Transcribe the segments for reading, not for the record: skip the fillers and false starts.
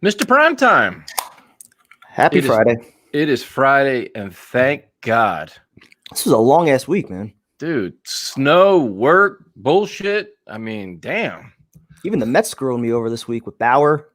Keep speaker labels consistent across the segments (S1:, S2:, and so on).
S1: Mr. Primetime.
S2: Happy Friday.
S1: It is Friday, and thank God.
S2: This was a long-ass week, man.
S1: Dude, snow, work, bullshit. I mean, damn.
S2: Even the Mets screwed me over this week with Bauer.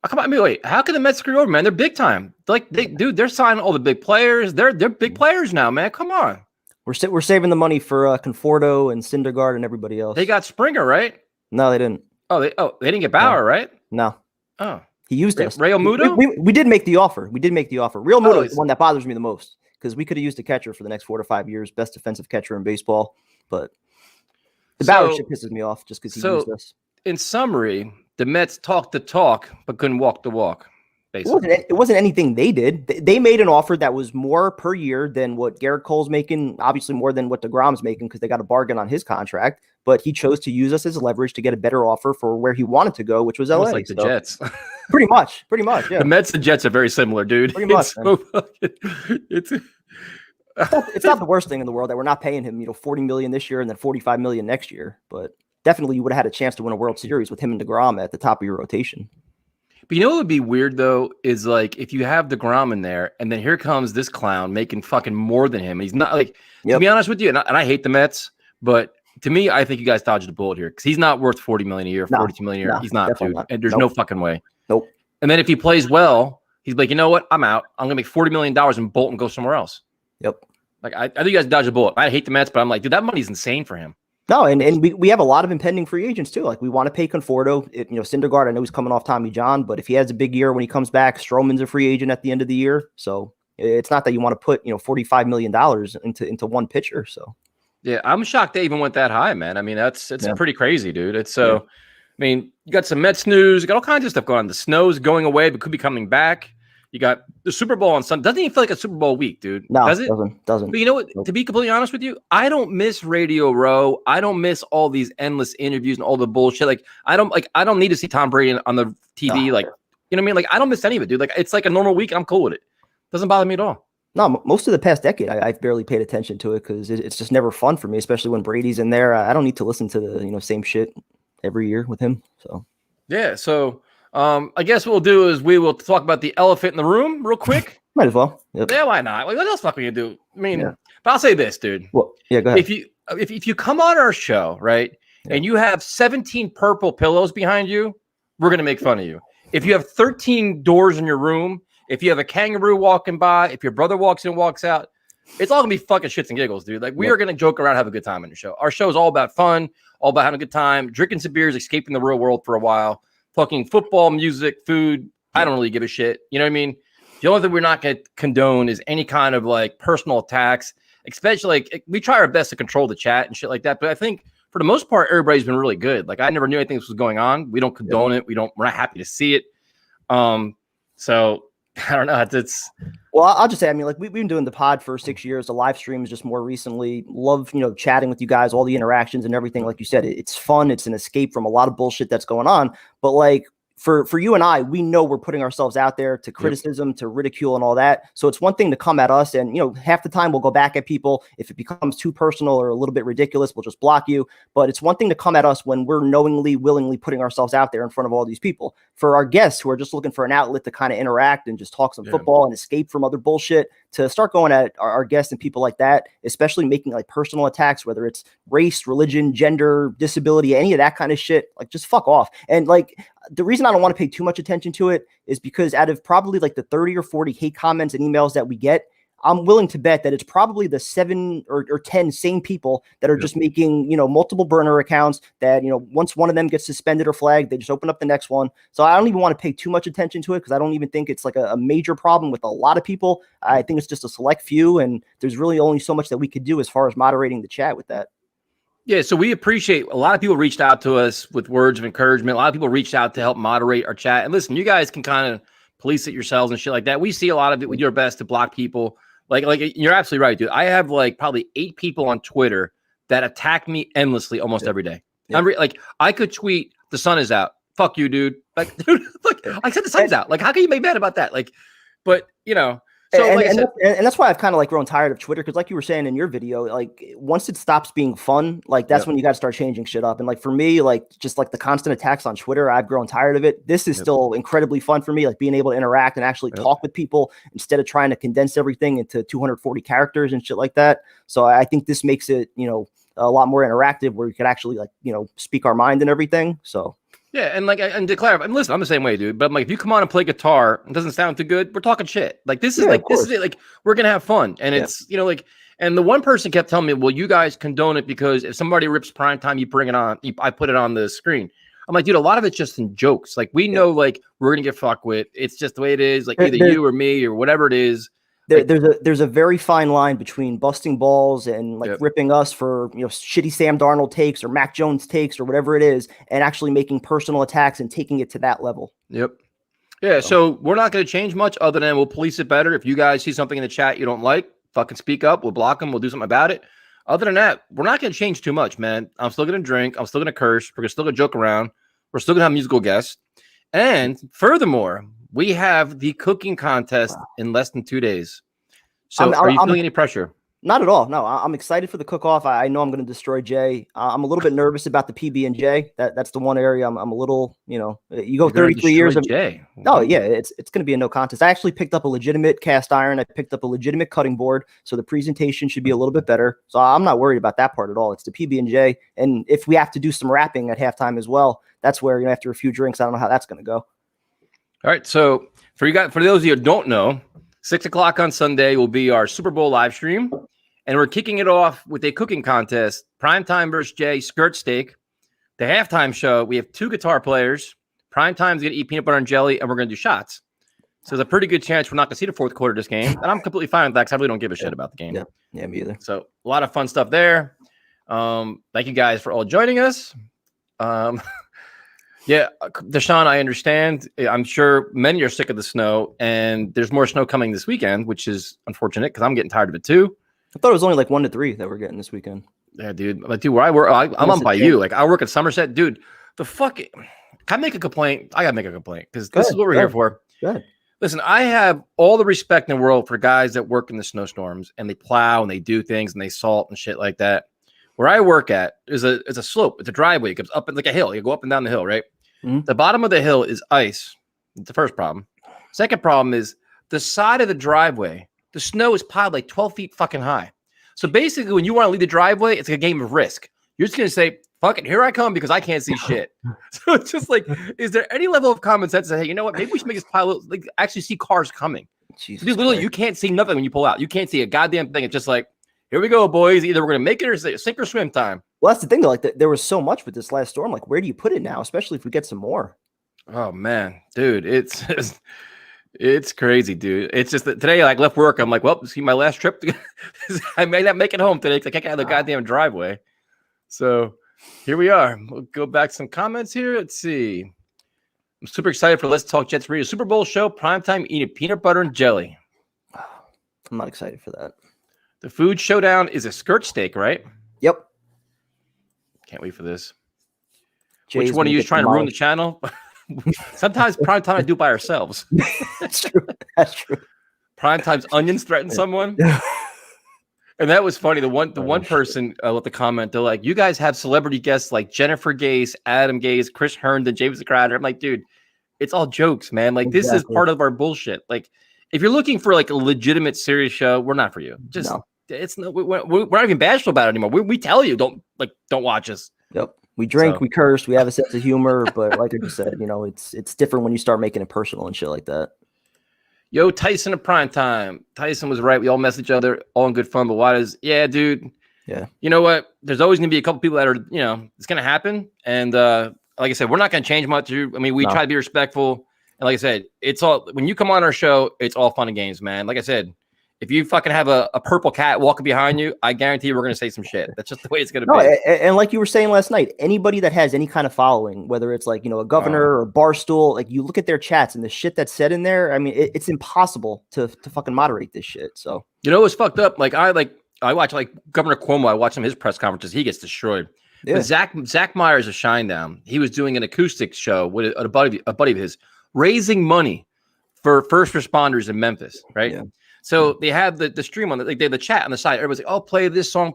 S1: Oh, come on, wait. How can the Mets screw over, man? They're big time. They're signing all the big players. They're big players now, man. Come on.
S2: We're saving the money for Conforto and Syndergaard and everybody else.
S1: They got Springer, right?
S2: No, they didn't.
S1: They didn't get Bauer, right?
S2: No.
S1: Oh.
S2: He used us.
S1: Real Muto?
S2: We did make the offer. Real Muto is the one that bothers me the most because we could have used a catcher for the next 4 to 5 years, best defensive catcher in baseball. But the Bauer shit pisses me off just because he used us.
S1: In summary, the Mets talked the talk but couldn't walk the walk. Basically.
S2: It wasn't anything they did. They made an offer that was more per year than what Garrett Cole's making, obviously more than what DeGrom's making because they got a bargain on his contract. But he chose to use us as leverage to get a better offer for where he wanted to go, which was LA.
S1: Almost like the Jets.
S2: Pretty much, yeah.
S1: The Mets and Jets are very similar, dude.
S2: Pretty much.
S1: It's
S2: not the worst thing in the world that we're not paying him, $40 million this year and then $45 million next year. But definitely you would have had a chance to win a World Series with him and DeGrom at the top of your rotation.
S1: But you know what would be weird, though, is like if you have DeGrom in there and then here comes this clown making fucking more than him. He's not like, to be honest with you, and I hate the Mets, but to me, I think you guys dodged a bullet here because he's not worth $40 million a year, $42 million a year. He's not, dude. And there's no fucking way.
S2: Nope.
S1: And then if he plays well, he's like, you know what? I'm out. I'm gonna make $40 million and bolt and go somewhere else.
S2: Yep.
S1: Like I think you guys dodged a bullet. I hate the Mets, but I'm like, dude, that money's insane for him.
S2: No, and we have a lot of impending free agents too. Like we want to pay Conforto. Syndergaard, I know he's coming off Tommy John, but if he has a big year when he comes back, Stroman's a free agent at the end of the year. So it's not that you want to put $45 million into one pitcher. So
S1: yeah, I'm shocked they even went that high, man. I mean, it's pretty crazy, dude. It's so. Yeah. I mean, you got some Mets news, you got all kinds of stuff going on. The snow's going away, but could be coming back. You got the Super Bowl on Sunday. Doesn't even feel like a Super Bowl week, dude.
S2: No,
S1: does it?
S2: Doesn't.
S1: But you know what?
S2: Nope.
S1: To be completely honest with you, I don't miss Radio Row. I don't miss all these endless interviews and all the bullshit. Like, I don't need to see Tom Brady on the TV. You know what I mean? Like, I don't miss any of it, dude. Like, it's like a normal week. I'm cool with it. Doesn't bother me at all.
S2: No, most of the past decade, I've barely paid attention to it because it's just never fun for me, especially when Brady's in there. I don't need to listen to the same shit every year with him. So
S1: yeah, so I guess what we'll do is we will talk about the elephant in the room real quick.
S2: Might as well. Yep.
S1: Yeah, why not? Like, what else fuck we gonna do? I mean, but I'll say this, dude.
S2: Well, yeah, go ahead.
S1: If you come on our show, right, and you have 17 purple pillows behind you, we're gonna make fun of you. If you have 13 doors in your room, if you have a kangaroo walking by, if your brother walks in and walks out, it's all gonna be fucking shits and giggles, dude. Like we are gonna joke around, have a good time on the show. Our show is all about fun, all about having a good time, drinking some beers, escaping the real world for a while, talking football, music, food. I don't really give a shit. You know what I mean? The only thing we're not gonna condone is any kind of like personal attacks, especially like we try our best to control the chat and shit like that. But I think for the most part, everybody's been really good. Like I never knew anything was going on. We don't condone it. We're not happy to see it. So I don't know.
S2: Well, I'll just say, I mean, like we've been doing the pod for 6 years. The live stream is just more recently. Love, chatting with you guys, all the interactions and everything. Like you said, it's fun. It's an escape from a lot of bullshit that's going on. But like for you and I, we know we're putting ourselves out there to criticism, to ridicule and all that. So it's one thing to come at us and, half the time we'll go back at people. If it becomes too personal or a little bit ridiculous, we'll just block you. But it's one thing to come at us when we're knowingly, willingly putting ourselves out there in front of all these people. For our guests who are just looking for an outlet to kind of interact and just talk some football and escape from other bullshit, to start going at our guests and people like that, especially making like personal attacks, whether it's race, religion, gender, disability, any of that kind of shit, like just fuck off. And like the reason I don't want to pay too much attention to it is because out of probably like the 30 or 40 hate comments and emails that we get, I'm willing to bet that it's probably the 7 or 10 same people that are just making, multiple burner accounts that, once one of them gets suspended or flagged, they just open up the next one. So I don't even want to pay too much attention to it because I don't even think it's like a major problem with a lot of people. I think it's just a select few, and there's really only so much that we could do as far as moderating the chat with that.
S1: Yeah, so we appreciate a lot of people reached out to us with words of encouragement. A lot of people reached out to help moderate our chat. And listen, you guys can kind of police it yourselves and shit like that. We see a lot of it. We do our best to block people. Like you're absolutely right, dude. I have like probably 8 people on Twitter that attack me endlessly almost every day. Yeah. I could tweet, the sun is out. Fuck you, dude. Like, dude, look, I said the sun's out. Like, how can you make mad about that? Like, but So,
S2: and,
S1: like I said,
S2: and that's why I've kind of like grown tired of Twitter, because like you were saying in your video, like once it stops being fun, like that's when you got to start changing shit up. And like for me, like just like the constant attacks on Twitter, I've grown tired of it. This is still incredibly fun for me, like being able to interact and actually talk with people instead of trying to condense everything into 240 characters and shit like that. So I think this makes it, a lot more interactive, where you could actually like, speak our mind and everything. So.
S1: Yeah, and like, and to clarify, and listen, I'm the same way, dude. But I'm like, if you come on and play guitar and it doesn't sound too good, we're talking shit. Like this is this is it. Like we're gonna have fun, and it's like. And the one person kept telling me, "Well, you guys condone it because if somebody rips prime time, you bring it on. I put it on the screen." I'm like, dude, a lot of it's just in jokes. Like we know, like we're gonna get fucked with. It's just the way it is. Like either you or me or whatever it is.
S2: There's a very fine line between busting balls and like ripping us for shitty Sam Darnold takes or Mac Jones takes or whatever it is, and actually making personal attacks and taking it to that level.
S1: Yep. Yeah. So we're not going to change much other than we'll police it better. If you guys see something in the chat you don't like, fucking speak up. We'll block them. We'll do something about it. Other than that, we're not going to change too much, man. I'm still going to drink. I'm still going to curse. We're still going to joke around. We're still going to have musical guests. And furthermore, we have the cooking contest in less than 2 days. So are you feeling any pressure?
S2: Not at all. No, I'm excited for the cook-off. I know I'm going to destroy Jay. I'm a little bit nervous about the PB&J. That's the one area I'm a little, you go 33 years of
S1: Jay.
S2: Oh yeah, it's going to be a no contest. I actually picked up a legitimate cast iron. I picked up a legitimate cutting board, so the presentation should be a little bit better. So I'm not worried about that part at all. It's the PB&J, and if we have to do some rapping at halftime as well, that's where after a few drinks, I don't know how that's going to go.
S1: All right, so for those of you who don't know, 6 o'clock on Sunday will be our Super Bowl live stream, and we're kicking it off with a cooking contest. Primetime versus Jay, skirt steak. The halftime show, we have 2 guitar players. Primetime's going to eat peanut butter and jelly, and we're going to do shots. So there's a pretty good chance we're not going to see the fourth quarter of this game, and I'm completely fine with that because I really don't give a shit about the game.
S2: Yeah, me either.
S1: So a lot of fun stuff there. Thank you guys for all joining us. Yeah, Deshaun, I understand. I'm sure many are sick of the snow, and there's more snow coming this weekend, which is unfortunate because I'm getting tired of it too.
S2: I thought it was only like 1 to 3 that we're getting this weekend.
S1: Yeah, dude. Like, dude, where I work, I'm up by you. Like, I work at Somerset, dude. The fuck. Can I make a complaint? I gotta make a complaint because this is what we're here for.
S2: Good.
S1: Listen, I have all the respect in the world for guys that work in the snowstorms and they plow and they do things and they salt and shit like that. Where I work at is a slope. It's a driveway. It goes up. It's like a hill. You go up and down the hill, right? Mm-hmm. The bottom of the hill is ice. That's the first problem. Second problem is the side of the driveway. The snow is piled like 12 feet fucking high. So basically, when you want to leave the driveway, it's like a game of risk. You're just going to say, fuck it, here I come because I can't see shit. So it's just like, is there any level of common sense that, hey, you know what? Maybe we should make this pile, like actually see cars coming. Dude, literally, you can't see nothing when you pull out. You can't see a goddamn thing. It's just like, here we go, boys. Either we're going to make it or sink or swim time.
S2: Well, that's the thing, though. Like, there was so much with this last storm. Like, where do you put it now, especially if we get some more?
S1: Oh, man. Dude, it's crazy, dude. It's just that today, like, left work. I'm like, well, see my last trip. I may not make it home today because I can't get out of the goddamn driveway. So here we are. We'll go back to some comments here. Let's see. I'm super excited for Let's Talk Jets Radio Super Bowl show. Primetime eating peanut butter and jelly.
S2: I'm not excited for that.
S1: The food showdown is a skirt steak, right?
S2: Yep.
S1: Can't wait for this. Which one of you is trying to ruin the channel? Sometimes primetime I do by ourselves.
S2: That's true. That's true.
S1: Primetime's onions threaten someone. And that was funny. The one person with the comment, they're like, you guys have celebrity guests like Jennifer Gase, Adam Gase, Chris Herndon, James Crowder. I'm like, dude, it's all jokes, man. Like, this is part of our bullshit. Like, if you're looking for like a legitimate serious show, we're not for you. Just it's no, we're not even bashful about it anymore. We tell you don't watch us.
S2: Yep. We drink, we curse, we have a sense of humor, but like I just said, it's different when you start making it personal and shit like that.
S1: Yo, Tyson at Primetime. Tyson was right. We all mess each other, all in good fun. But why does, dude.
S2: Yeah.
S1: You know what? There's always going to be a couple people that are, it's going to happen. And like I said, we're not going to change much. I mean, we try to be respectful. And like I said, it's all, when you come on our show, it's all fun and games, man. Like I said, if you fucking have a purple cat walking behind you, I guarantee we're going to say some shit. That's just the way it's going to be.
S2: And like you were saying last night, anybody that has any kind of following, whether it's like, a governor or Barstool, like you look at their chats and the shit that's said in there. I mean, it's impossible to fucking moderate this shit. So,
S1: it's fucked up. I watch like Governor Cuomo. I watch some of his press conferences. He gets destroyed. Yeah. But Zach Myers of Shinedown, he was doing an acoustic show with a buddy of his, raising money for first responders in Memphis, right? Yeah. So they have the stream on they have the chat on the side. Everybody's like, oh, play this song.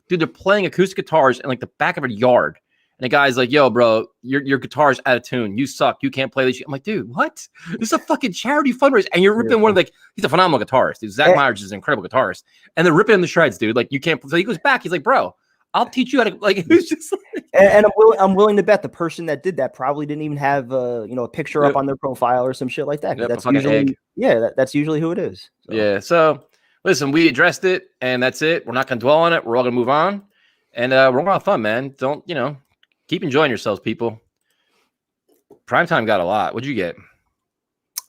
S1: Dude, they're playing acoustic guitars in like the back of a yard. And the guy's like, yo, bro, your guitar's out of tune. You suck. You can't play this. I'm like, dude, what? This is a fucking charity fundraiser. And you're ripping one of he's a phenomenal guitarist. Dude. Zach Myers is an incredible guitarist. And they're ripping him the shreds, dude. Like, you can't. So he goes back. He's like, bro, I'll teach you how to, like, it was just like.
S2: And I'm willing to bet the person that did that probably didn't even have, a picture up on their profile or some shit like that. That's usually, that's usually who it is.
S1: So. Yeah. So, listen, we addressed it, and that's it. We're not going to dwell on it. We're all going to move on. And we're going to have fun, man. Don't, keep enjoying yourselves, people. Primetime got a lot. What'd you get?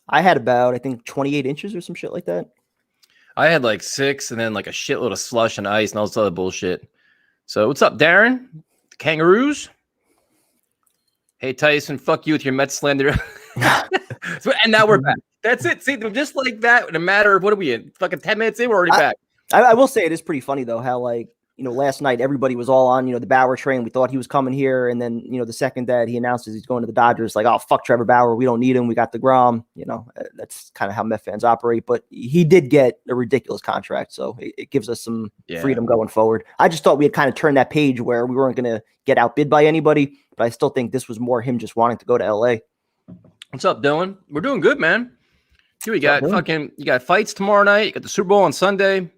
S2: I had about, I think, 28 inches or some shit like that.
S1: I had like 6 and then like a shitload of slush and ice and all this other bullshit. So what's up, Darren? The Kangaroos? Hey, Tyson, fuck you with your Mets slander. And now we're back. That's it. See, just like that, in a matter of, what are we in? Fucking 10 minutes in, we're already back.
S2: I will say it is pretty funny, though, how, like, last night everybody was all on, the Bauer train. We thought he was coming here. And then, the second that he announces he's going to the Dodgers, like, oh, fuck Trevor Bauer. We don't need him. We got DeGrom. That's kind of how Met fans operate. But he did get a ridiculous contract. So it gives us some freedom going forward. I just thought we had kind of turned that page where we weren't going to get outbid by anybody. But I still think this was more him just wanting to go to LA.
S1: What's up, Dylan? We're doing good, man. Here we got you got fights tomorrow night. You got the Super Bowl on Sunday.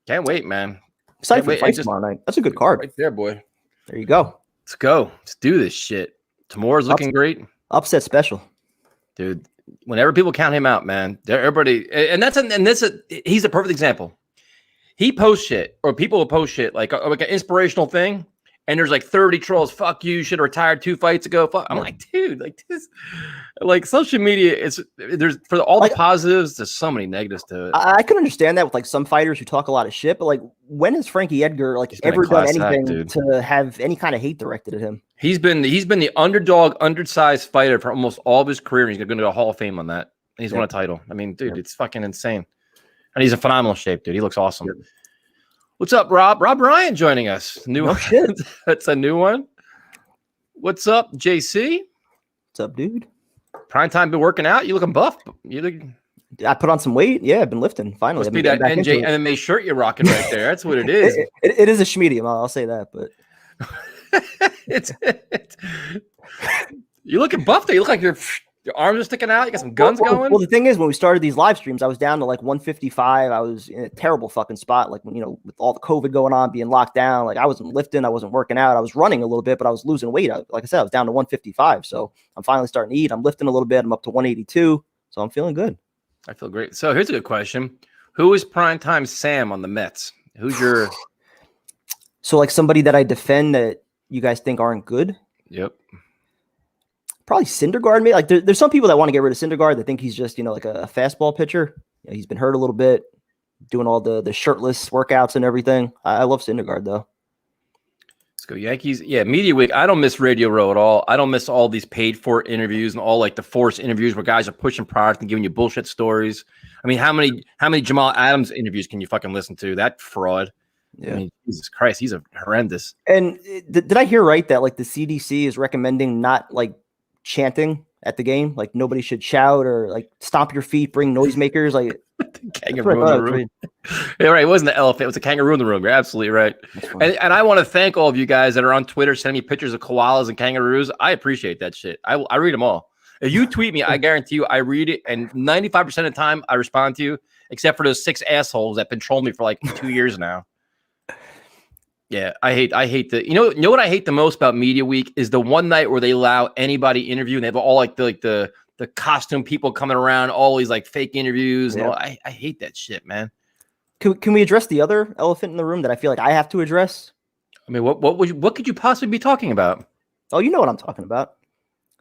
S1: Can't wait, man.
S2: Excited for the fight tomorrow night. That's a good card.
S1: Right there, boy.
S2: There you go.
S1: Let's go. Let's do this shit. Tomorrow's looking great.
S2: Upset special.
S1: Dude, whenever people count him out, man, everybody, and he's a perfect example. He posts shit, or people will post shit like an inspirational thing, and there's like 30 trolls. Fuck you, should have retired 2 fights ago. I'm like, dude, like this, like social media there's for all the positives, there's so many negatives to it.
S2: I can understand that with like some fighters who talk a lot of shit, but like, when has Frankie Edgar ever done anything to have any kind of hate directed at him? He's been
S1: the underdog, undersized fighter for almost all of his career, and he's going to go to Hall of Fame on that. And he's won a title. I mean, dude, it's fucking insane. And he's in phenomenal shape, dude. He looks awesome. Yeah. What's up, Rob? Rob Ryan joining us. New shit. That's a new one. What's up, JC?
S2: What's up, dude?
S1: Primetime been working out. You looking buff?
S2: I put on some weight. Yeah, I've been lifting. Finally,
S1: must be that NJ MMA shirt you're rocking right there. That's what it is.
S2: It is a schmedium. I'll say that, but
S1: you're looking buff though. You look like your arms are sticking out. You got some guns going.
S2: Well, the thing is, when we started these live streams, I was down to like 155. I was in a terrible fucking spot. Like, with all the COVID going on, being locked down, like I wasn't lifting, I wasn't working out. I was running a little bit, but I was losing weight. Like I said, I was down to 155. So I'm finally starting to eat. I'm lifting a little bit. I'm up to 182. So I'm feeling good.
S1: I feel great. So here's a good question. Who is primetime Sam on the Mets? Who's your...
S2: So like somebody that I defend that you guys think aren't good?
S1: Yep.
S2: Probably Syndergaard. Maybe. Like there's some people that want to get rid of Syndergaard. They think he's just, like a fastball pitcher. He's been hurt a little bit, doing all the shirtless workouts and everything. I love Syndergaard though.
S1: Let's go Yankees. Yeah, Media Week. I don't miss Radio Row at all. I don't miss all these paid for interviews and all like the forced interviews where guys are pushing product and giving you bullshit stories. I mean, how many Jamal Adams interviews can you fucking listen to? That fraud. Yeah. I mean, Jesus Christ, he's horrendous.
S2: And did I hear right that like the CDC is recommending not like chanting at the game? Like nobody should shout or like stomp your feet, bring noisemakers. Like
S1: kangaroo in the room. Yeah, right. It wasn't the elephant. It was a kangaroo in the room. You're absolutely right. And I want to thank all of you guys that are on Twitter sending me pictures of koalas and kangaroos. I appreciate that shit. I read them all. If you tweet me, I guarantee you I read it. And 95% of the time I respond to you, except for those 6 assholes that been trolling me for like 2 years now. Yeah, I hate the you know what I hate the most about Media Week is the one night where they allow anybody interview and they have all like the costume people coming around, all these like fake interviews. And all. I hate that shit, man.
S2: Can we address the other elephant in the room that I feel like I have to address?
S1: I mean, what could you possibly be talking about?
S2: Oh, you know what I'm talking about.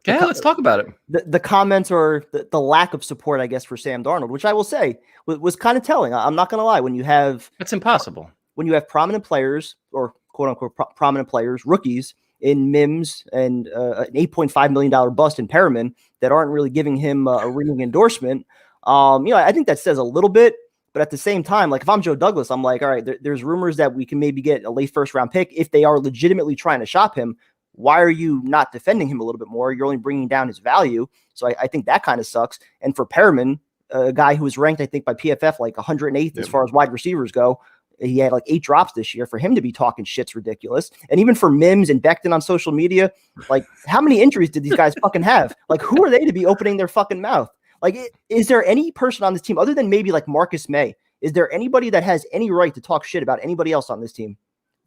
S1: Yeah, let's talk about it.
S2: The comments or the lack of support, I guess, for Sam Darnold, which I will say was kind of telling. I'm not going to lie. When you have
S1: it's impossible.
S2: When you have prominent players or quote unquote prominent players, rookies in Mims and an $8.5 million bust in Perriman that aren't really giving him a ringing endorsement, I think that says a little bit. But at the same time, like if I'm Joe Douglas, I'm like, all right, there's rumors that we can maybe get a late first round pick if they are legitimately trying to shop him. Why are you not defending him a little bit more? You're only bringing down his value. So I think that kind of sucks. And for Perriman, a guy who was ranked, I think, by PFF like 108th as far as wide receivers go. He had like 8 drops this year. For him to be talking shit's ridiculous. And even for Mims and Becton on social media, like, how many injuries did these guys fucking have? Like, who are they to be opening their fucking mouth? Like, is there any person on this team other than maybe like Marcus May? Is there anybody that has any right to talk shit about anybody else on this team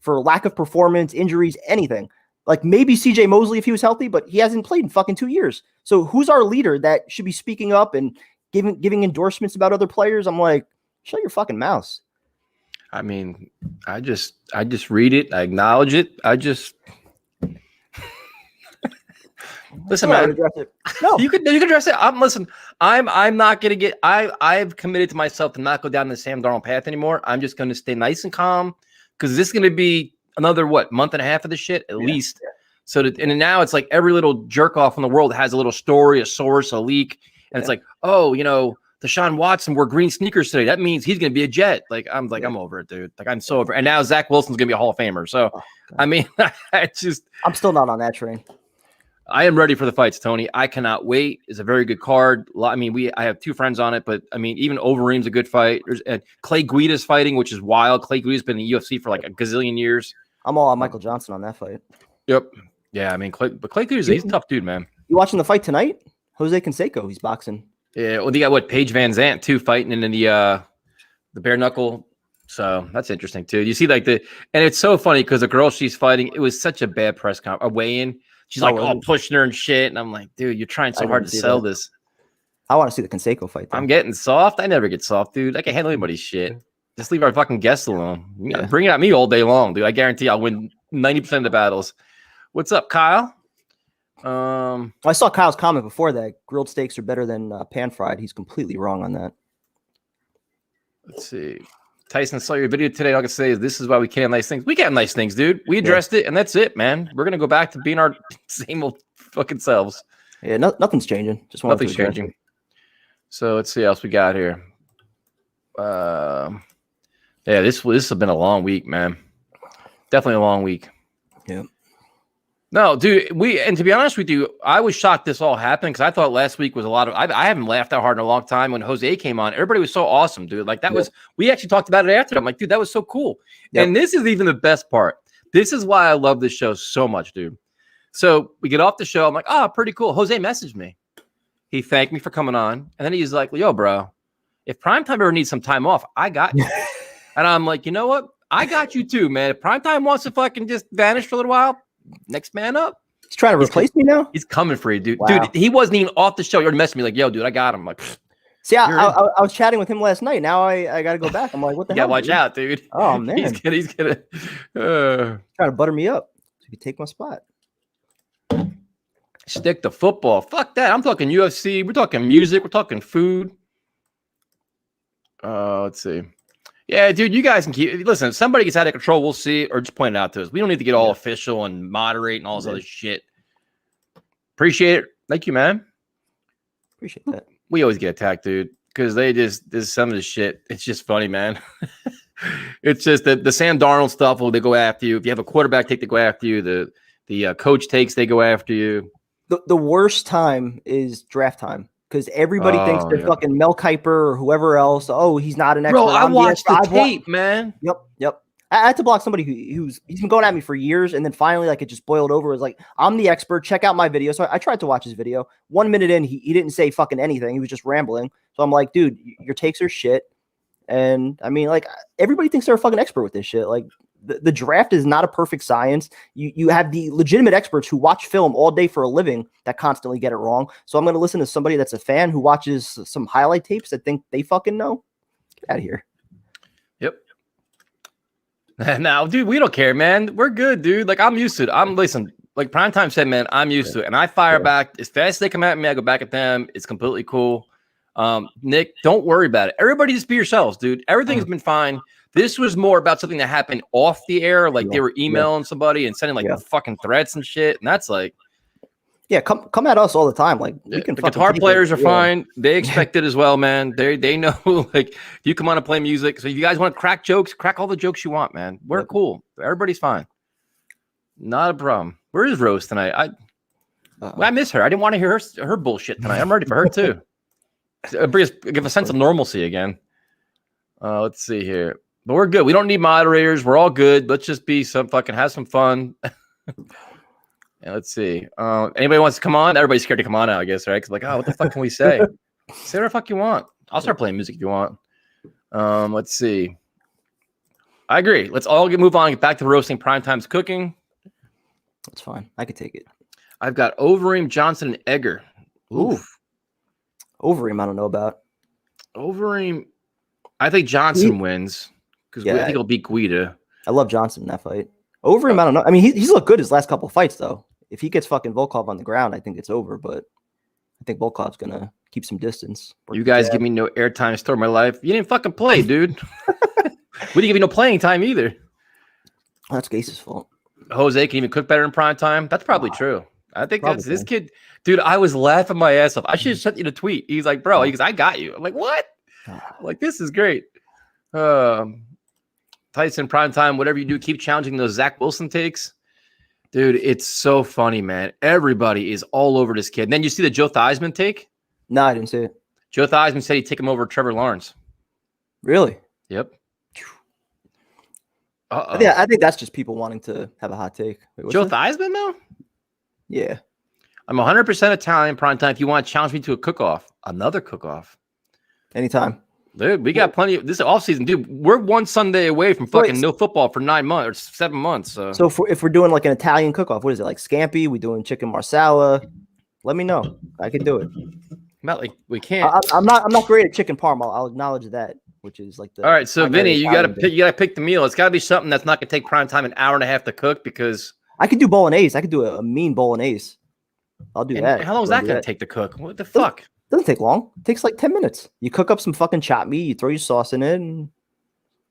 S2: for lack of performance, injuries, anything? Like maybe CJ Mosley if he was healthy, but he hasn't played in fucking 2 years. So who's our leader that should be speaking up and giving endorsements about other players? I'm like, shut your fucking mouth.
S1: I mean, I just read it. I acknowledge it. Listen, man. No, you could address it. I'm not gonna get. I've committed to myself to not go down the Sam Darnold path anymore. I'm just gonna stay nice and calm because this is gonna be another month and a half of this shit at least. Yeah. So and now it's like every little jerk off in the world has a little story, a source, a leak, and it's like, oh, Deshaun Watson wore green sneakers today. That means he's going to be a Jet. Like, I'm over it, dude. Like, I'm so over it. And now Zach Wilson's going to be a Hall of Famer. So, I mean, I'm
S2: still not on that train.
S1: I am ready for the fights, Tony. I cannot wait. It's a very good card. I mean, I have 2 friends on it, but I mean, even Overeem's a good fight. There's Clay Guida's fighting, which is wild. Clay Guida's been in the UFC for like a gazillion years.
S2: I'm all on Michael Johnson on that fight.
S1: Yep. Yeah, I mean, Clay Guida's he's a tough dude, man.
S2: You watching the fight tonight? Jose Canseco, he's boxing.
S1: Yeah, well, they got Paige Van Zandt too fighting in the bare knuckle. So that's interesting too. You see, and it's so funny because the girl she's fighting, it was such a bad press conference. A weigh-in, she's pushing her and shit, and I'm like, dude, you're trying so hard to sell this.
S2: I want to see the Canseco fight. Though.
S1: I'm getting soft. I never get soft, dude. I can handle anybody's shit. Just leave our fucking guests alone. Bring it at me all day long, dude. I guarantee I'll win 90% of the battles. What's up, Kyle?
S2: I saw Kyle's comment before that grilled steaks are better than pan fried. He's completely wrong on that.
S1: Let's see. Tyson, saw your video today. All I can say is this is why we can't have nice things. We can have nice things, dude. We addressed it, and that's it, man. We're gonna go back to being our same old fucking selves.
S2: Yeah, nothing's changing. Just nothing's changing.
S1: So let's see what else we got here. Yeah, this has been a long week, man. Definitely a long week.
S2: Yeah.
S1: No, dude, and to be honest with you, I was shocked this all happened because I thought last week was a lot of I haven't laughed that hard in a long time when Jose came on. Everybody was so awesome, dude. Like that was we actually talked about it after. I'm like, dude, that was so cool. Yep. And this is even the best part. This is why I love this show so much, dude. So we get off the show. I'm like, oh, pretty cool. Jose messaged me. He thanked me for coming on. And then he's like, yo, bro, if Primetime ever needs some time off, I got you. And I'm like, you know what? I got you too, man. If Primetime wants to fucking just vanish for a little while, next man up.
S2: He's trying to replace me now?
S1: He's coming for you, dude.
S2: Wow.
S1: Dude, he wasn't even off the show. You already messaged me like, yo, dude, I got him. I'm like,
S2: see, I was chatting with him last night. Now I got to go back. I'm like, what the hell?
S1: Yeah, watch out, dude.
S2: Oh, man.
S1: He's gonna
S2: trying to butter me up so he can take my spot.
S1: Stick to football. Fuck that. I'm talking UFC. We're talking music. We're talking food. Let's see. Yeah, dude, you guys can keep. Listen, if somebody gets out of control, we'll see, or just point it out to us. We don't need to get all official and moderate and all this other shit. Appreciate it. Thank you, man.
S2: Appreciate that.
S1: We always get attacked, dude, because this is some of the shit. It's just funny, man. It's just the Sam Darnold stuff. They go after you. If you have a quarterback take, they go after you. The coach takes, they go after you.
S2: The worst time is draft time. Because everybody thinks they're fucking Mel Kiper or whoever else. Oh, he's not an expert.
S1: Bro, I watched the tape, man.
S2: Yep. I had to block somebody he's been going at me for years, and then finally, like, it just boiled over. It was like, I'm the expert. Check out my video. So I tried to watch his video. 1 minute in, he didn't say fucking anything. He was just rambling. So I'm like, dude, your takes are shit. And I mean, like, everybody thinks they're a fucking expert with this shit. Like, the draft is not a perfect science. You have the legitimate experts who watch film all day for a living that constantly get it wrong. So I'm going to listen to somebody that's a fan who watches some highlight tapes that think they fucking know. Get out of here.
S1: Yep. Now, dude, we don't care, man. We're good, dude. Like, I'm used to it. Listen, like Primetime said, man, I'm used to it. And I fire back as fast as they come at me. I go back at them. It's completely cool. Nick, don't worry about it. Everybody just be yourselves, dude. Everything's been fine. This was more about something that happened off the air. Like they were emailing somebody and sending like fucking threats and shit. And that's like,
S2: come at us all the time. Like we can.
S1: The guitar players are fine. They expect it as well, man. They know like you come on and play music. So if you guys want to crack jokes, crack all the jokes you want, man. We're cool. Everybody's fine. Not a problem. Where is Rose tonight? I miss her. I didn't want to hear her bullshit tonight. I'm ready for her too. Give a sense of normalcy again. Let's see here. But we're good. We don't need moderators. We're all good. Let's just be have some fun. Yeah, let's see. Anybody wants to come on? Everybody's scared to come on now, I guess, right? Because like, oh, what the fuck can we say? Say whatever the fuck you want. I'll start playing music if you want. Let's see. I agree. Let's all move on and get back to roasting primetime's cooking.
S2: That's fine. I could take it.
S1: I've got Overeem, Johnson, and Egger.
S2: Oof. Overeem, I don't know about.
S1: Overeem, I think Johnson wins because I think he'll beat Guida.
S2: I love Johnson in that fight. Overeem, I don't know. I mean, he's looked good his last couple of fights, though. If he gets fucking Volkov on the ground, I think it's over. But I think Volkov's going to keep some distance.
S1: You guys give me no airtime to store my life. You didn't fucking play, dude. We didn't give you no playing time either.
S2: That's Gase's fault.
S1: Jose can even cook better in prime time. That's probably true. I think that's this kid. Dude, I was laughing my ass off. I should have sent you the tweet. He's like, bro, he goes, I got you. I'm like, what? I'm like, this is great. Tyson prime time, whatever you do, keep challenging those Zach Wilson takes. Dude, it's so funny, man. Everybody is all over this kid. And then you see the Joe Theismann take?
S2: No, I didn't see it.
S1: Joe Theismann said he'd take him over Trevor Lawrence.
S2: Really?
S1: Yep.
S2: I think that's just people wanting to have a hot take. Wait,
S1: Joe Theismann, though?
S2: Yeah.
S1: I'm 100% Italian prime time. If you want to challenge me to a cook-off, another cook-off.
S2: Anytime.
S1: Dude, we got plenty of this offseason. Dude, we're one Sunday away from fucking no football for 9 months or 7 months.
S2: So if we're doing like an Italian cook-off, what is it, like scampi? We doing chicken marsala? Let me know. I can do it.
S1: Not like we can't.
S2: I'm not great at chicken parm. I'll acknowledge that, which is like the.
S1: All right, so Vinny, you gotta pick the meal. It's gotta be something that's not gonna take prime time an hour and a half to cook because
S2: I could do bolognese. I could do a mean bolognese. I'll do that.
S1: How long is that gonna take to cook? What the fuck?
S2: Doesn't take long. It takes like 10 minutes. You cook up some fucking chopped meat, you throw your sauce in it, and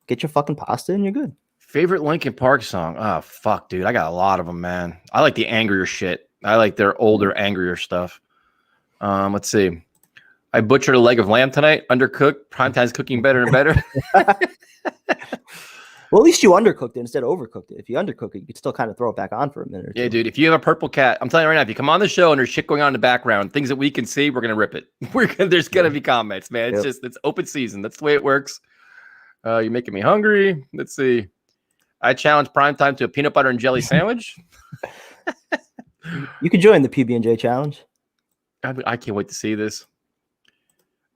S2: get your fucking pasta, and you're good.
S1: Favorite Linkin Park song? Oh fuck, dude, I got a lot of them, man. I like the angrier shit. I like their older, angrier stuff. Let's see. I butchered a leg of lamb tonight. Undercooked. Primetime's cooking better and better.
S2: Well, at least you undercooked it instead of overcooked it. If you undercook it, you could still kind of throw it back on for a minute or two.
S1: Yeah, dude. If you have a purple cat, I'm telling you right now, if you come on the show and there's shit going on in the background, things that we can see, we're gonna rip it. There's gonna be comments, man. It's just it's open season. That's the way it works. You're making me hungry. Let's see. I challenge Primetime to a peanut butter and jelly sandwich.
S2: You can join the PB&J challenge.
S1: I can't wait to see this.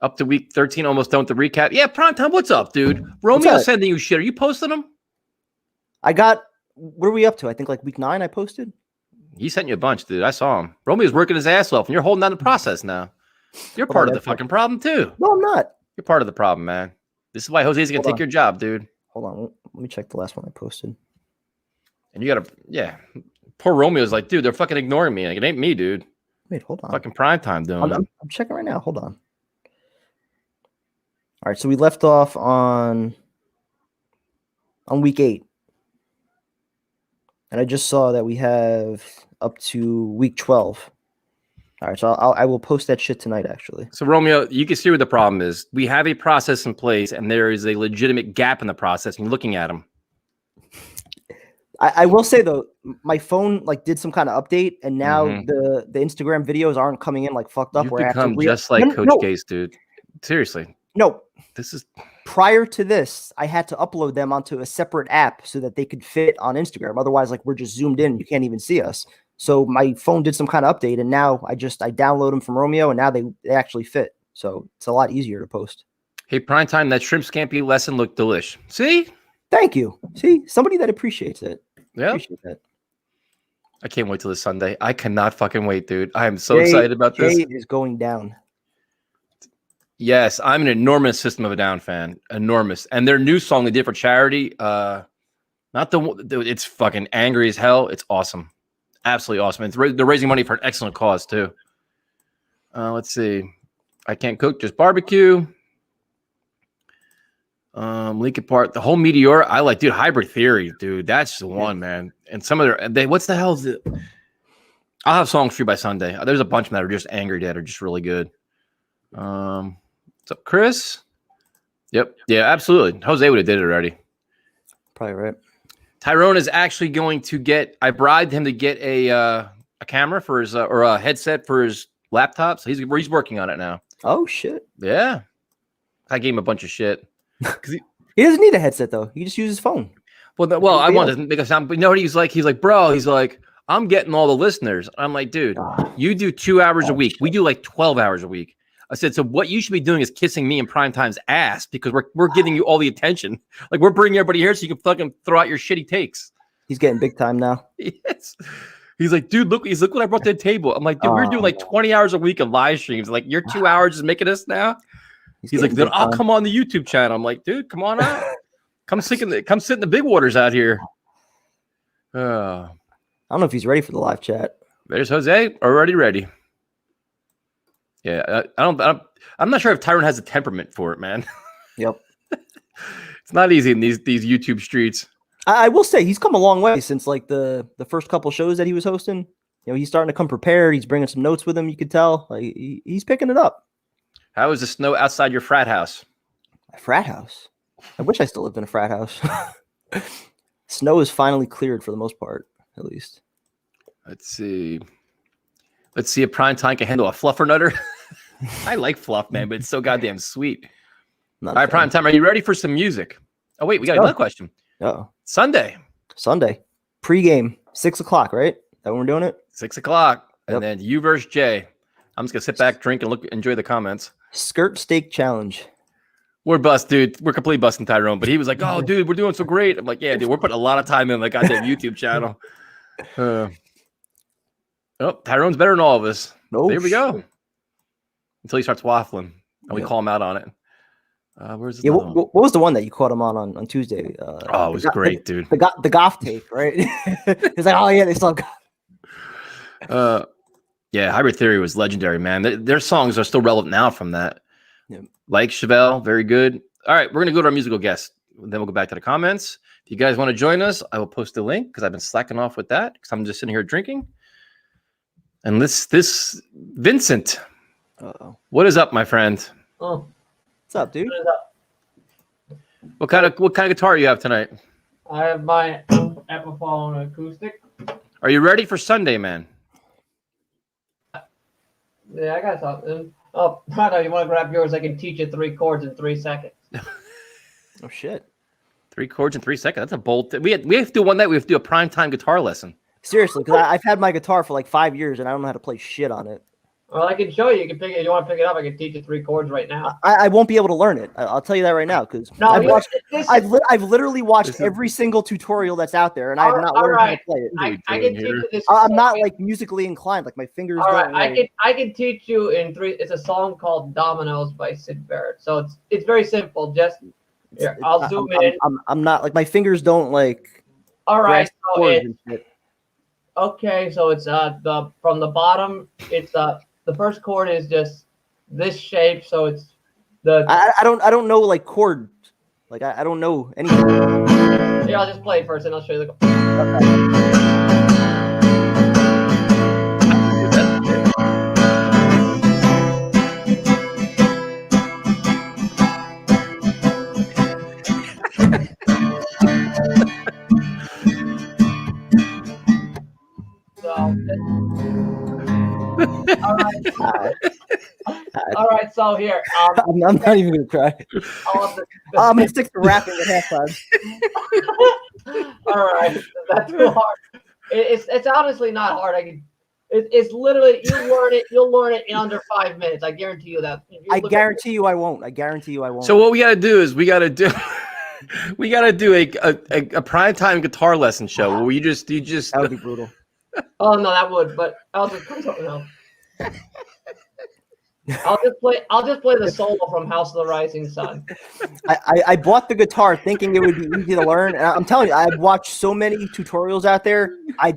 S1: Up to week 13, almost done with the recap. Yeah, Primetime, what's up, dude? Romeo's sending you shit. Are you posting them?
S2: What are we up to? I think like week 9 I posted.
S1: He sent you a bunch, dude. I saw him. Romeo's working his ass off, and you're holding down the process now. You're part of the fucking problem, too.
S2: No, I'm not.
S1: You're part of the problem, man. This is why Jose's going to take your job, dude.
S2: Hold on. Let me check the last one I posted.
S1: And you got to, yeah. Poor Romeo's like, dude, they're fucking ignoring me. Like, it ain't me, dude.
S2: Wait, hold on.
S1: Fucking Primetime doing it.
S2: I'm checking right now. Hold on. All right, so we left off on week 8. And I just saw that we have up to week 12. All right, so I will post that shit tonight, actually.
S1: So, Romeo, you can see what the problem is. We have a process in place, and there is a legitimate gap in the process, and you're looking at them.
S2: I will say, though, my phone like did some kind of update, and now the Instagram videos aren't coming in like fucked up.
S1: You've become just like Coach Gase, dude. Seriously.
S2: No.
S1: This is
S2: prior to this, I had to upload them onto a separate app so that they could fit on Instagram. Otherwise, like we're just zoomed in, you can't even see us. So my phone did some kind of update, and now I download them from Romeo, and now they actually fit. So it's a lot easier to post.
S1: Hey, Primetime, that shrimp scampi lesson looked delish. See?
S2: Thank you. See, somebody that appreciates it.
S1: Yeah.
S2: Appreciate that.
S1: I can't wait till this Sunday. I cannot fucking wait, dude. I am so excited about this.
S2: Jay is going down.
S1: Yes, I'm an enormous System of a Down fan. Enormous. And their new song they did for charity, it's fucking angry as hell. It's awesome. Absolutely awesome. They're raising money for an excellent cause, too. Let's see. I can't cook, just barbecue. Linkin Park, the whole Meteor. I like, dude, Hybrid Theory, dude. That's the one, man. And some of what's the hell is it? I'll have songs for you by Sunday. There's a bunch of them that are just angry that are just really good. What's up, Chris? Yep. Yeah, absolutely. Jose would have did it already.
S2: Probably right.
S1: Tyrone is actually going to I bribed him to get a camera for his or a headset for his laptop. So he's working on it now.
S2: Oh shit.
S1: Yeah. I gave him a bunch of shit.
S2: He doesn't need a headset though. He just uses his phone.
S1: Well, I wanted to make a sound, but you know what he's like? He's like, bro, he's like, I'm getting all the listeners. I'm like, dude, you do 2 hours a week. Shit. We do like 12 hours a week. I said, so what you should be doing is kissing me in Primetime's ass because we're giving you all the attention. Like we're bringing everybody here so you can fucking throw out your shitty takes.
S2: He's getting big time now.
S1: Yes. He's like, dude, look what I brought to the table. I'm like, dude, we're doing like 20 hours a week of live streams. Like your 2 hours is making us now. He's like, then I'll come on the YouTube channel. I'm like, dude, come on out. Come sit in the big waters out here.
S2: I don't know if he's ready for the live chat.
S1: There's Jose, already ready. Yeah, I'm not sure if Tyrone has a temperament for it, man.
S2: Yep.
S1: It's not easy in these YouTube streets.
S2: I will say he's come a long way since like the first couple shows that he was hosting. You know, he's starting to come prepared. He's bringing some notes with him. You could tell like he's picking it up. How
S1: is the snow outside your frat house?
S2: My frat house? I wish I still lived in a frat house. Snow is finally cleared for the most part, at least.
S1: Let's see if Primetime can handle a fluffernutter. I like fluff, man, but it's so goddamn sweet. All right, Primetime, are you ready for some music? Oh, wait, we got another question.
S2: Oh,
S1: Sunday.
S2: Pre-game, 6 o'clock, right? That when we're doing it?
S1: 6 o'clock. Yep. And then you versus Jay. I'm just going to sit back, drink, and enjoy the comments.
S2: Skirt steak challenge.
S1: We're bust, dude. We're completely busting Tyrone. But he was like, oh, dude, we're doing so great. I'm like, yeah, dude, we're putting a lot of time in that goddamn YouTube channel. Tyrone's better than all of us. Here we go. Until he starts waffling. And we call him out on it. Where's this
S2: what was the one that you caught him on Tuesday?
S1: It was great, dude.
S2: The golf tape, right? He's like, oh, yeah, they still
S1: have yeah, Hybrid Theory was legendary, man. Their songs are still relevant now from that. Yeah. Like Chevelle, very good. All right, we're going to go to our musical guest. Then we'll go back to the comments. If you guys want to join us, I will post a link because I've been slacking off with that because I'm just sitting here drinking. And this Vincent, what is up, my friend?
S2: Oh, what's up, dude?
S1: What kind of guitar you have tonight?
S3: I have my Epiphone acoustic.
S1: Are you ready for Sunday, man?
S3: Yeah, I got something. Oh, Prado, you want to grab yours? I can teach you 3 chords in 3 seconds.
S2: Oh shit!
S1: 3 chords in 3 seconds. That's a bold. We have to do one night. We have to do a primetime guitar lesson.
S2: Seriously, because I've had my guitar for like 5 years and I don't know how to play shit on it.
S3: Well, I can show you. You can pick it. If you want to pick it up, I can teach you 3 chords right now.
S2: I won't be able to learn it. I'll tell you that right now because I've literally watched every single tutorial that's out there, and I have not learned how to play it.
S3: I can teach you this.
S2: I'm not like musically inclined. Like my fingers.
S3: All right, I can teach you in 3. It's a song called "Dominoes" by Sid Barrett. So it's very simple. Just here, I'll zoom in.
S2: I'm not like my fingers don't like.
S3: All right. Okay, so it's from the bottom. It's the first chord is just this shape, so it's the.
S2: I don't know like chord, like I don't know anything.
S3: Yeah, I'll just play it first, and I'll show you the. Okay. All right, so here.
S2: I'm not even going to try. I'm going to stick to rapping at halftime.
S3: All right, that's too hard. It's honestly not hard. It's literally you'll learn it in under 5 minutes. I guarantee you that.
S2: I guarantee you I won't.
S1: So what we got to do is we got to do a primetime guitar lesson show where you just
S2: that would be brutal.
S3: Oh no, that would. But I'll just play something else. I'll just play the solo from House of the Rising Sun.
S2: I bought the guitar thinking it would be easy to learn, and I'm telling you, I've watched so many tutorials out there. I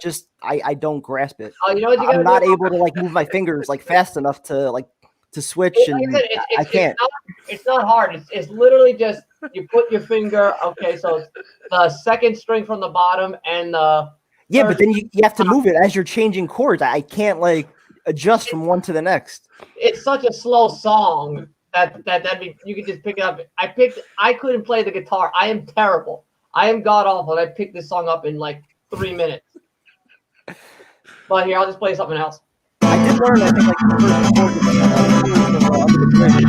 S2: don't grasp it.
S3: Oh, you know what you
S2: I'm not able to like move my fingers like fast enough to switch, I can't.
S3: It's not hard. It's literally just you put your finger. Okay, so the second string from the bottom and the.
S2: Yeah, but then you have to move it as you're changing chords. I can't like adjust from one to the next.
S3: It's such a slow song that you could just pick it up. I couldn't play the guitar. I am terrible. I am god awful. I picked this song up in like 3 minutes. But here, I'll just play something else.
S2: I did I'm wondering, I think, like, the first chord is Under the Bridge.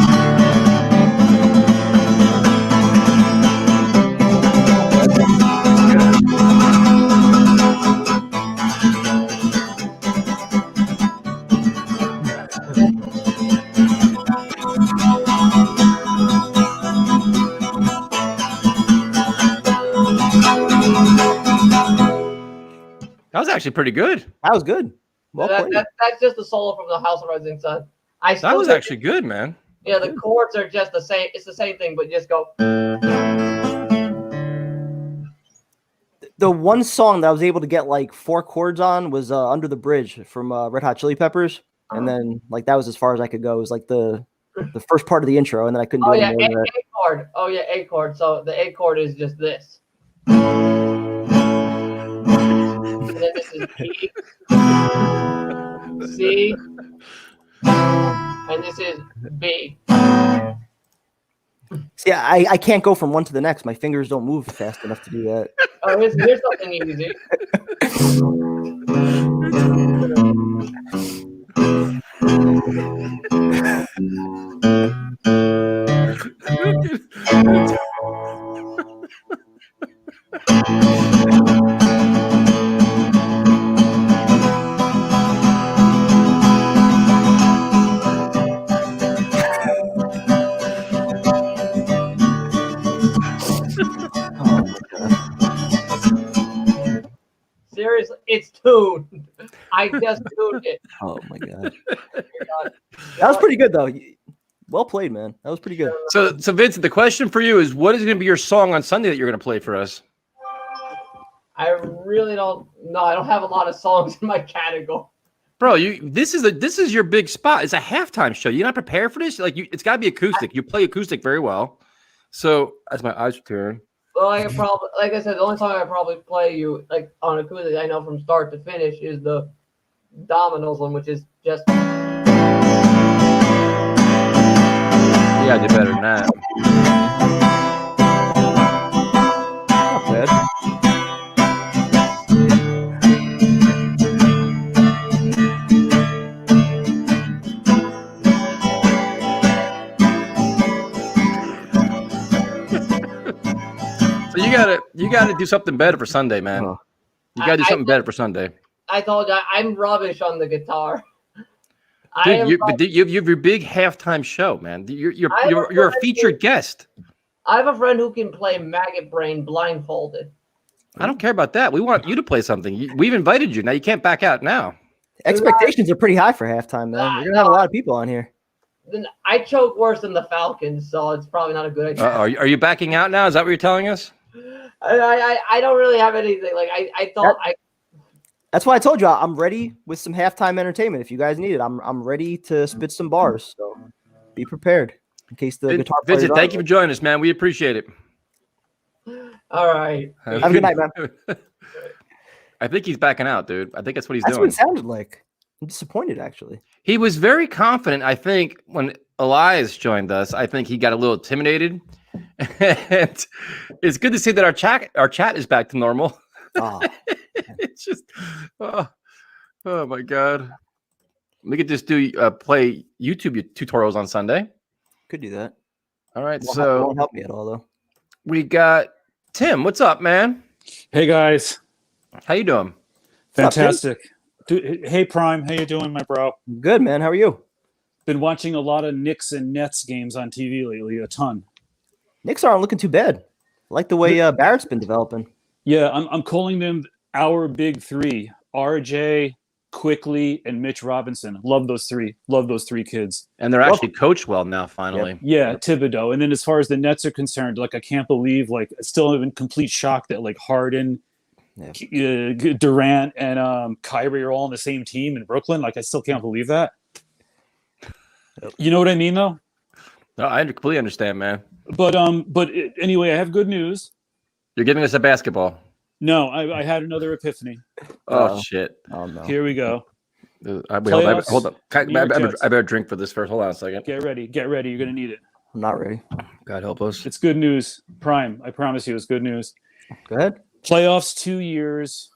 S1: That was actually pretty good.
S2: That was good. Well played.
S3: That's just the solo from the House of Rising Sun.
S1: That was actually good, man.
S3: Yeah, the chords are just the same. It's the same thing, but just go.
S2: The one song that I was able to get like 4 chords on was Under the Bridge from Red Hot Chili Peppers. And then like that was as far as I could go. It was like the first part of the intro, and then I couldn't do any more of it.
S3: A chord. Oh yeah, A chord. So the A chord is just this. And then this is B, C, and this is B.
S2: See, I can't go from one to the next. My fingers don't move fast enough to do that.
S3: Oh, here's something easy. Seriously, it's tuned. I just tuned it.
S2: Oh my god, that was pretty good though. Well played, man. That was pretty good.
S1: So Vincent, the question for you is, what is going to be your song on Sunday that you're going to play for us?
S3: I really don't know. I don't have a lot of songs in my category.
S1: Bro, this is your big spot. It's a halftime show. You're not prepared for this. It's got to be acoustic. You play acoustic very well. So as my eyes are tearing.
S3: Well, like I said, the only song I probably play you like on acoustic I know from start to finish is the Dominoes one, which is just.
S1: Yeah, I did better than that.
S2: Not bad.
S1: You gotta do something better for Sunday, man. You gotta do something better for Sunday.
S3: I told you I'm rubbish on the guitar.
S1: Dude, you have your big halftime show, man. You're a featured guest.
S3: I have a friend who can play Maggot Brain blindfolded.
S1: I don't care about that. We want you to play something. We've invited you. Now you can't back out now.
S2: Expectations are pretty high for halftime, man. We're gonna have a lot of people on here.
S3: Then I choke worse than the Falcons, so it's probably not a good idea.
S1: Are you backing out now? Is that what you're telling us?
S3: I don't really have anything. Like I thought
S2: That's why I told you I'm ready with some halftime entertainment. If you guys need it, I'm ready to spit some bars. So be prepared in case the guitar.
S1: Vincent, thank you for joining us, man. We appreciate it.
S3: All right.
S2: Have a good night, man.
S1: I think he's backing out, dude. I think that's what he's
S2: That's
S1: doing.
S2: what it sounded like. I'm disappointed, actually.
S1: He was very confident. I think when Elias joined us, I think he got a little intimidated. And it's good to see that our chat is back to normal.
S2: Oh.
S1: It's just, oh my god. We could just do play YouTube tutorials on Sunday.
S2: Could do that.
S1: All right,
S2: It
S1: so
S2: won't help me at all, though.
S1: we got Tim. What's up, man?
S4: Hey guys,
S1: How you doing?
S4: fantastic. Hey Prime, how you doing, my bro?
S2: Good, man. How are you?
S4: Been watching a lot of Knicks and Nets games on TV lately, a ton.
S2: Knicks aren't looking too bad. I like the way Barrett's been developing.
S4: Yeah, I'm calling them our big three: RJ, Quickly, and Mitch Robinson. Love those three. Love those three kids.
S1: And they're actually coached well now, finally.
S4: Yeah, Thibodeau. And then as far as the Nets are concerned, like I can't believe, like still in complete shock that like Harden, Durant, and Kyrie are all on the same team in Brooklyn. Like I still can't believe that. You know what I mean, though?
S1: No, I completely understand, man.
S4: But anyway, I have good news.
S1: You're giving us a basketball.
S4: No, I had another epiphany.
S1: Oh shit!
S2: Oh no.
S4: Here we go.
S1: Hold on. I better drink for this first. Hold on a second.
S4: Get ready. You're gonna need it.
S2: I'm not ready.
S1: God help us.
S4: It's good news. Prime, I promise you, it's good news.
S2: Go ahead.
S4: Playoffs 2 years,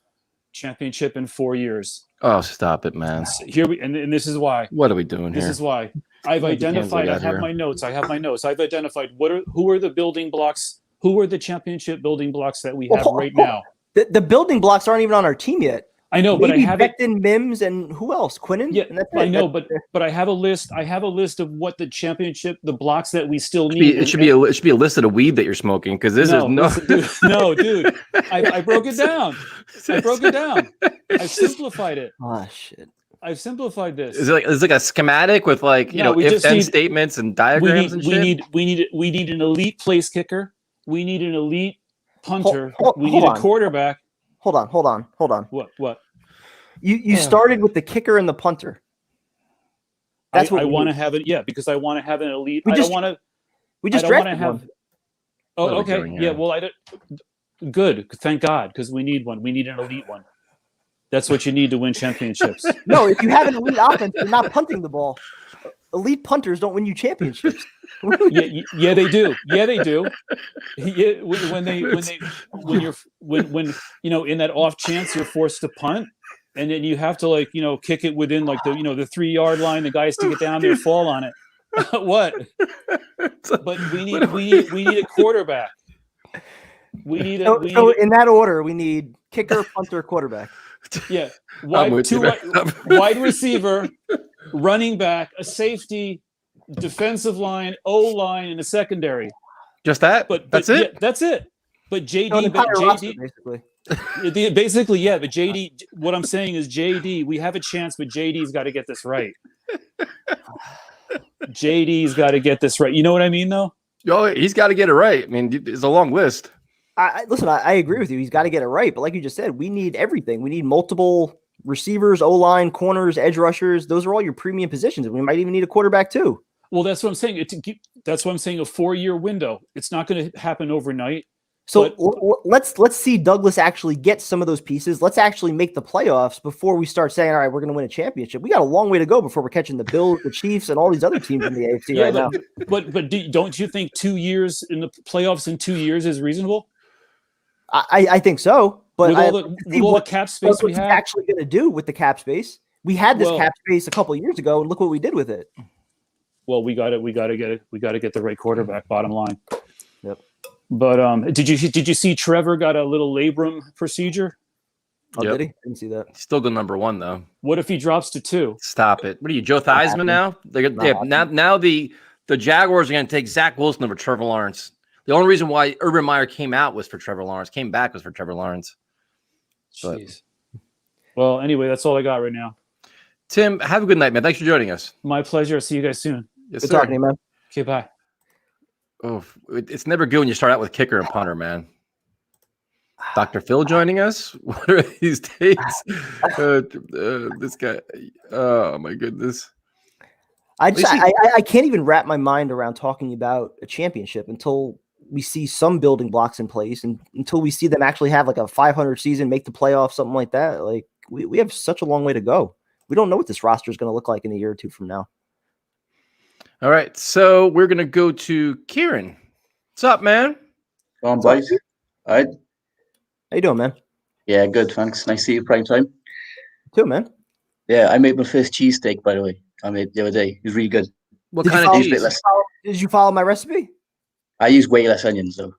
S4: championship in 4 years.
S1: Oh, stop it, man.
S4: Here and this is why.
S1: What are we doing
S4: This
S1: here?
S4: is why. I've identified. I have my notes. I've identified who are the building blocks. Who are the championship building blocks that we have right now?
S2: The building blocks aren't even on our team yet.
S4: I know, but I have
S2: Becton, Mims, and who else? Quinnen.
S4: Yeah,
S2: and that's
S4: I know,
S2: but
S4: I have a list. I have a list of what the championship, the blocks that we still need.
S1: It should be a list of the weed that you're smoking because this is no.
S4: Listen, dude. I broke it down. I've simplified it.
S2: Oh shit.
S4: I've simplified this.
S1: Is it like a schematic with like if then statements and diagrams and shit?
S4: We need an elite place kicker. We need an elite punter. We need a quarterback.
S2: Hold on.
S4: What?
S2: You started with the kicker and the punter.
S4: That's what I want to have it. Yeah, because I want to have an elite.
S2: We just drafted one.
S4: Oh, okay. Yeah. Well, good. Thank God, because we need one. We need an elite one. That's what you need to win championships.
S2: No, if you have an elite offense, you're not punting the ball. Elite punters don't win you championships.
S4: Yeah, they do. Yeah, when in that off chance you're forced to punt, and then you have to kick it within the 3-yard line. The guys to get down there fall on it. What? But we need a quarterback.
S2: So in that order, we need kicker, punter, quarterback.
S4: Yeah, wide receiver, running back, a safety, defensive line, O-line, and a secondary.
S1: Just that?
S4: But
S1: that's it?
S4: Yeah, that's it. But JD, basically, yeah. But JD, what I'm saying is JD, we have a chance, but JD's got to get this right. JD's got to get this right. You know what I mean, though?
S1: Oh, he's got to get it right. I mean, it's a long list.
S2: Listen, I agree with you. He's got to get it right. But like you just said, we need everything. We need multiple receivers, O-line, corners, edge rushers. Those are all your premium positions. And we might even need a quarterback too.
S4: Well, that's what I'm saying. That's what I'm saying. A 4-year window. It's not going to happen overnight.
S2: So let's see Douglas actually get some of those pieces. Let's actually make the playoffs before we start saying, all right, we're going to win a championship. We got a long way to go before we're catching the Bills, the Chiefs, and all these other teams in the AFC right now.
S4: But don't you think 2 years in the playoffs in 2 years is reasonable?
S2: I think so. But
S4: with all the cap space we have,
S2: actually going to do with the cap space? We had this cap space a couple of years ago, and look what we did with it.
S4: Well, we got to get it. We got to get the right quarterback. Bottom line.
S2: Yep.
S4: But did you see Trevor got a little labrum procedure?
S2: Oh, did he? Didn't see that.
S1: He's still good number 1 though.
S4: What if he drops to 2?
S1: Stop it. What are you, Joe Theismann now? Now the Jaguars are going to take Zach Wilson over Trevor Lawrence. The only reason why Urban Meyer came back was for Trevor Lawrence.
S4: Jeez. Well, anyway, that's all I got right now.
S1: Tim, have a good night, man. Thanks for joining us.
S4: My pleasure. See you guys soon.
S1: Yes,
S2: good talking to you, man.
S4: Okay, bye.
S1: Oh, it's never good when you start out with kicker and punter, man. Dr. Phil joining us? What are these dates? This guy. Oh, my goodness.
S2: I can't even wrap my mind around talking about a championship until we see some building blocks in place and until we see them actually have like a 500 season, make the playoffs, something like that. Like we have such a long way to go. We don't know what this roster is going to look like in a year or two from now.
S1: All right. So we're going to go to Kieran. What's up, man?
S5: Go on, boys. All right.
S2: How you doing, man?
S5: Yeah, good. Thanks. Nice to see you prime time.
S2: You too, man.
S5: Yeah, I made my first cheesesteak, by the way. I made the other day. It was really good.
S1: What kind of cheese?
S2: Did you follow my recipe?
S5: I used way less onions, though.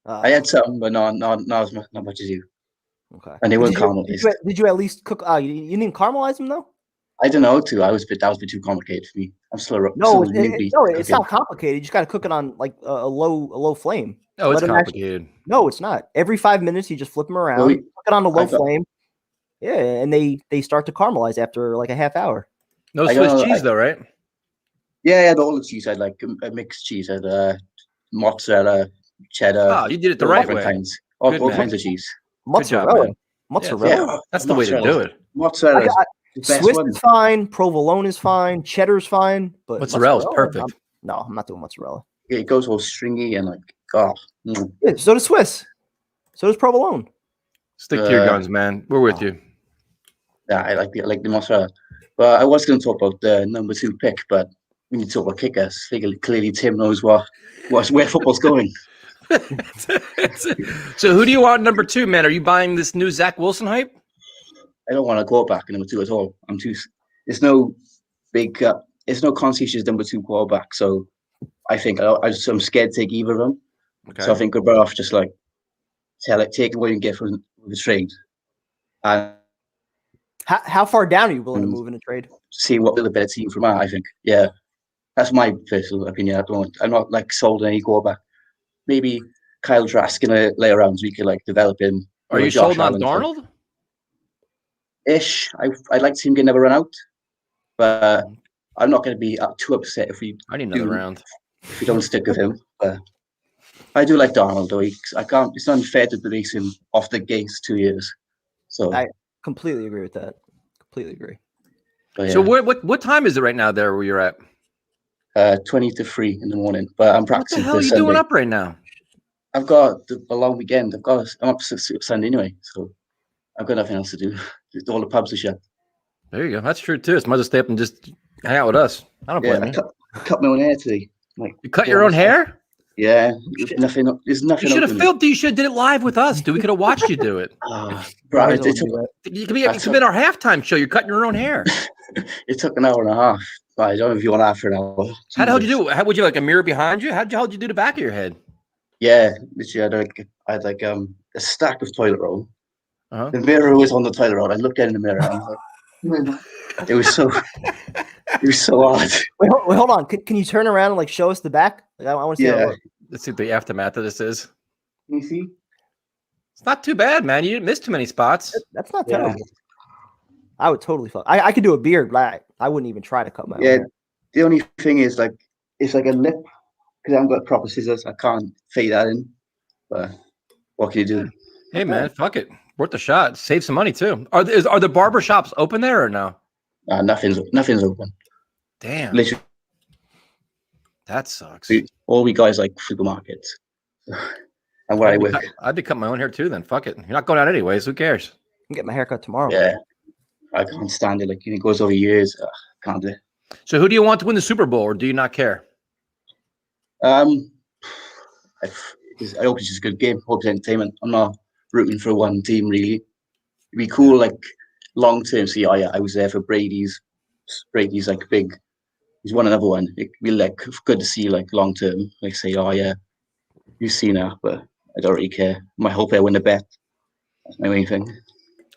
S5: I had some, but not much as you.
S2: Okay.
S5: And they weren't caramelized.
S2: Did you at least cook? You didn't caramelize them, though?
S5: I don't know how to. That was a bit too complicated for me. I'm still
S2: it's not complicated. You just got to cook it on like a low flame.
S1: Oh, it's complicated.
S2: No, it's not. Every 5 minutes, you just flip them around, cook it on a low flame. Yeah, and they start to caramelize after like a half hour.
S1: No Swiss cheese, though, right?
S5: Yeah, I had all the cheese. I had like a mixed cheese. I had mozzarella, cheddar.
S1: Oh, you did it the right way.
S5: All kinds of cheese.
S2: Mozzarella.
S5: Yeah,
S1: that's the way to do it.
S5: Mozzarella.
S2: Swiss is fine. Provolone is fine. Cheddar's fine. But
S1: mozzarella is perfect.
S2: I'm not doing mozzarella.
S5: Yeah, it goes all stringy and like,
S2: Yeah, so does Swiss. So does provolone.
S1: Stick to your guns, man. We're with you.
S5: Yeah, I like the mozzarella. But I was going to talk about the number 2 pick, but we need to talk about kickers. Clearly, Tim knows where football's going.
S1: So, who do you want number 2, man? Are you buying this new Zach Wilson hype?
S5: I don't want to go back in number 2 at all. There's no big, there's no conscientious number 2 quarterback. So I think I'm scared to take either of them.
S1: Okay.
S5: So I think we're better off just like take what you can get from the trade and
S2: How far down are you willing to move in a trade?
S5: see what the better team from that. I think, yeah, that's my personal opinion at the moment. I'm not like sold on any quarterback. Maybe Kyle Trask in a later rounds we could like develop him.
S1: Are you sold on Darnold?
S5: Ish. I'd like to see him get another run out, but I'm not going to be too upset if we.
S1: I need another round.
S5: If we don't stick with him, but I do like Darnold though. I can't. It's unfair to release him off the gates 2 years. So
S2: I completely agree with that. Completely agree.
S5: yeah.
S1: So what time is it right now there where you're at?
S5: 20 to 3 in the morning, but I'm
S1: What
S5: practicing.
S1: the hell are you doing up right now?
S5: I've got a long weekend. I'm up Sunday anyway, so I've got nothing else to do. All the pubs are shut.
S1: There you go. That's true too. So might as well stay up and just hang out with us. I don't blame you.
S5: I cut my own hair today. Like,
S1: You cut your own hair?
S5: Yeah, there's nothing.
S1: You should have filmed. You should have did it live with us, dude. We could have watched you do it.
S5: Bro,
S2: Might as well
S5: it took,
S2: do that.
S1: You could be in our halftime show. You're cutting your own hair.
S5: it took an hour and a half. But I don't know if you want after an hour.
S1: How the hell did you do it? How would you like a mirror behind you? How did you do the back of your head?
S5: Yeah, literally, I had like a stack of toilet roll.
S1: Uh-huh.
S5: The mirror was on the toilet roll. I looked in the mirror. And I was like, it was so hard.
S2: Wait, hold on. Can you turn around and like show us the back? Like, I want to see. How it looks.
S1: Let's see what the aftermath of this is.
S5: Can you see?
S1: It's not too bad, man. You didn't miss too many spots.
S2: That's not terrible. I would totally fuck. I could do a beard, but I wouldn't even try to cut my own hair.
S5: The only thing is like it's like a lip because I haven't got proper scissors. I can't fade that in. But what can you do?
S1: Hey man, fuck it. Worth the shot. Save some money too. Are the barber shops open there or no?
S5: Nothing's open.
S1: Damn.
S5: Literally,
S1: that sucks.
S5: all we guys like supermarkets. And where I work.
S1: I'd be cutting my own hair too then. Fuck it. You're not going out anyways. Who cares?
S2: I can get my haircut tomorrow.
S5: Yeah. I can't stand it. Like it goes over years. Can't do it.
S1: So who do you want to win the Super Bowl, or do you not care?
S5: I hope it's just a good game. Hope it's entertainment. I'm not rooting for one team really. It'd be cool, like long term. See, I was there for Brady's like big. He's won another one. It'd be like good to see like long term. Like say, oh yeah, you've seen that, but I don't really care. I hope I win the bet. That's my main thing.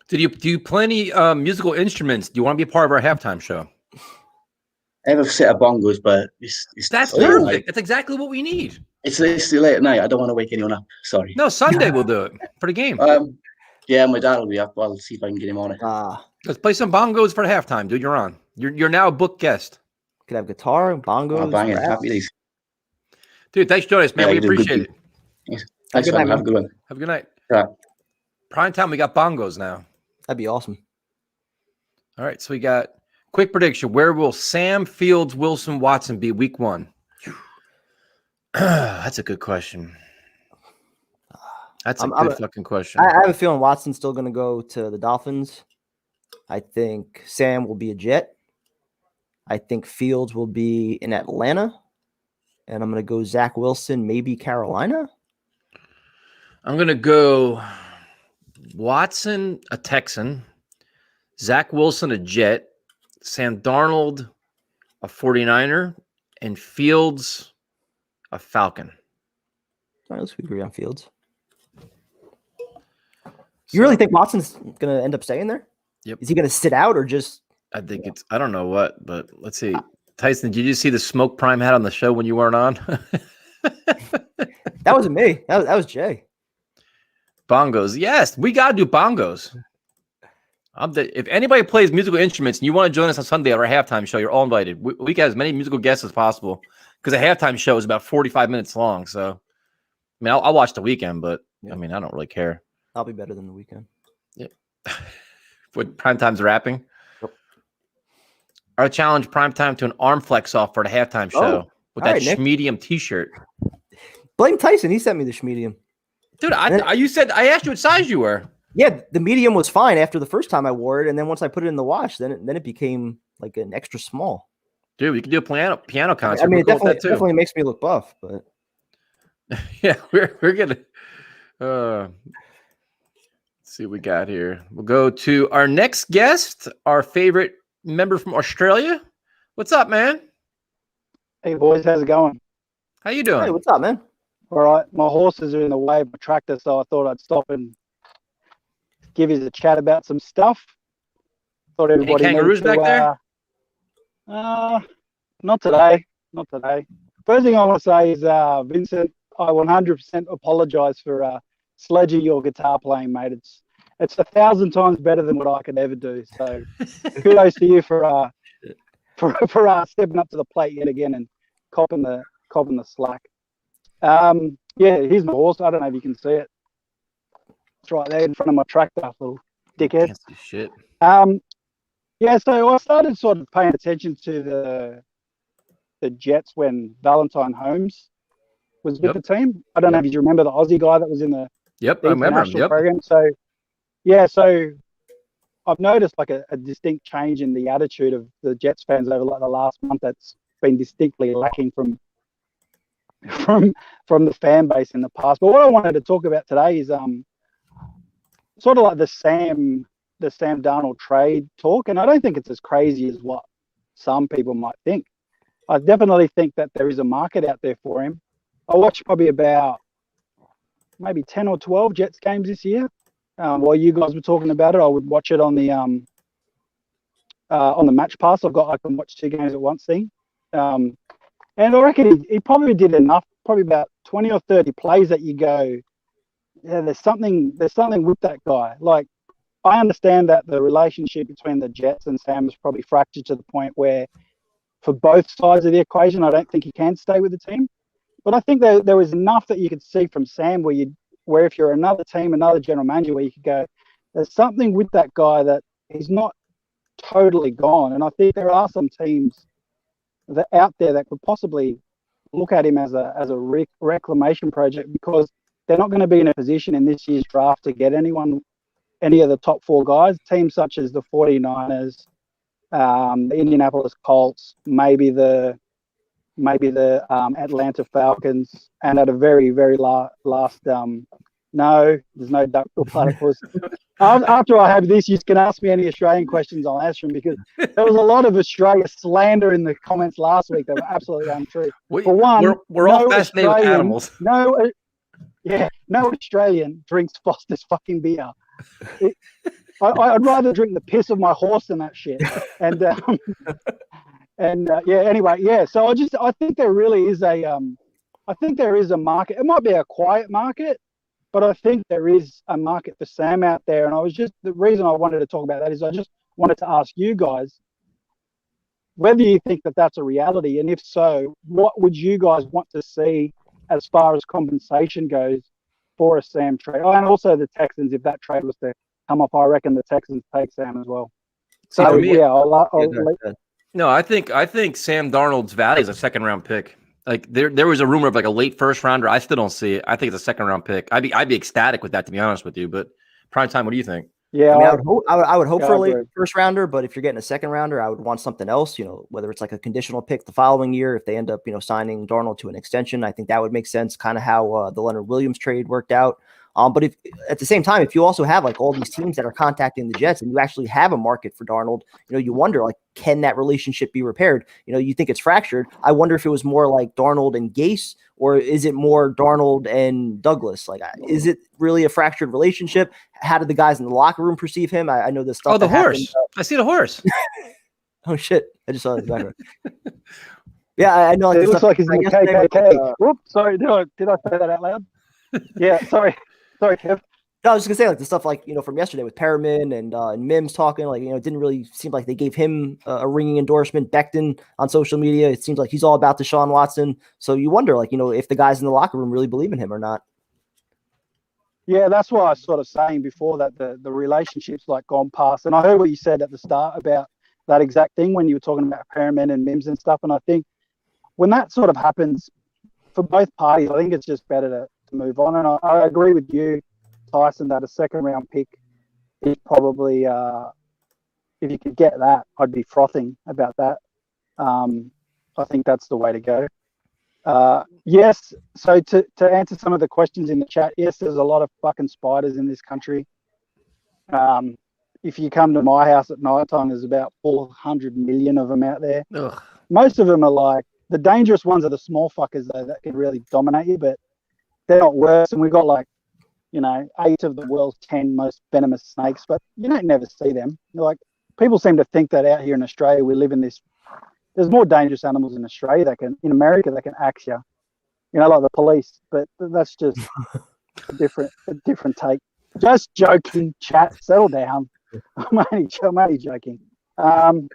S1: Do you play any musical instruments? Do you want to be a part of our halftime show?
S5: I have a set of bongos, but
S1: that's perfect. That's exactly what we need.
S5: It's too late at night. I don't want to wake anyone up. Sorry.
S1: No, Sunday we'll do it for the game.
S5: Yeah, my dad will be up. I'll see if I can get him on it.
S1: Let's play some bongos for the halftime, dude. You're on. You're now a booked guest.
S2: Could have guitar, bongos.
S5: Oh, bang it. Happy days.
S1: Dude, thanks for joining us, man. We appreciate it.
S5: Yes. Thanks, man. Have a good one.
S1: Have a good night.
S5: Yeah.
S1: Prime time, we got bongos now.
S2: That'd be awesome.
S1: All right, so we got quick prediction. Where will Sam, Fields, Wilson, Watson be week 1? That's a good question. That's a good fucking question.
S2: I have a feeling Watson's still going to go to the Dolphins. I think Sam will be a Jet. I think Fields will be in Atlanta. And I'm going to go Zach Wilson, maybe Carolina.
S1: I'm going to go Watson, a Texan. Zach Wilson, a Jet. Sam Darnold, a 49er. And Fields, a Falcon.
S2: All right, let's agree on Fields. You really think Watson's going to end up staying there?
S1: Yep.
S2: Is he going to sit out or just?
S1: I think I don't know what, but let's see. Tyson, did you see the smoke Prime had on the show when you weren't on?
S2: That wasn't me. That was Jay.
S1: Bongos. Yes, we got to do bongos. If anybody plays musical instruments and you want to join us on Sunday at our halftime show, you're all invited. We got as many musical guests as possible because a halftime show is about 45 minutes long. So, I mean, I'll watch the weekend, but I mean, I don't really care.
S2: I'll be better than the weekend.
S1: Yeah. With Primetime's rapping.
S2: Yep.
S1: Our challenge Primetime to an arm flex off for the halftime show with that Schmedium t-shirt.
S2: Blame Tyson. He sent me the Schmedium.
S1: Dude, you said I asked you what size you were.
S2: Yeah, the medium was fine after the first time I wore it, and then once I put it in the wash, then it became like an extra small.
S1: Dude, we could do a piano concert.
S2: I mean, it definitely makes me look buff, but
S1: yeah, we're gonna. Let's see what we got here. We'll go to our next guest, our favorite member from Australia. What's up, man?
S6: Hey boys, how's it going?
S1: How you doing?
S2: Hey, what's up, man?
S6: All right, my horses are in the way of my tractor, so I thought I'd stop and give you a chat about some stuff. Thought everybody
S1: kangaroos back there?
S6: Not today. Not today. First thing I want to say is, Vincent, I 100% apologise for sledging your guitar playing, mate. It's 1,000 times better than what I could ever do. So kudos to you for stepping up to the plate yet again and copping the slack. Yeah, here's my horse. I don't know if you can see it. It's right there in front of my tractor, little dickhead.
S1: Can't see shit.
S6: Yeah, so I started sort of paying attention to the Jets when Valentine Holmes was with the team. I don't know if you remember the Aussie guy that was in the
S1: I remember him.
S6: program. So yeah, so I've noticed like a distinct change in the attitude of the Jets fans over like the last month. That's been distinctly lacking from the fan base in the past. But what I wanted to talk about today is sort of like the Sam Darnold trade talk, and I don't think it's as crazy as what some people might think. I definitely think that there is a market out there for him. I watched probably about maybe 10 or 12 Jets games this year. While you guys were talking about it, I would watch it on the Match Pass. I can watch 2 games at once thing. And I reckon he probably did enough, probably about 20 or 30 plays that you go, yeah, there's something with that guy. Like, I understand that the relationship between the Jets and Sam is probably fractured to the point where for both sides of the equation, I don't think he can stay with the team. But I think there was enough that you could see from Sam where if you're another team, another general manager, where you could go, there's something with that guy that he's not totally gone. And I think there are some teams that out there that could possibly look at him as a reclamation project, because they're not going to be in a position in this year's draft to get any of the top 4 guys. Teams such as the 49ers, the Indianapolis Colts, maybe the Atlanta Falcons, and at a very, very last no, there's no duckbill platypus. After I have this, you can ask me any Australian questions, I'll answer them, because there was a lot of Australia slander in the comments last week that were absolutely untrue. For one,
S1: we're all fascinated with animals.
S6: No Australian drinks Foster's fucking beer. I'd rather drink the piss of my horse than that shit. And anyway, yeah. So I think there really is a market. It might be a quiet market, but I think there is a market for Sam out there. And the reason I wanted to talk about that is I just wanted to ask you guys whether you think that that's a reality, and if so, what would you guys want to see as far as compensation goes for a Sam trade? Oh, and also the Texans, if that trade was to come up, I reckon the Texans take Sam as well. So
S1: No, I think Sam Darnold's value is a 2nd-round pick. Like there was a rumor of like a late 1st rounder. I still don't see it. I think it's a 2nd-round pick. I'd be ecstatic with that, to be honest with you. But prime time, what do you think?
S2: Yeah, I would hope for a late 1st rounder, but if you're getting a 2nd rounder, I would want something else. Whether it's like a conditional pick the following year, if they end up signing Darnold to an extension, I think that would make sense. Kind of how the Leonard Williams trade worked out. But if at the same time, if you also have like all these teams that are contacting the Jets and you actually have a market for Darnold, you wonder, like, can that relationship be repaired? You think it's fractured. I wonder if it was more like Darnold and Gase, or is it more Darnold and Douglas? Like, is it really a fractured relationship? How did the guys in the locker room perceive him? I know this stuff.
S1: Oh, the horse. I see the horse.
S2: Oh shit. I just saw it in the background. Yeah, I know. Like,
S6: it looks like he's in the KKK. Whoops, sorry. Did I say that out loud? Yeah, sorry. Sorry, Kev.
S2: No, I was just gonna say, like, the stuff like from yesterday with Perriman and Mims talking, like, it didn't really seem like they gave him a ringing endorsement. Becton on social media, it seems like he's all about Deshaun Watson. So you wonder, like, if the guys in the locker room really believe in him or not.
S6: Yeah, that's why I was sort of saying before that the relationship's like gone past. And I heard what you said at the start about that exact thing when you were talking about Perriman and Mims and stuff. And I think when that sort of happens for both parties, I think it's just better to move on. And I agree with you, Tyson, that a 2nd-round pick is probably, if you could get that, I'd be frothing about that. I think that's the way to go. Yes, so to answer some of the questions in the chat, yes, there's a lot of fucking spiders in this country. If you come to my house at night time, there's about 400 million of them out there.
S1: Ugh.
S6: Most of them are like, the dangerous ones are the small fuckers though that can really dominate you, but they're not worse. And we've got like, 8 of the world's 10 most venomous snakes, but you don't never see them. Like, people seem to think that out here in Australia we live in this. There's more dangerous animals in Australia in America that can axe you, like the police. But that's just a different take. Just joking, chat. Settle down. I'm only joking. Men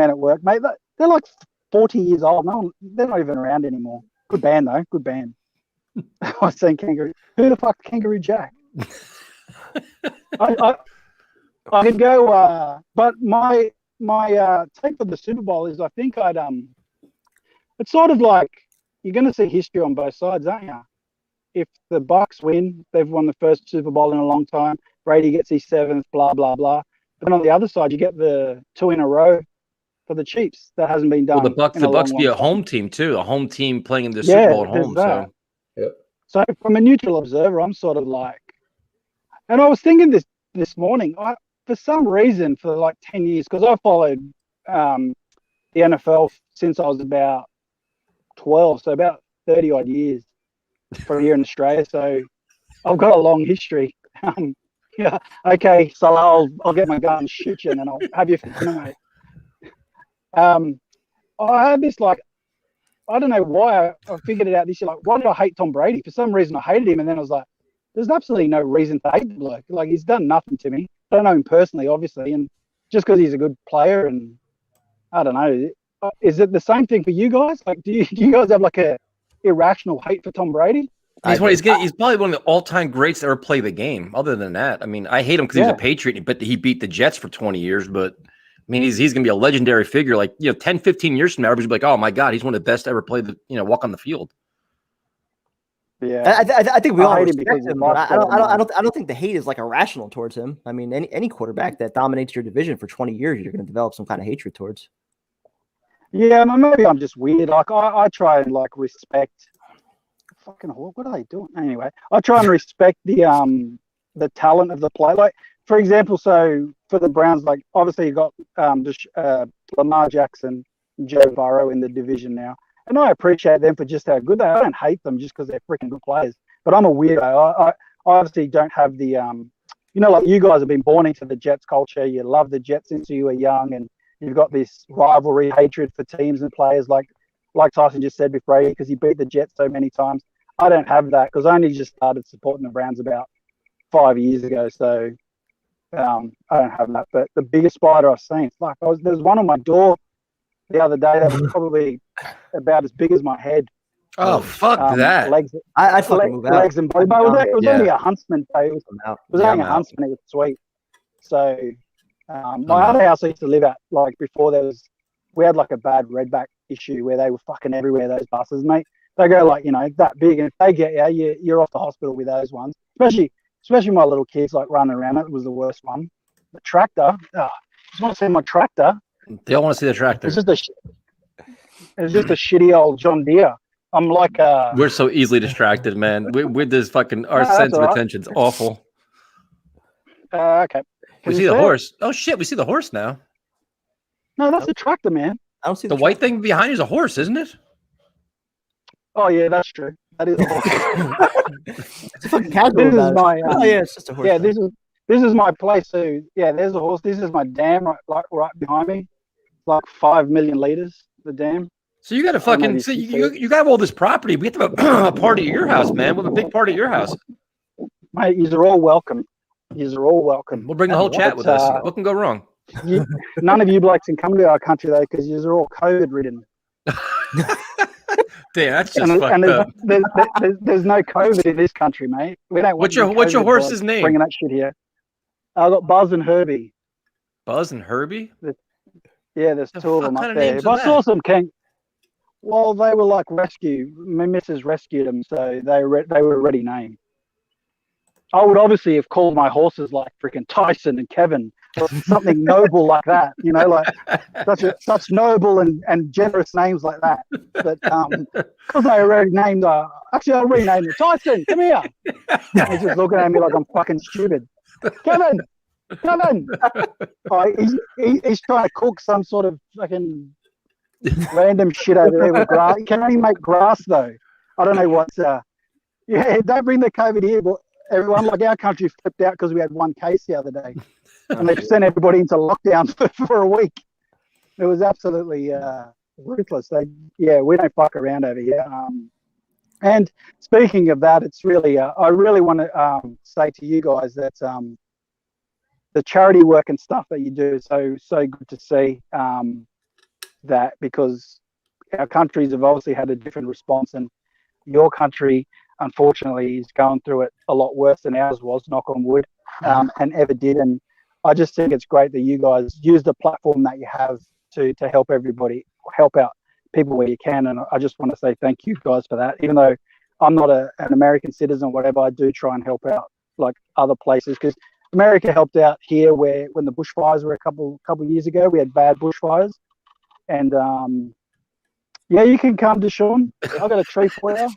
S6: at work, mate. They're like 40 years old. No, they're not even around anymore. Good band though. Good band. I was saying Kangaroo. Who the fuck's Kangaroo Jack? I could go, but my take for the Super Bowl is I think it's sort of like you're going to see history on both sides, aren't you? If the Bucks win, they've won the first Super Bowl in a long time. Brady gets his 7th, blah blah blah. But then on the other side, you get the 2 in a row for the Chiefs. That hasn't been done.
S1: Well, the Bucks be a home team too, a home team playing in the Super Bowl at home.
S6: That.
S1: So, yep.
S6: So from a neutral observer, I'm sort of like, and I was thinking this morning. For some reason, for like 10 years, because I followed the NFL since I was about 12, so about 30 odd years from here in Australia. So I've got a long history. Yeah, okay, so I'll get my gun and shoot you, and then I'll have you for dinner, mate. I had this like, I don't know why I figured it out this year. Like, why did I hate Tom Brady? For some reason, I hated him, and then I was like, there's absolutely no reason to hate the bloke. Like, he's done nothing to me. I don't know him personally, obviously, and just because he's a good player, and I don't know. Is it the same thing for you guys? Like, do you guys have like a irrational hate for Tom Brady?
S1: He's probably one of the all-time greats to ever play the game. Other than that, I mean, I hate him because he's a Patriot, but he beat the Jets for 20 years. But I mean, he's going to be a legendary figure. Like 10, 15 years from now, everybody's like, "Oh my God, he's one of the best to ever play walk on the field."
S2: Yeah, I think we all respect him. But I don't think the hate is like irrational towards him. I mean, any quarterback that dominates your division for 20 years, you're going to develop some kind of hatred towards.
S6: Yeah, maybe I'm just weird. Like I try and like respect. Fucking what are they doing? Anyway, I try and respect the talent of the play. Like, for example, so for the Browns, like obviously you got Lamar Jackson, Joe Burrow in the division now, and I appreciate them for just how good they are. I don't hate them just because they're freaking good players. But I'm a weirdo. I obviously don't have the like you guys have been born into the Jets culture. You love the Jets since you were young, and you've got this rivalry, hatred for teams and players like Tyson just said with Brady because he beat the Jets so many times. I don't have that because I only just started supporting the Browns about 5 years ago. So I don't have that. But the biggest spider I've seen, there's one on my door the other day that was probably about as big as my head.
S1: Oh, fuck that.
S6: Legs,
S2: I fucking move out.
S6: Legs and body. But it was only a huntsman. So it was only a huntsman. It was sweet. So my other house I used to live at, like before we had like a bad redback issue where they were fucking everywhere, those buses, mate. They go like, that big, and if they get you, you're off the hospital with those ones. Especially my little kids like running around. That was the worst one. The tractor. Just want to see my tractor.
S1: They all want to see the tractor.
S6: It's just a shitty old John Deere. I'm like
S1: we're so easily distracted, man. With this fucking our sense of attention's awful.
S6: Okay.
S1: We see the horse. Oh shit, we see the horse now.
S6: No, that's a tractor, man.
S2: I don't see
S1: the white thing behind you is a horse, isn't it?
S6: Oh yeah, that's true. That is a horse.
S2: It's a fucking casual.
S6: This is my.
S2: It's just a horse.
S6: Yeah, this is my place. So yeah, there's a horse. This is my dam right behind me. Like 5 million liters. The dam.
S1: So you got to fucking see. You got all this property. We have to have a party at your house, man. We have a big party at your house.
S6: Mate, you're all welcome. You're all welcome.
S1: We'll bring the whole chat with us. What can go wrong?
S6: None of you blokes can come to our country though, because you're all COVID ridden.
S1: Damn, that's just fucked up.
S6: There's no COVID in this country, mate. We don't.
S1: What's your horse's name?
S6: Bringing that shit here. I got Buzz and Herbie.
S1: Buzz and Herbie?
S6: Yeah, there's two of them up there. If I saw some well, they were like rescue. My missus rescued them, so they were already named. I would obviously have called my horses like freaking Tyson and Kevin, or something noble like that. Such noble and generous names like that. But because I already named, actually I'll rename it Tyson. Come here. He's just looking at me like I'm fucking stupid. Kevin. Oh, he's trying to cook some sort of fucking random shit over there with grass. He can only make grass though. I don't know what's. Yeah, don't bring the COVID here, but everyone, like our country flipped out because we had one case the other day, and they sent everybody into lockdown for a week. It was absolutely ruthless. We don't fuck around over here. And speaking of that, it's really, I really want to say to you guys that the charity work and stuff that you do is so good to see that, because our countries have obviously had a different response, and your country, unfortunately, is going through it a lot worse than ours was, knock on wood, and ever did. And I just think it's great that you guys use the platform that you have to help everybody, help out people where you can. And I just want to say thank you guys for that. Even though I'm not an American citizen or whatever, I do try and help out like other places, because America helped out here when the bushfires were a couple years ago. We had bad bushfires, and you can come to Sean. I got a tree for you.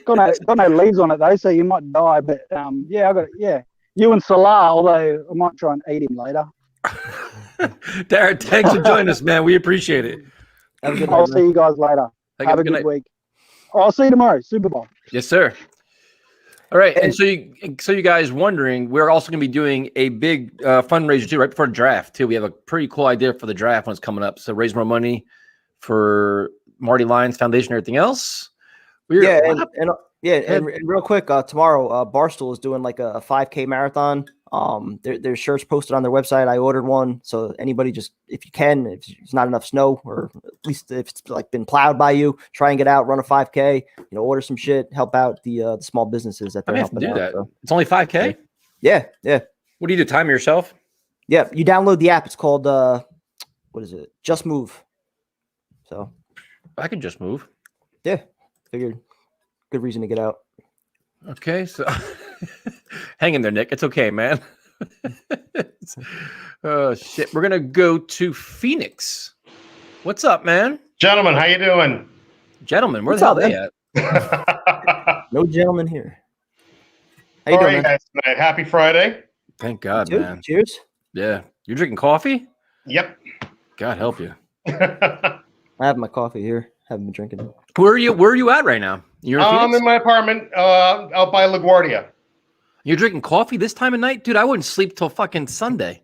S6: Got no leaves on it though, so you might die. But I got it. Yeah, you and Salah. Although I might try and eat him later.
S1: Darren, thanks for joining us, man. We appreciate it.
S6: I'll see you guys later. Have a good week. I'll see you tomorrow. Super Bowl.
S1: Yes, sir. All right, and so you guys wondering, we're also going to be doing a big fundraiser too, right before the draft too. We have a pretty cool idea for the draft when it's coming up. So raise more money for Marty Lyons Foundation and everything else. And
S2: real quick, tomorrow Barstool is doing like a 5K marathon. There's shirts posted on their website. I ordered one, so anybody just, if you can, if it's not enough snow, or at least if it's like been plowed by you, try and get out, run a 5K. Order some shit, help out the small businesses that they're helping out.
S1: That. So. It's only 5K.
S2: Yeah.
S1: What do you do? Time yourself?
S2: Yeah, you download the app. It's called what is it? Just Move. So
S1: I can just move.
S2: Yeah, figured good reason to get out.
S1: Okay, so hang in there, Nick. It's okay, man. Oh shit, we're gonna go to Phoenix. What's up, man?
S7: Gentlemen, how you doing?
S1: Gentlemen, where the hell they at?
S2: No gentlemen here.
S7: How you doing, you guys tonight? Happy Friday.
S1: Thank God, man.
S2: Cheers.
S1: Yeah, you're drinking coffee?
S7: Yep.
S1: God help you.
S2: I have my coffee here. Haven't been drinking.
S1: Where are you at right now? You're in Phoenix?
S7: I'm in my apartment out by LaGuardia.
S1: You're drinking coffee this time of night? Dude, I wouldn't sleep till fucking Sunday.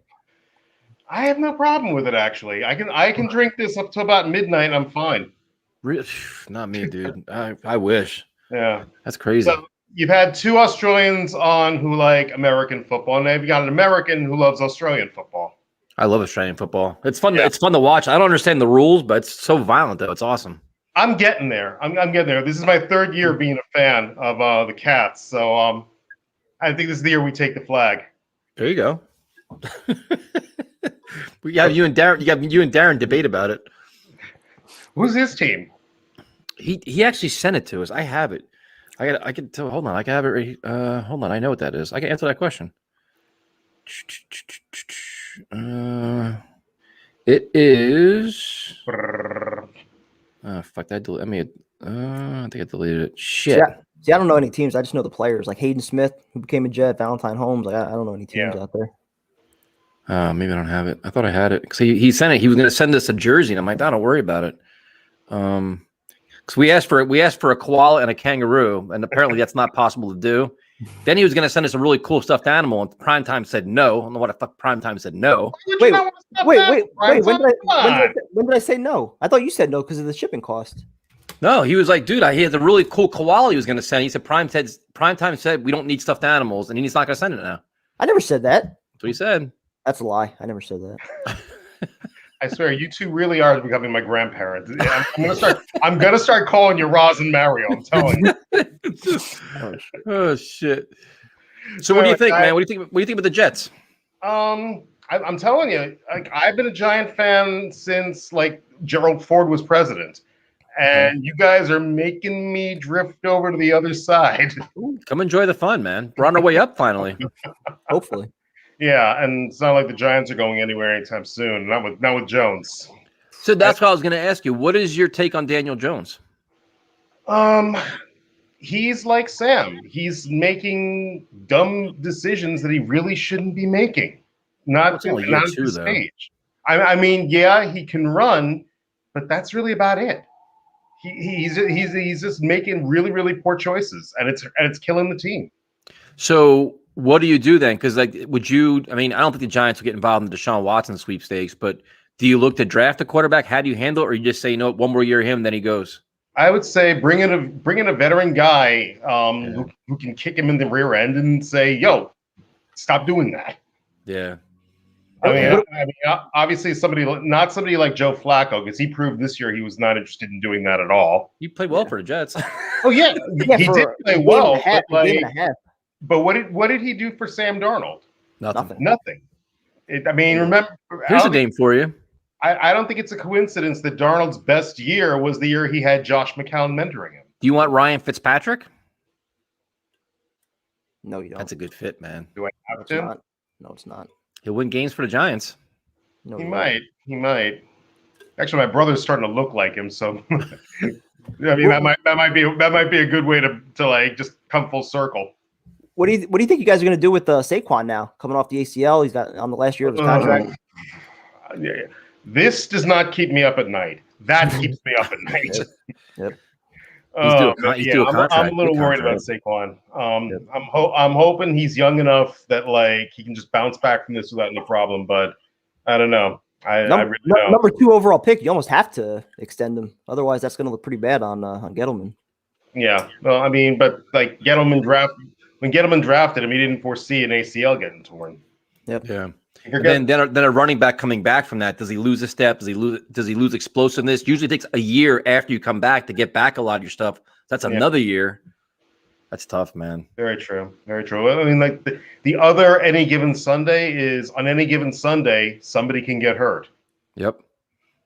S7: I have no problem with it, actually. I can drink this up to about midnight and I'm fine.
S1: Not me, dude. I wish.
S7: Yeah.
S1: That's crazy. So
S7: you've had two Australians on who like American football, and now you've got an American who loves Australian football. I
S1: love Australian football. It's fun. Yeah. It's fun to watch. I don't understand the rules, but it's so violent, though. It's awesome.
S7: I'm getting there. I'm getting there. This is my third year being a fan of the Cats. So I think this is the year we take the flag.
S1: There you go. You and Darren debate about it.
S7: Who's his team?
S1: He actually sent it to us. I have it. I can tell. Hold on. I can have it. Hold on. I know what that is. I can answer that question. It is. Fuck that. I think I deleted it. Shit.
S2: See, I don't know any teams. I just know the players, like Hayden Smith, who became a Jet, Valentine Holmes. Like I don't know any teams out there.
S1: Maybe I don't have it. I thought I had it. So he sent it. He was going to send us a jersey, and I'm like, don't worry about it. Because we asked for a koala and a kangaroo, and apparently that's not possible to do. Then he was going to send us a really cool stuffed animal, and Primetime said no. I don't know what the fuck Primetime said no.
S2: Wait. When did I say no? I thought you said no because of the shipping cost.
S1: No, he was like, dude, he has a really cool koala he was going to send. He said Primetime said we don't need stuffed animals, and he's not going to send it now.
S2: I never said that.
S1: That's what he said.
S2: That's a lie. I never said that.
S7: I swear, you two really are becoming my grandparents. I'm gonna start calling you Roz and Mario. I'm telling you.
S1: Oh shit! So what do you think, man? What do you think about the Jets?
S7: I'm telling you, like I've been a Giant fan since like Gerald Ford was president, and you guys are making me drift over to the other side.
S1: Come enjoy the fun, man. We're on our way up finally.
S2: Hopefully.
S7: Yeah, and it's not like the Giants are going anywhere anytime soon. Not with Jones.
S1: So that's what I was going to ask you. What is your take on Daniel Jones?
S7: he's like Sam. He's making dumb decisions that he really shouldn't be making. Not
S1: only year
S7: at
S1: two,
S7: this
S1: though.
S7: stage. I mean, yeah, he can run, but that's really about it. He's just making really, really poor choices, and it's killing the team.
S1: So what do you do then? Because would you? I mean, I don't think the Giants will get involved in the Deshaun Watson sweepstakes, but do you look to draft a quarterback? How do you handle it, or you just say, you know, one more year him, then he goes?
S7: I would say bring in a veteran guy who can kick him in the rear end and say, "Yo, stop doing that."
S1: Yeah.
S7: I mean, obviously not somebody like Joe Flacco, because he proved this year he was not interested in doing that at all.
S1: You played well for the Jets.
S7: Oh yeah, he did play well, but what did he do for Sam Darnold? Nothing. Remember,
S1: Here's a name for you.
S7: I don't think it's a coincidence that Darnold's best year was the year he had Josh McCown mentoring him.
S1: Do you want Ryan Fitzpatrick?
S2: No, you don't.
S1: That's a good fit, man.
S7: Do I have to?
S2: No, it's not.
S1: He'll win games for the Giants.
S2: No,
S7: he might. Actually, my brother's starting to look like him, so I mean that might be a good way to like just come full circle.
S2: What do you think you guys are going to do with Saquon now, coming off the ACL? He's got on the last year of his contract.
S7: This does not keep me up at night. That keeps me up at night.
S2: Yep.
S7: I'm a little worried about Saquon. I'm hoping he's young enough that like he can just bounce back from this without any problem. But I don't know. I really don't.
S2: Number 2 overall pick. You almost have to extend him. Otherwise, that's going to look pretty bad on Gettleman.
S7: Yeah. Well, I mean, but like Gettleman drafted him, he didn't foresee an ACL getting torn.
S2: Yep.
S1: Yeah. Then a running back coming back from that, does he lose a step? Does he lose explosiveness? Usually it takes a year after you come back to get back a lot of your stuff. That's another year. That's tough, man.
S7: Very true. Very true. I mean, like the other any given Sunday is on any given Sunday, somebody can get hurt.
S1: Yep.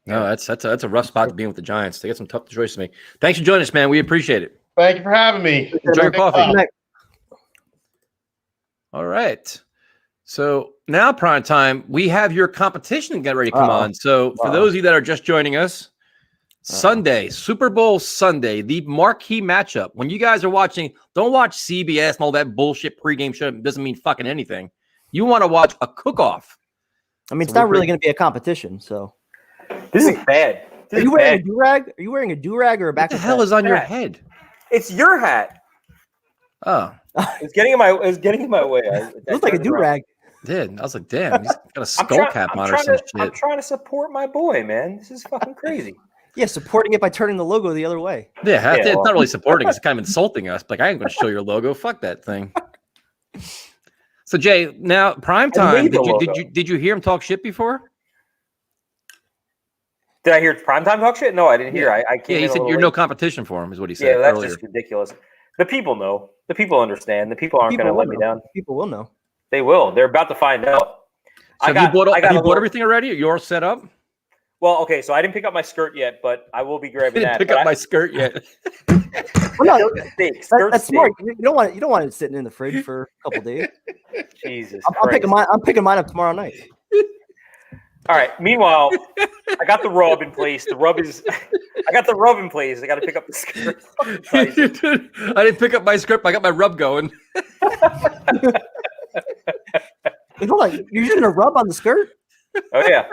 S1: No, that's a rough spot to be in with the Giants. They got some tough choices to make. Thanks for joining us, man. We appreciate it.
S7: Thank you for having me.
S1: Enjoy your coffee. All right. So now, prime time, we have your competition get ready to come on. So for those of you that are just joining us, Sunday, Super Bowl Sunday, the marquee matchup. When you guys are watching, don't watch CBS and all that bullshit pregame show. It doesn't mean fucking anything. You want to watch a cook-off.
S2: I mean, it's not really going to be a competition. So
S8: this is bad.
S2: Are you wearing a do-rag? Are you wearing a do-rag or a back?
S1: What the hell is on your head?
S8: It's your hat.
S1: Oh,
S8: it's getting in my way.
S2: It looks like a do-rag.
S1: Did I was like, damn, he's got a skull cap on or some shit.
S8: I'm trying to support my boy, man. This is fucking crazy.
S2: Yeah, supporting it by turning the logo the other way.
S1: Yeah, it's not really supporting. It's kind of insulting us. Like, I ain't going to show your logo. Fuck that thing. So, Jay, now prime time. Did you hear him talk shit before?
S8: Did I hear primetime talk shit? No, I didn't hear. I can't.
S1: Yeah, he said you're no competition for him, is what he said.
S8: Yeah, that's
S1: earlier.
S8: just ridiculous. The people know. The people understand. The people aren't going to let me down.
S2: People will know.
S8: They will. They're about to find out.
S1: So have you bought everything already? You're set up?
S8: Well, okay, so I didn't pick up my skirt yet, but I will be grabbing that.
S1: Pick up my skirt yet.
S2: Well, no, that's smart. You don't want it sitting in the fridge for a couple days.
S8: Jesus,
S2: I'm picking mine up tomorrow night.
S8: All right. Meanwhile, I got the rub in place. I got the rub in place. I got to pick up the skirt.
S1: I didn't pick up my skirt, but I got my rub going.
S2: Hold on, you're using a rub on the skirt?
S8: Oh yeah,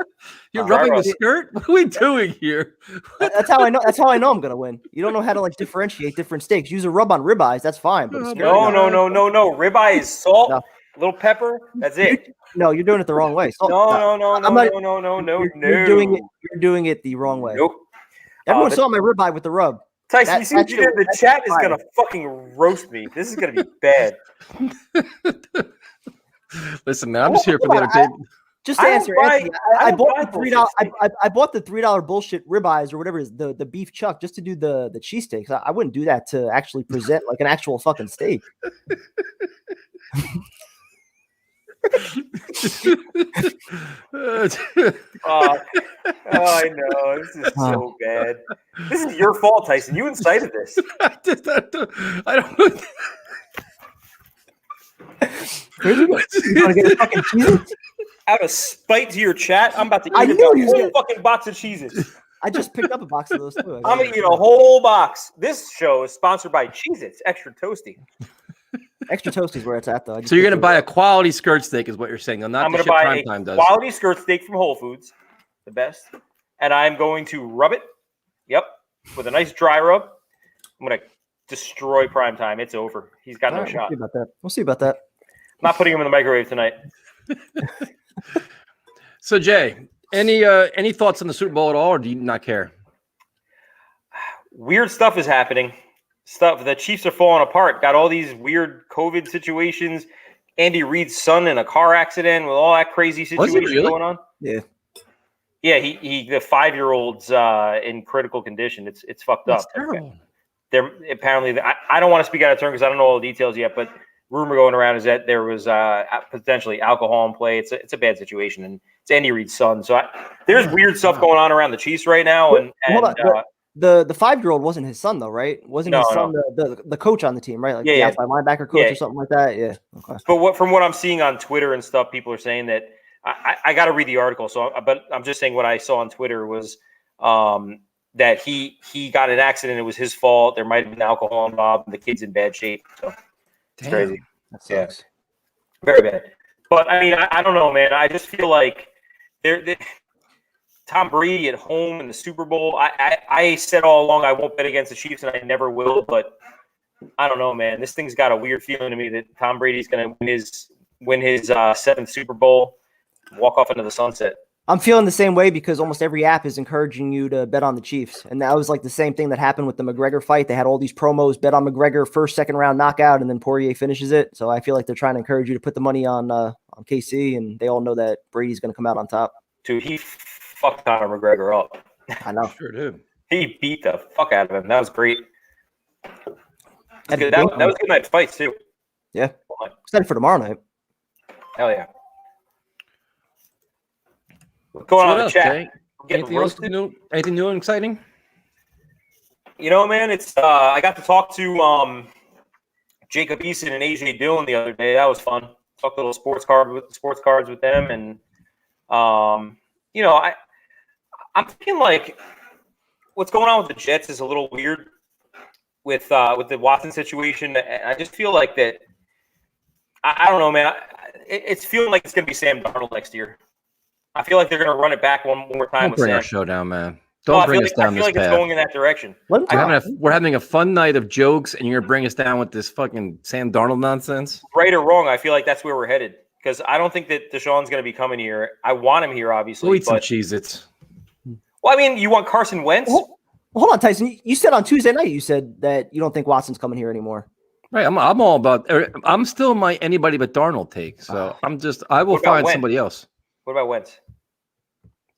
S1: you're rubbing the skirt. What are we doing here?
S2: That's how I know. That's how I know I'm gonna win. You don't know how to like differentiate different steaks. Use a rub on ribeyes. That's fine. But
S8: no. Ribeye is salt, a little pepper. That's it.
S2: No, you're doing it the wrong way. Salt,
S8: No.
S2: You're doing it the wrong way.
S8: Nope.
S2: Everyone saw my ribeye with the rub.
S8: Tyson, you see what you did? The chat is gonna fucking roast me. This is gonna be bad.
S1: Listen, man, I'm just here for the entertainment.
S2: Just to answer, Anthony, I bought the $3. I bought the $3 bullshit ribeyes or whatever it is, the beef chuck, just to do the cheesesteaks. I wouldn't do that to actually present like an actual fucking steak.
S8: I know. This is so bad. This is your fault, Tyson. You incited this.
S1: I don't.
S2: You want to get a fucking cheeses?
S8: Out of spite to your chat, I'm about to eat a whole fucking box of cheeses.
S2: I just picked up a box of those too.
S8: I'm gonna eat a whole box. This show is sponsored by Cheez-Its Extra Toasty.
S2: Extra Toasty is where it's at, though.
S1: So you're going to buy a quality skirt steak, is what you're saying. Not
S8: I'm
S1: the
S8: going to
S1: shit
S8: buy
S1: Primetime
S8: a
S1: does.
S8: quality skirt steak from Whole Foods, the best, and I'm going to rub it. Yep, with a nice dry rub. I'm going to destroy Primetime. It's over. He's got no shot.
S2: We'll see about that.
S8: I'm not putting him in the microwave tonight.
S1: So Jay, any thoughts on the Super Bowl at all, or do you not care?
S8: Weird stuff is happening. The Chiefs are falling apart. Got all these weird COVID situations. Andy Reid's son in a car accident with all that crazy situation going on.
S2: Yeah.
S8: Yeah, the 5-year-old's in critical condition. It's fucked up.
S1: Terrible.
S8: They're apparently I don't want to speak out of turn because I don't know all the details yet, but rumor going around is that there was potentially alcohol in play. It's a bad situation, and it's Andy Reid's son. So there's weird stuff going on around the Chiefs right now. And
S2: the 5-year-old wasn't his son though, right? Wasn't his son the coach on the team, right? Like the outside linebacker coach or something like that. Yeah. Okay.
S8: But from what I'm seeing on Twitter and stuff, people are saying that I got to read the article. But I'm just saying what I saw on Twitter was that he got in an accident. It was his fault. There might have been alcohol involved, and the kid's in bad shape. So it's crazy.
S2: That sucks.
S8: Very bad. But I mean, I don't know, man. I just feel like Tom Brady at home in the Super Bowl. I said all along I won't bet against the Chiefs, and I never will. But I don't know, man. This thing's got a weird feeling to me that Tom Brady's going to win his 7th Super Bowl, walk off into the sunset.
S2: I'm feeling the same way because almost every app is encouraging you to bet on the Chiefs. And that was like the same thing that happened with the McGregor fight. They had all these promos, bet on McGregor, first, second round knockout, and then Poirier finishes it. So I feel like they're trying to encourage you to put the money on KC, and they all know that Brady's going to come out on top.
S8: Dude, he fucked Conor McGregor up.
S2: I know.
S1: Sure did.
S8: He beat the fuck out of him. That was great. That was a good night's fights, too.
S2: Yeah. Excited for tomorrow night.
S8: Hell yeah. What's going on in the chat?
S1: Anything new and exciting?
S8: You know, man, it's I got to talk to Jacob Eason and AJ Dillon the other day. That was fun. Talked a little sports cards with them, and you know, I'm thinking like what's going on with the Jets is a little weird with the Watson situation. I just feel like that. I don't know, man. It's feeling like it's going to be Sam Darnold next year. I feel like they're going to run it back one more time.
S1: Don't bring our show down, man. Don't bring us down this path. I feel like it's going
S8: in that direction.
S1: We're having a fun night of jokes, and you're going to bring us down with this fucking Sam Darnold nonsense?
S8: Right or wrong, I feel like that's where we're headed. Because I don't think that Deshaun's going to be coming here. I want him here, obviously.
S1: We'll eat some Cheez-Its.
S8: Well, I mean, you want Carson Wentz?
S2: Hold on, Tyson. You said on Tuesday night, you said that you don't think Watson's coming here anymore.
S1: Right. I'm all about – I'm still my anybody but Darnold take. So I will find somebody else.
S8: What about Wentz?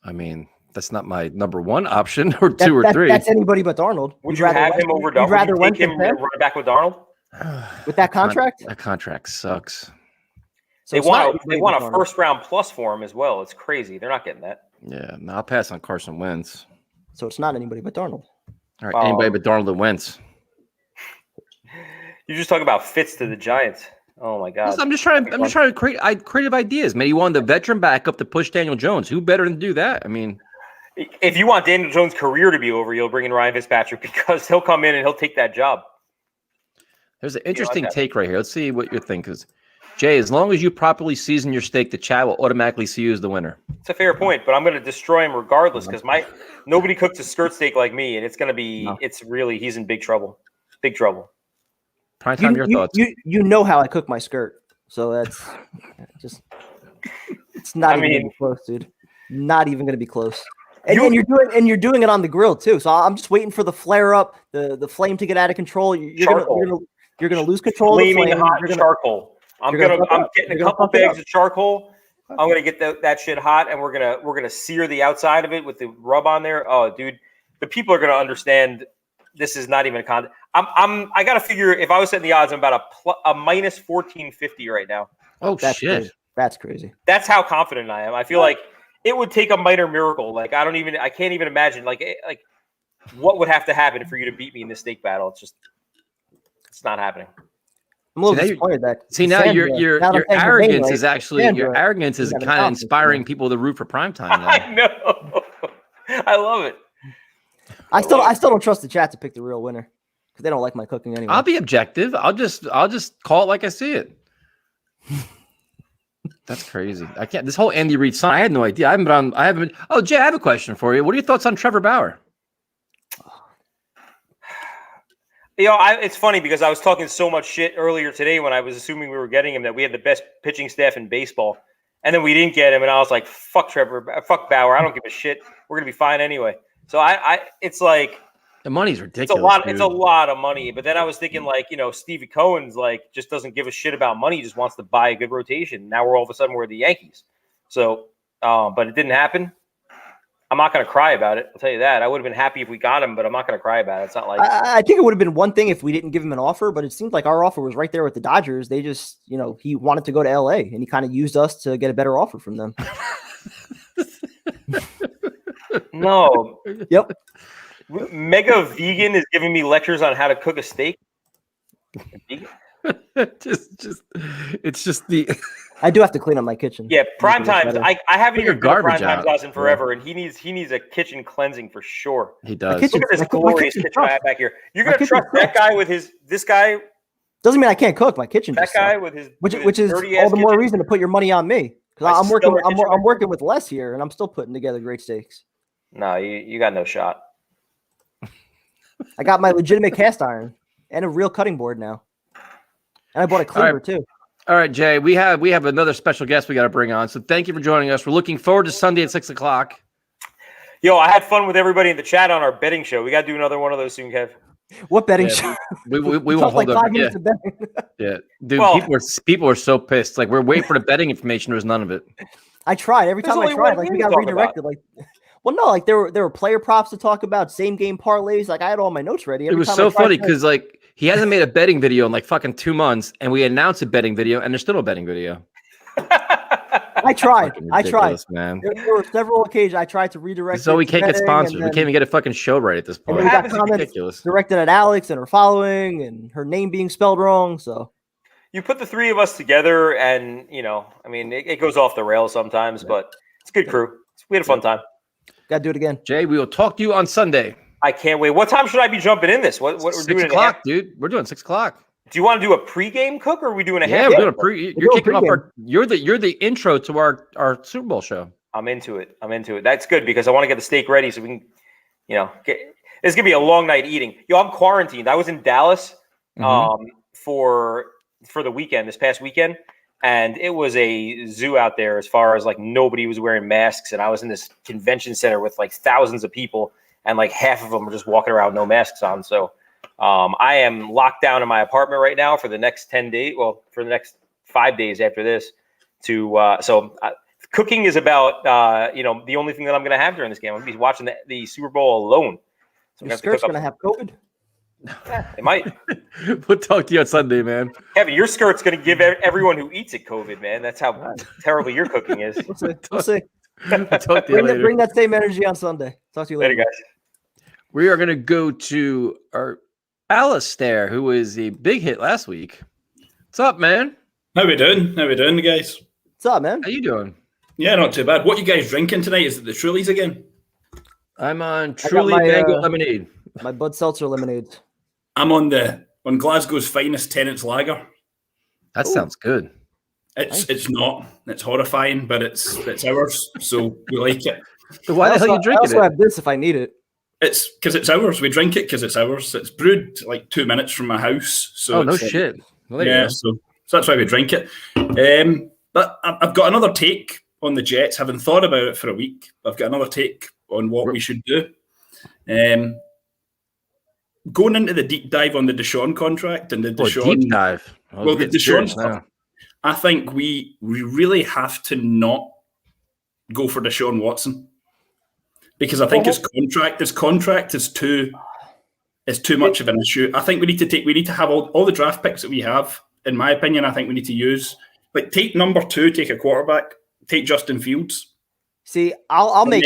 S1: I mean, that's not my number one option or two or three.
S2: That's anybody but Darnold.
S8: Would you have him over Darnold? Would you take him and run back with Darnold?
S2: With that contract?
S1: That contract sucks.
S8: So they want a first round plus for him as well. It's crazy. They're not getting that.
S1: Yeah, no, I'll pass on Carson Wentz.
S2: So it's not anybody but Darnold.
S1: All right, anybody but Darnold and Wentz.
S8: You just talk about fits to the Giants. Oh my God!
S1: I'm just trying to create creative ideas. Maybe you wanted the veteran backup to push Daniel Jones. Who better than do that? I mean,
S8: if you want Daniel Jones' career to be over, you'll bring in Ryan Fitzpatrick because he'll come in and he'll take that job.
S1: There's an interesting take right here. Let's see what your think is. Jay, as long as you properly season your steak, the chat will automatically see you as the winner.
S8: It's a fair point, but I'm going to destroy him regardless because nobody cooks a skirt steak like me, and it's going to be he's in big trouble. Big trouble.
S1: Prime time, your thoughts.
S2: You know how I cook my skirt, so that's just it's not even gonna be close, dude. Not even gonna be close. And you're doing it on the grill too. So I'm just waiting for the flare up, the flame to get out of control. You're gonna lose control.
S8: Flaming hot charcoal. I'm getting a couple bags of charcoal. I'm gonna get that shit hot, and we're gonna sear the outside of it with the rub on there. Oh, dude, the people are gonna understand. This is not even a con. I got to figure if I was setting the odds, I'm about a minus 1450 right now.
S1: Oh,
S2: that's
S1: shit.
S2: Crazy. That's crazy.
S8: That's how confident I am. I feel like it would take a minor miracle. Like I can't even imagine like what would have to happen for you to beat me in this steak battle. It's not happening.
S2: I'm a little disappointed that.
S1: See, now your arrogance is actually kind of inspiring people to root for primetime.
S8: I know. I love it.
S2: I still don't trust the chat to pick the real winner because they don't like my cooking anyway.
S1: I'll be objective. I'll just call it like I see it. That's crazy. I can't. This whole Andy Reid sign. I had no idea. I haven't. Oh, Jay, I have a question for you. What are your thoughts on Trevor Bauer?
S8: It's funny because I was talking so much shit earlier today when I was assuming we were getting him that we had the best pitching staff in baseball, and then we didn't get him, and I was like, "Fuck fuck Bauer. I don't give a shit. We're gonna be fine anyway." So it's like
S1: the money's ridiculous.
S8: It's a lot.
S1: Dude.
S8: It's a lot of money. But then I was thinking, like, Stevie Cohen's like just doesn't give a shit about money. He just wants to buy a good rotation. Now we're all of a sudden we're the Yankees. So, but it didn't happen. I'm not going to cry about it. I'll tell you that. I would have been happy if we got him, but I'm not going to cry about it. It's not like
S2: I think it would have been one thing if we didn't give him an offer, but it seemed like our offer was right there with the Dodgers. They just, he wanted to go to LA and he kind of used us to get a better offer from them.
S8: No.
S2: Yep.
S8: Mega Vegan is giving me lectures on how to cook a steak.
S1: It's just the.
S2: I do have to clean up my kitchen.
S8: Yeah, prime times. I haven't even done a prime time class in forever, and he needs a kitchen cleansing for sure.
S1: He does.
S8: Look at this glorious kitchen I have back here. You're gonna trust that guy with this guy?
S2: Doesn't mean I can't cook. My kitchen.
S8: That guy with his
S2: which is all the more reason to put your money on me because I'm working with less here, and I'm still putting together great steaks.
S8: No, you got no shot.
S2: I got my legitimate cast iron and a real cutting board now, and I bought a cleaver too.
S1: All right, Jay, we have another special guest we got to bring on. So thank you for joining us. We're looking forward to Sunday at 6:00.
S8: Yo, I had fun with everybody in the chat on our betting show. We got to do another one of those soon, Kev.
S2: What betting show?
S1: We won't hold up. Yeah, dude, people are so pissed. Like we're waiting for the betting information. There's none of it.
S2: I tried every time I tried. Like we got redirected. Like, well, no, like there were player props to talk about, same game parlays. Like I had all my notes ready.
S1: It was so funny because like. He hasn't made a betting video in like fucking 2 months, and we announced a betting video, and there's still no betting video.
S2: I tried,
S1: man.
S2: There were several occasions I tried to redirect.
S1: So we can't get sponsored. We can't even get a fucking show right at this point.
S2: We got comments ridiculous. Directed at Alex and her following, and her name being spelled wrong. So
S8: you put the three of us together, and it goes off the rails sometimes, but it's a good crew. We had a fun time.
S2: Got to do it again,
S1: Jay. We will talk to you on Sunday.
S8: I can't wait. What time should I be jumping in this? What we're doing?
S1: 6:00, dude. We're doing 6:00.
S8: Do you want to do a pregame cook, or are we doing a half?
S1: Yeah, we're doing a pre. You're kicking off our. You're the intro to our Super Bowl show.
S8: I'm into it. That's good because I want to get the steak ready so we can, it's gonna be a long night eating. Yo, I'm quarantined. I was in Dallas, for the weekend, this past weekend, and it was a zoo out there as far as like nobody was wearing masks, and I was in this convention center with like thousands of people. And like half of them are just walking around no masks on. So I am locked down in my apartment right now for the next 10 days. Well, for the next 5 days after this. Cooking is about the only thing that I'm going to have during this game. I'm going to be watching the Super Bowl alone.
S2: So your skirt's going to have COVID.
S8: Yeah, it might.
S1: We'll talk to you on Sunday, man.
S8: Kevin, your skirt's going to give everyone who eats it COVID, man. That's how terrible your cooking is.
S2: We'll see.
S1: Talk to you later.
S2: Bring that same energy on Sunday. Talk to you later,
S8: guys.
S1: We are going to go to our Alistair, who was a big hit last week. What's up, man?
S9: How we doing, guys?
S2: What's up, man?
S1: How you doing?
S9: Yeah, not too bad. What you guys drinking tonight? Is it the Trulies again?
S1: I'm on Truly Mango Lemonade.
S2: My Bud Seltzer lemonade.
S9: I'm on Glasgow's finest Tennant's Lager.
S1: That sounds good.
S9: It's not. It's horrifying, but it's ours, so we like it.
S1: So why the hell are you drinking
S2: it? I also have this if I need it.
S9: It's because it's ours. We drink it because it's ours. It's brewed like 2 minutes from my house. So
S1: no shit.
S9: Well, yeah, so that's why we drink it. But I've got another take on the Jets. Having thought about it for a week, I've got another take on what we should do. Going into the deep dive on the Deshaun contract and the Deshaun
S1: deep dive.
S9: Well, the Deshaun stuff. I think we really have to not go for Deshaun Watson. Because I think his contract is too much of an issue. I think we need to have all the draft picks that we have. In my opinion, I think we need to use take number 2, take a quarterback, take Justin Fields.
S2: See, I'll make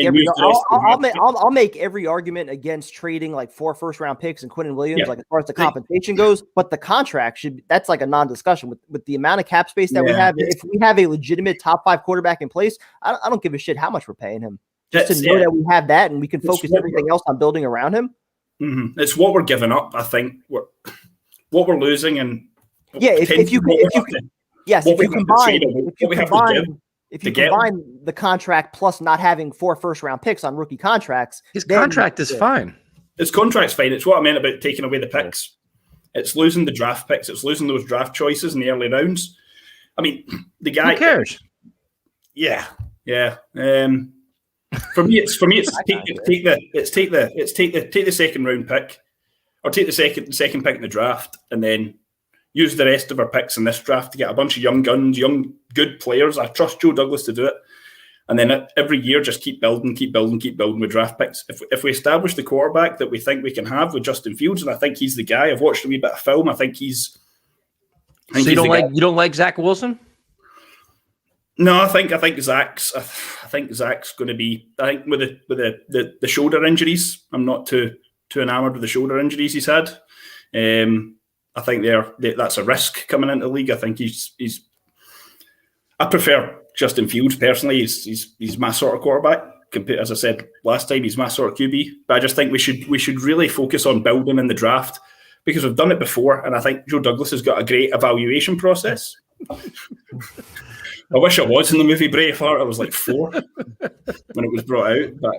S2: every argument against trading like 4 first-round picks and Quentin Williams, like as far as the compensation goes. But the contract that's like a non-discussion with the amount of cap space that we have. If we have a legitimate top 5 quarterback in place, I don't give a shit how much we're paying him. just to know that we have that and we can focus everything else on building around him.
S9: Mm-hmm. It's what we're giving up. I think what we're losing, and
S2: if you combine the contract plus not having 4 first-round picks on rookie contracts,
S1: his contract is fine.
S9: His contract's fine. It's what I meant about taking away the picks. It's losing the draft picks. It's losing those draft choices in the early rounds. I mean, the guy.
S1: Who cares?
S9: Yeah. For me, it's take the second round pick, or take the second pick in the draft, and then use the rest of our picks in this draft to get a bunch of young guns, young good players. I trust Joe Douglas to do it, and then every year just keep building with draft picks. If we establish the quarterback that we think we can have with Justin Fields, and I think he's the guy. I've watched a wee bit of film. I think he's.
S1: So you don't like Zach Wilson?
S9: No, I think Zach's going to be. I think with the shoulder injuries, I'm not too enamored with the shoulder injuries he's had. I think that's a risk coming into the league. I think he's. I prefer Justin Fields personally. He's my sort of quarterback. As I said last time, he's my sort of QB. But I just think we should really focus on building in the draft, because we've done it before, and I think Joe Douglas has got a great evaluation process. I wish I was in the movie Braveheart. I was like 4 when it was brought out, but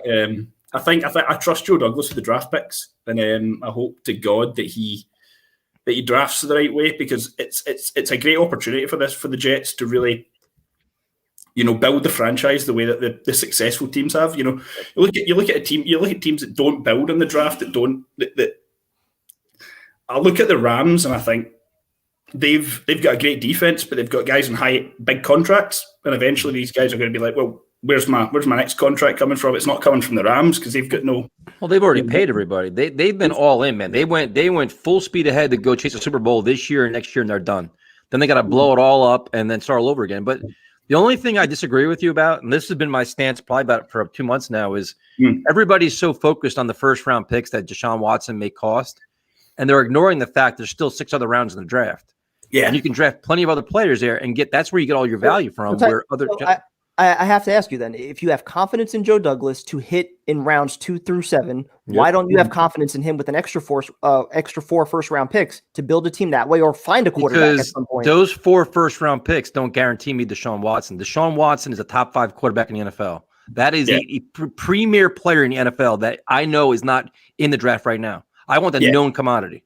S9: I trust Joe Douglas with the draft picks, and I hope to God that he drafts the right way, because it's a great opportunity for the Jets to really, build the franchise the way that the successful teams have. You look at teams that don't build in the draft, that I look at the Rams and I think they've got a great defense, but they've got guys on big contracts, and eventually these guys are going to be like, well, where's my next contract coming from? It's not coming from the Rams, because they've got no.
S1: Well, they've already paid everybody. They've been all in, man. They went full speed ahead to go chase a Super Bowl this year and next year, and they're done. Then they got to blow it all up and then start all over again. But the only thing I disagree with you about, and this has been my stance probably about for 2 months now, is everybody's so focused on the first round picks that Deshaun Watson may cost, and they're ignoring the fact there's still 6 other rounds in the draft. Yeah, and you can draft plenty of other players there and that's where you get all your value from.
S2: I have to ask you then, if you have confidence in Joe Douglas to hit in rounds 2 through 7, why don't you have confidence in him with an extra 4 first round picks to build a team that way, or find a quarterback at some point?
S1: Those 4 first round picks don't guarantee me Deshaun Watson. Deshaun Watson is a top 5 quarterback in the NFL. That is a premier player in the NFL that I know is not in the draft right now. I want the known commodity.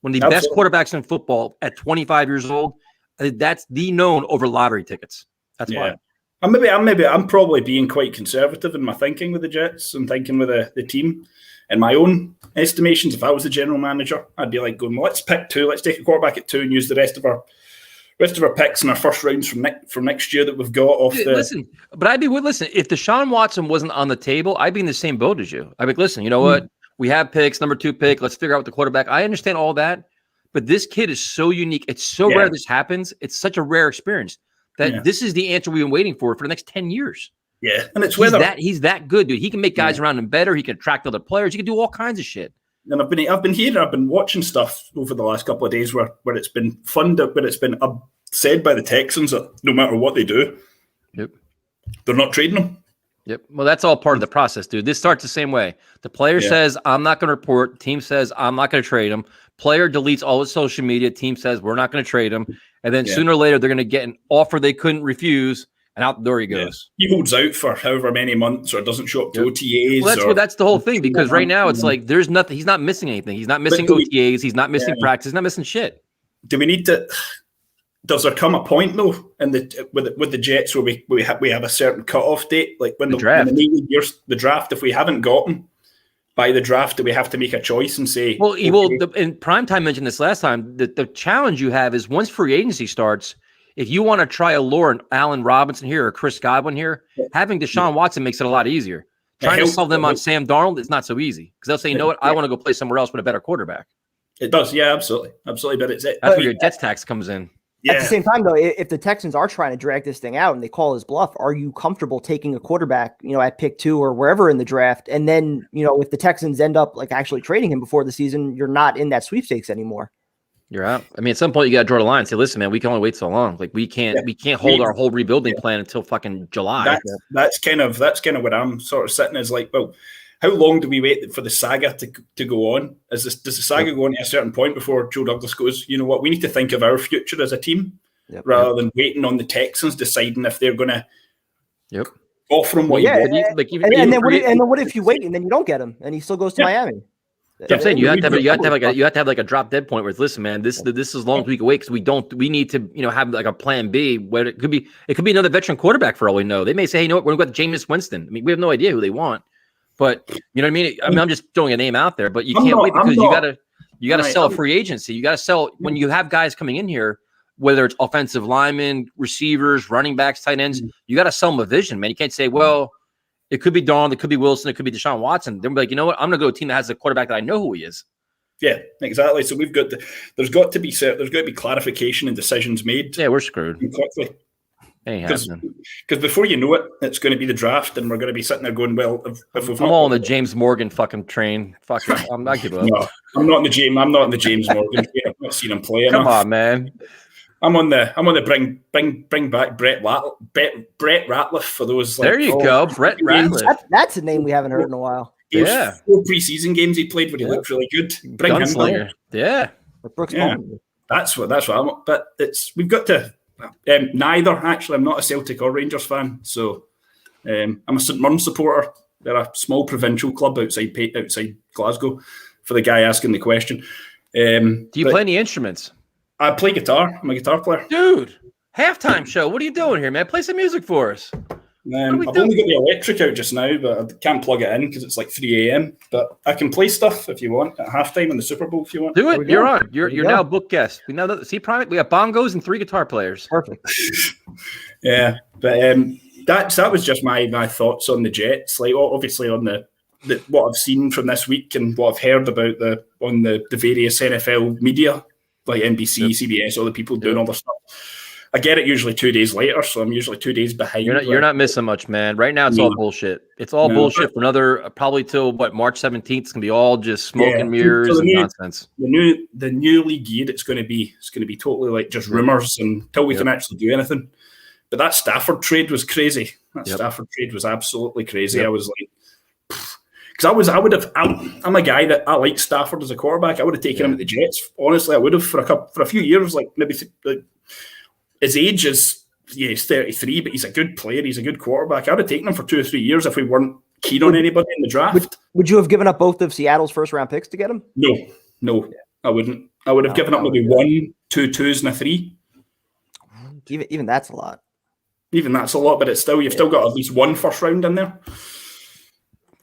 S1: One of the best quarterbacks in football at 25 years old, that's the known over lottery tickets. That's why.
S9: I'm probably being quite conservative in my thinking with the Jets and thinking with the team. In my own estimations, if I was the general manager, I'd be like going, well, let's pick 2. Let's take a quarterback at 2 and use the rest of our picks in our first rounds from next year that we've got off the.
S1: Listen, but if Deshaun Watson wasn't on the table, I'd be in the same boat as you. I'd be like, listen, you know what? We have picks, number 2 pick. Let's figure out what the quarterback. I understand all that, but this kid is so unique. It's so rare this happens. It's such a rare experience that this is the answer we've been waiting for the next 10 years.
S9: Yeah, and it's
S1: he's that good, dude. He can make guys around him better. He can attract other players. He can do all kinds of shit.
S9: And I've been watching stuff over the last couple of days where it's been funded, but it's been said by the Texans that no matter what they do, they're not trading him.
S1: Yep. Well, that's all part of the process, dude. This starts the same way. The player says, I'm not going to report. The team says, I'm not going to trade him. Player deletes all his social media. Team says, we're not going to trade him. And then sooner or later, they're going to get an offer they couldn't refuse, and out the door he goes.
S9: He holds out for however many months or doesn't show up to OTAs.
S1: Well, that's the whole thing, because right now it's like there's nothing. He's not missing anything. He's not missing OTAs. He's not missing practice. He's not missing shit.
S9: Do we need to... Does there come a point though with the Jets where we have a certain cutoff date, like when the draft? The draft, if we haven't gotten by the draft, do we have to make a choice and say?
S1: Well, and Primetime mentioned this last time. The challenge you have is once free agency starts, if you want to try a lure Allen Robinson here or Chris Godwin here, having Deshaun Watson makes it a lot easier. Trying to sell them on Sam Darnold is not so easy, because they'll say, you know what, I want to go play somewhere else with a better quarterback.
S9: It does, yeah, absolutely. But
S1: that's where your Jets tax comes in.
S2: At the same time, though, if the Texans are trying to drag this thing out and they call his bluff, are you comfortable taking a quarterback, at pick 2 or wherever in the draft? And then, if the Texans end up like actually trading him before the season, you're not in that sweepstakes anymore.
S1: You're out. I mean, at some point you got to draw the line and say, listen, man, we can only wait so long. Like we can't hold our whole rebuilding plan until fucking July.
S9: That's kind of where I'm sort of sitting, is like, well, how long do we wait for the saga to go on? Does the saga go on to a certain point before Joe Douglas goes, you know what, we need to think of our future as a team rather than waiting on the Texans deciding if they're going to offer him what he wants.
S2: And then what if you wait and then you don't get him and he still goes to Miami?
S1: I'm saying you have to have like a drop dead point where it's, listen, man, this is as long as we can wait because we need to have like a plan B where it could be another veteran quarterback for all we know. They may say, hey, you know what, we're going to go with Jameis Winston. I mean, we have no idea who they want, but you know what I mean. I mean, I'm just throwing a name out there, but you can't wait because you gotta sell free agency. You gotta sell when you have guys coming in here, whether it's offensive linemen, receivers, running backs, tight ends. You got to sell them a vision, man. You can't say, well, it could be Darnold, it could be Wilson, it could be Deshaun Watson. They're like, you know what? I'm going to go to a team that has a quarterback that I know who he is.
S9: Yeah, exactly. So there's got to be clarification and decisions made.
S1: Yeah, we're screwed
S9: quickly.
S1: Because
S9: before you know it, it's going to be the draft, and we're going to be sitting there going, well, if we've
S1: I'm all on the James Morgan fucking train. Fuck it. I give up.
S9: No, I'm not in the James Morgan. I've not seen him play enough.
S1: Come on, man.
S9: I'm on the bring back Brett Ratliff for those.
S1: There you go, Brett Ratliff.
S2: That's a name we haven't heard in a while.
S9: Those 4 preseason games he played where he looked really good. Bring
S1: Gunslinger.
S9: him back.
S1: Yeah.
S2: Brooks
S9: That's what I'm. But we've got to. Neither actually. I'm not a Celtic or Rangers fan, so I'm a St Mirren supporter. They're a small provincial club outside Glasgow. For the guy asking the question,
S1: do you play any instruments?
S9: I play guitar. I'm a guitar player.
S1: Dude, halftime show. What are you doing here, man? Play some music for us.
S9: I've only got the electric out just now, but I can't plug it in because it's like 3 a.m. But I can play stuff if you want at halftime in the Super Bowl if you want.
S1: Do it. You're on. You're now book guest. We now see Private. We have bongos and 3 guitar players.
S2: Perfect.
S9: Yeah, but that was just my thoughts on the Jets. Like obviously on the what I've seen from this week and what I've heard about the various NFL media. Like NBC, CBS, all the people doing all the stuff. I get it usually 2 days later, so I'm usually 2 days behind.
S1: You're not missing much, man. Right now, it's all bullshit. It's all bullshit for another probably till March 17th. It's gonna be all just smoke and mirrors and nonsense.
S9: The new league year, it's gonna be totally like just rumors until we can actually do anything. But that Stafford trade was crazy. Stafford trade was absolutely crazy. I was like. Because I'm a guy that I like Stafford as a quarterback. I would have taken him at the Jets. Honestly, I would have for a few years. Like maybe his age is he's 33, but he's a good player. He's a good quarterback. I would have taken him for 2 or 3 years if we weren't keen on anybody in the draft.
S2: Would you have given up both of Seattle's first round picks to get him?
S9: No, I wouldn't. I would have given up maybe 1, 2 2s and a 3.
S2: Even that's a lot.
S9: Even that's a lot, but it's still you've still got at least 1 first round in there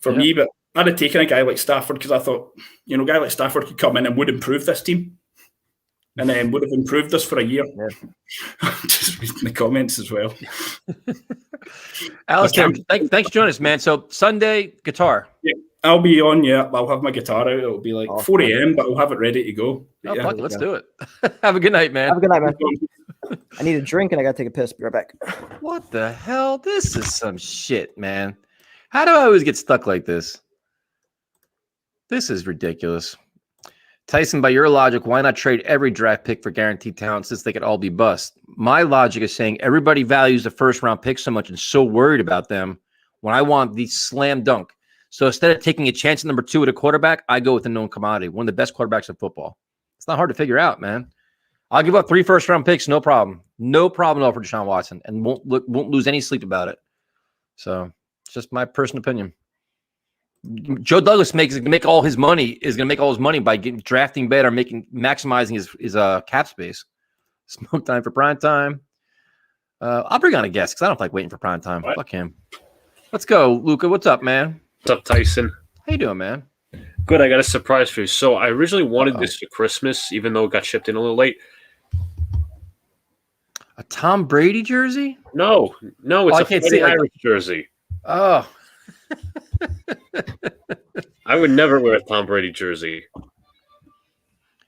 S9: for me. But I'd have taken a guy like Stafford because I thought, a guy like Stafford could come in and would improve this team and then would have improved us for a year. Yeah. Just reading the comments as well.
S1: Alex, thanks for joining us, man. So Sunday, guitar.
S9: Yeah, I'll be on, I'll have my guitar out. It'll be like 4 a.m., but I'll have it ready to go.
S1: Fuck, let's do it. Have a good night, man.
S2: Have a good night, man. I need a drink and I got to take a piss. Be right back.
S1: What the hell? This is some shit, man. How do I always get stuck like this? This is ridiculous. Tyson, by your logic, why not trade every draft pick for guaranteed talent since they could all be bust? My logic is saying everybody values the first round pick so much and so worried about them when I want the slam dunk. So instead of taking a chance at number 2 at a quarterback, I go with a known commodity, one of the best quarterbacks in football. It's not hard to figure out, man. I'll give up 3 first round picks, no problem. No problem at all for Deshaun Watson and won't lose any sleep about it. So it's just my personal opinion. Joe Douglas is going to make all his money by drafting better, maximizing his cap space. Smoke time for prime time. I'll bring on a guest because I don't like waiting for prime time. What? Fuck him. Let's go, Luca. What's up, man?
S10: What's up, Tyson?
S1: How you doing, man?
S10: Good. I got a surprise for you. So I originally wanted this for Christmas, even though it got shipped in a little late.
S1: A Tom Brady jersey?
S10: No, it's a Fighting Irish jersey.
S1: Oh.
S10: I would never wear a Tom Brady jersey.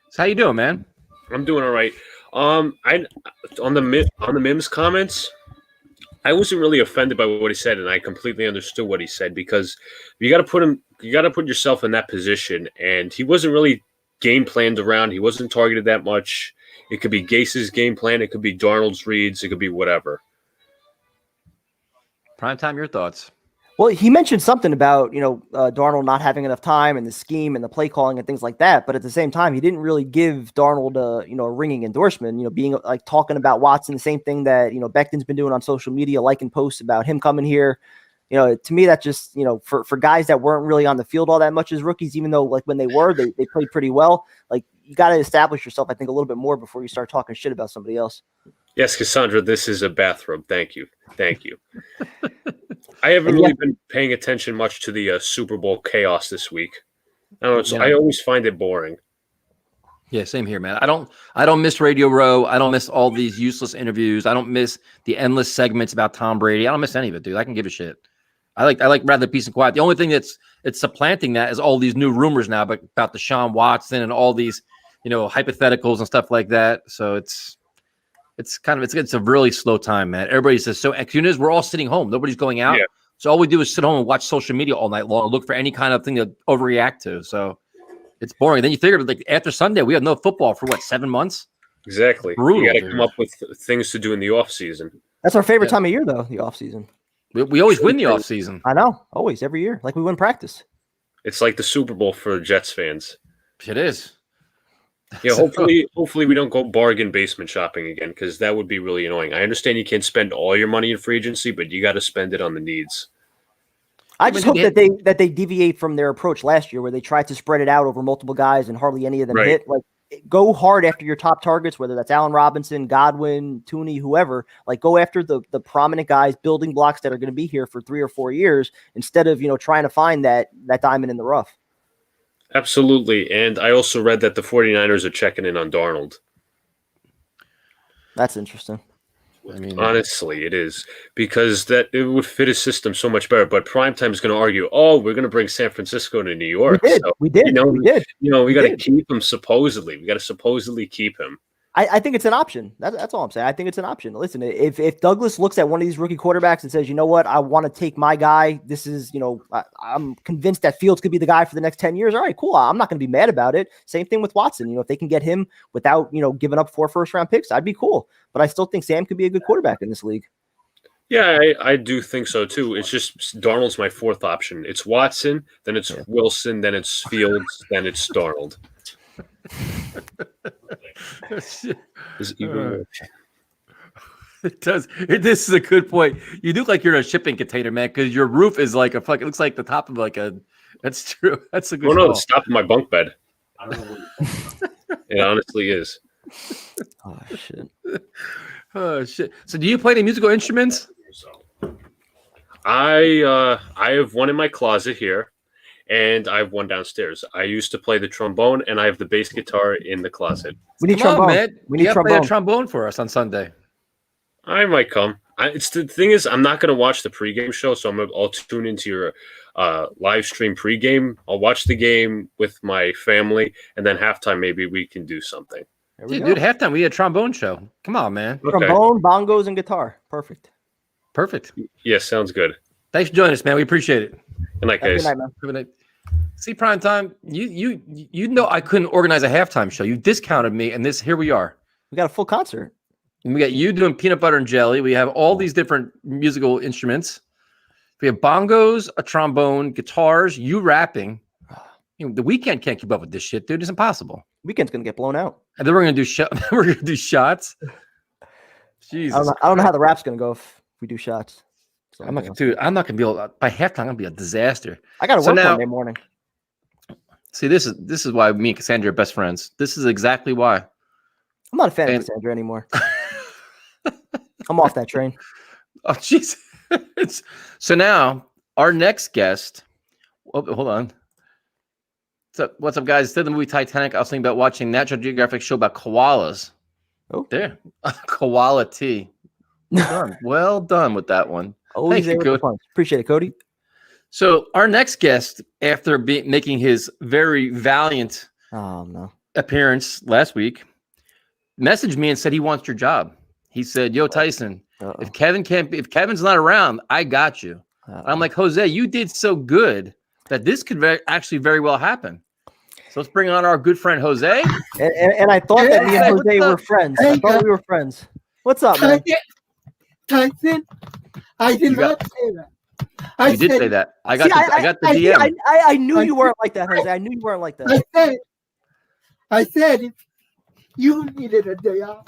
S1: So how you doing, man?
S10: I'm doing all right. On the Mims comments, I wasn't really offended by what he said, and I completely understood what he said because you got to put yourself in that position, and he wasn't really game planned around. He wasn't targeted that much. It could be Gase's game plan. It could be Darnold's reads. It could be whatever.
S1: Primetime, your thoughts?
S2: Well, he mentioned something about, Darnold not having enough time and the scheme and the play calling and things like that. But at the same time, he didn't really give Darnold a ringing endorsement, being like talking about Watson, the same thing that, Becton's been doing on social media, liking posts about him coming here. To me, that just, for guys that weren't really on the field all that much as rookies, even though like when they were, they played pretty well. Like you got to establish yourself, I think, a little bit more before you start talking shit about somebody else.
S10: Yes, Cassandra, this is a bathrobe. Thank you. I haven't really been paying attention much to the Super Bowl chaos this week. I always find it boring.
S1: Yeah, same here, man. I don't miss Radio Row. I don't miss all these useless interviews. I don't miss the endless segments about Tom Brady. I don't miss any of it, dude. I can give a shit. I like rather peace and quiet. The only thing it's supplanting that is all these new rumors now about Deshaun Watson and all these, hypotheticals and stuff like that. So it's a really slow time, man. Everybody says so. As soon as we're all sitting home, nobody's going out. Yeah. So all we do is sit home and watch social media all night long and look for any kind of thing to overreact to. So it's boring. Then you figure like after Sunday, we have no football for 7 months?
S10: Exactly.
S1: Brutal,
S10: you got to come up with things to do in the off season.
S2: That's our favorite time of year, though. The off season.
S1: We always win the off season.
S2: I know. Always, every year. Like we win practice.
S10: It's like the Super Bowl for Jets fans.
S1: It is.
S10: Yeah, hopefully we don't go bargain basement shopping again, because that would be really annoying. I understand you can't spend all your money in free agency, but you got to spend it on the needs.
S2: I just hope that they deviate from their approach last year, where they tried to spread it out over multiple guys and hardly any of them hit. Like, go hard after your top targets, whether that's Allen Robinson, Godwin, Tooney, whoever. Like, go after the prominent guys, building blocks that are going to be here for 3 or 4 years, instead of trying to find that diamond in the rough.
S10: Absolutely. And I also read that the 49ers are checking in on Darnold.
S2: That's interesting.
S10: I mean, honestly, it is, because that it would fit his system so much better. But Primetime is going to argue, we're going to bring San Francisco to New York.
S2: We did.
S10: We got to keep him supposedly. We got to supposedly keep him.
S2: I think it's an option. That's all I'm saying. I think it's an option. Listen, if Douglas looks at one of these rookie quarterbacks and says, you know what, I want to take my guy. This is, I'm convinced that Fields could be the guy for the next 10 years. All right, cool. I'm not going to be mad about it. Same thing with Watson. If they can get him without, giving up 4 first-round picks, I'd be cool. But I still think Sam could be a good quarterback in this league.
S10: Yeah, I do think so too. It's just Darnold's my 4th option. It's Watson, then it's Wilson, then it's Fields, then it's Darnold.
S1: It does. This is a good point. You look like you're in a shipping container, man, because your roof is like it looks like the top of like a. That's true. That's a good.
S10: No, it's top of my bunk bed. It honestly is.
S1: Oh shit! So, do you play any musical instruments?
S10: I have one in my closet here. And I have one downstairs. I used to play the trombone, and I have the bass guitar in the closet.
S2: We need trombone, man.
S1: We need trombone. Play a trombone for us on Sunday.
S10: I might come. It's the thing is, I'm not going to watch the pregame show, so I'll tune into your live stream pregame. I'll watch the game with my family, and then halftime maybe we can do something.
S1: Dude, halftime we had a trombone show. Come on, man.
S2: Okay. Trombone, bongos, and guitar. Perfect.
S10: Yeah, sounds good.
S1: Thanks for joining us, man. We appreciate it.
S10: Good night, guys.
S1: Good night. See, Primetime, you know I couldn't organize a halftime show. You discounted me, and here we are.
S2: We got a full concert.
S1: And we got you doing peanut butter and jelly. We have all these different musical instruments. We have bongos, a trombone, guitars, you rapping. The Weeknd can't keep up with this shit, dude. It's impossible.
S2: Weekend's gonna get blown out.
S1: And then we're gonna do shots. Jesus,
S2: I don't know how the rap's gonna go if we do shots. So
S1: I'm not gonna be able. By halftime, I'm gonna be a disaster.
S2: I gotta work Monday morning.
S1: See, this is why me and Cassandra are best friends. This is exactly why.
S2: I'm not a fan of Cassandra anymore. I'm off that train.
S1: Oh, jeez. So now our next guest. Oh, hold on. What's up, guys? Instead of the movie Titanic, I was thinking about watching National Geographic show about koalas. Oh, there, koala tea. Well done with that one.
S2: Thank you, Cody. Appreciate it, Cody.
S1: So our next guest, after making his very valiant appearance last week, messaged me and said he wants your job. He said, "Yo, Tyson, if Kevin's not around, I got you." I'm like, Jose, you did so good that this could actually very well happen. So let's bring on our good friend Jose.
S2: And I thought that me and Jose were friends. I thought we were friends. What's up, man?
S11: Tyson, I did not say that.
S1: You did say that. I got the DM.
S2: I knew you weren't like that, Jose. I knew you weren't like that.
S11: I said if you needed a day off.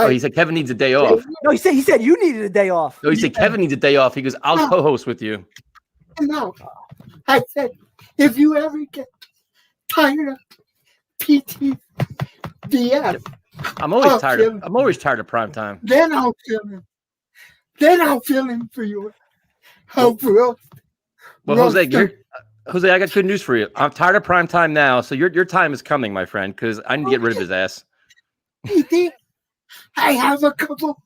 S1: He said Kevin needs a day off.
S2: No, he said you needed a day off.
S1: No, he said Kevin needs a day off. He goes, I'll co-host with you.
S11: No, I said if you ever get tired of PTDS,
S1: I'm always tired of prime time.
S11: Then I'll fill in for you. Well,
S1: Jose, I got good news for you. I'm tired of prime time now, so your time is coming, my friend, because I need to get rid of his ass.
S11: PT, I have a couple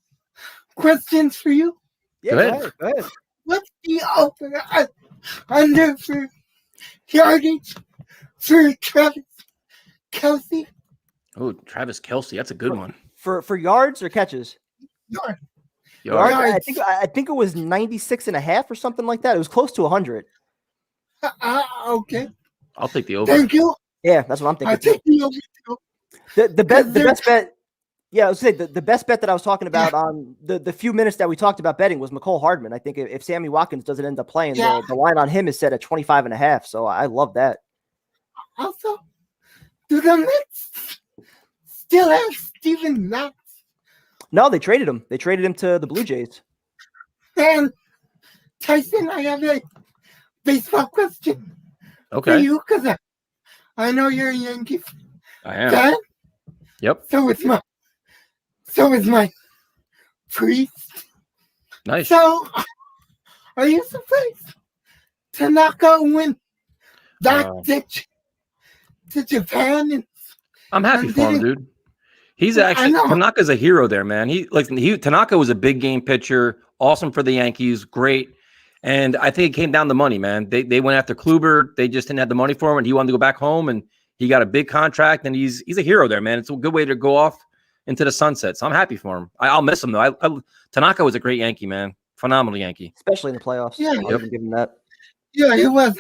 S11: questions for you.
S2: Yeah, go ahead.
S11: What's the under for yardage for Travis Kelce?
S1: Oh, Travis Kelce, that's a good one.
S2: For yards or catches?
S11: Yards.
S2: I think it was 96.5 or something like that. It was close to 100.
S11: Okay.
S1: I'll take the over.
S11: Thank you.
S2: Yeah, that's what I'm thinking.
S11: I take the over too.
S2: The best bet. Yeah, I was saying the best bet that I was talking about on the few minutes that we talked about betting was McCole Hardman. I think if Sammy Watkins doesn't end up playing, the line on him is set at 25.5. So I love that.
S11: Also, do the Mets still have Steven Matz?
S2: No, they traded him. They traded him to the Blue Jays.
S11: And Tyson, I have a baseball question
S1: for
S11: you because I know you're a Yankee fan.
S1: I am. Yep.
S11: So is my priest.
S1: Nice.
S11: So, are you surprised Tanaka went that ditch to Japan? And
S1: I'm happy for him, dude. He's actually Tanaka's a hero there, man. Tanaka was a big game pitcher, awesome for the Yankees, great. And I think it came down to money, man. They went after Kluber. They just didn't have the money for him, and he wanted to go back home, and he got a big contract, and he's a hero there, man. It's a good way to go off into the sunset. So I'm happy for him. I'll miss him though. Tanaka was a great Yankee, man. Phenomenal Yankee,
S2: especially in the playoffs.
S11: Yeah,
S2: I'll give him that.
S11: Yeah, it was.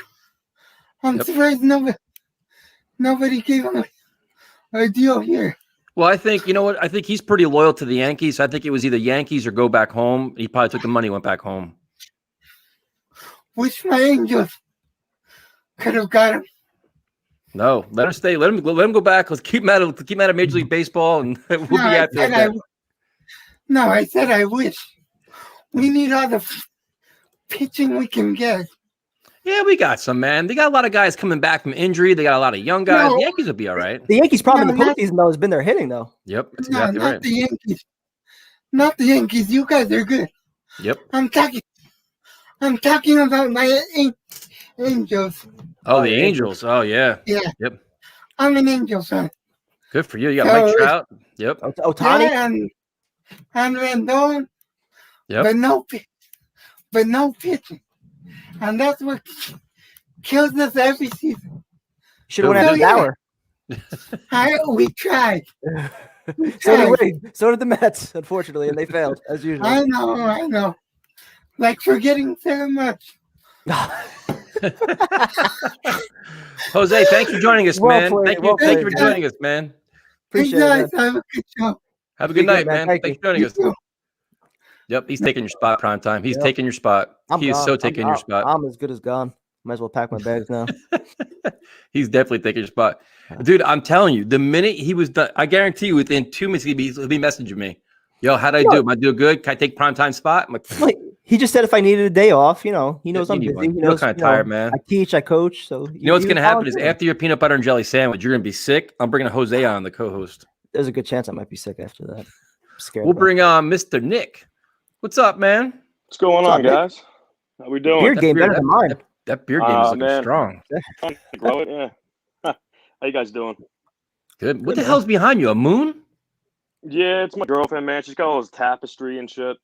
S11: I'm surprised nobody gave him a deal here.
S1: Well, I think, you know what? I think he's pretty loyal to the Yankees. So I think it was either Yankees or go back home. He probably took the money, went back home.
S11: Wish my Angels could have got him.
S1: No, let him stay. Let him go back. Let's keep him out of Major League Baseball, and we'll be happy with that.
S11: No, I said I wish. We need all the pitching we can get.
S1: Yeah, we got some, man. They got a lot of guys coming back from injury. They got a lot of young guys. The Yankees will be all right.
S2: The Yankees' problem in the postseason, though, has been their hitting, though.
S1: Yep, that's exactly right.
S11: The Yankees. Not the Yankees. You guys are good.
S1: Yep.
S11: I'm talking about my Angels.
S1: Oh, the Angels. Oh, yeah.
S11: Yeah.
S1: Yep.
S11: I'm an Angels fan.
S1: Good for you. You got Mike Trout. Yep.
S2: Ohtani.
S11: And Rendon.
S1: Yep.
S11: But no pitching. And that's what kills us every season.
S2: Should have went after Bauer.
S11: We tried.
S2: So did the Mets, unfortunately, and they failed, as usual.
S11: I know. Like forgetting so much.
S1: Jose, thanks for joining us, man. Thank you for joining us, man.
S2: Appreciate it.
S11: Have a good show.
S1: Have a good night, man. Thanks for joining us. Yep, he's taking your spot, prime time. He's taking your spot. He is so taking your spot.
S2: I'm as good as gone. Might as well pack my bags now.
S1: He's definitely taking your spot. Dude, I'm telling you, the minute he was done, I guarantee you within 2 minutes he'll be messaging me. Yo, how'd I do? Am I doing good? Can I take prime time spot? I'm like,
S2: he just said if I needed a day off, he knows I'm busy. He knows
S1: kind of tired, man.
S2: I teach, I coach. So
S1: you know what's gonna happen is after your peanut butter and jelly sandwich, you're gonna be sick. I'm bringing Jose on the co-host.
S2: There's a good chance I might be sick after that. I'm scared.
S1: We'll bring on Mr. Nick. What's up, man?
S12: What's going on, guys? How we doing?
S2: Beard game better than mine.
S1: That beard game is looking strong.
S12: Grow it, yeah. How you guys doing?
S1: Good. What the hell's behind you? A moon?
S12: Yeah, it's my girlfriend, man. She's got all this tapestry and shit.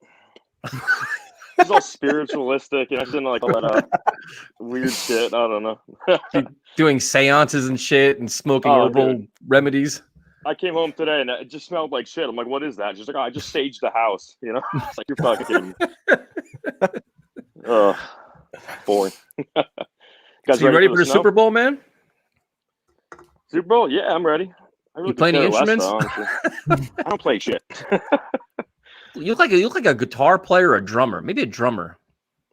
S12: It's all spiritualistic, and I didn't like all that weird shit. I don't know.
S1: Doing seances and shit and smoking herbal remedies.
S12: I came home today and it just smelled like shit. I'm like, what is that? She's like, I just saged the house. You know, it's like, you're fucking kidding me.
S1: So
S12: Boring.
S1: you ready for the Super Bowl, man?
S12: Super Bowl? Yeah, I'm ready. I really
S1: You play any instruments?
S12: I don't play shit.
S1: You look like a guitar player or a drummer. Maybe a drummer.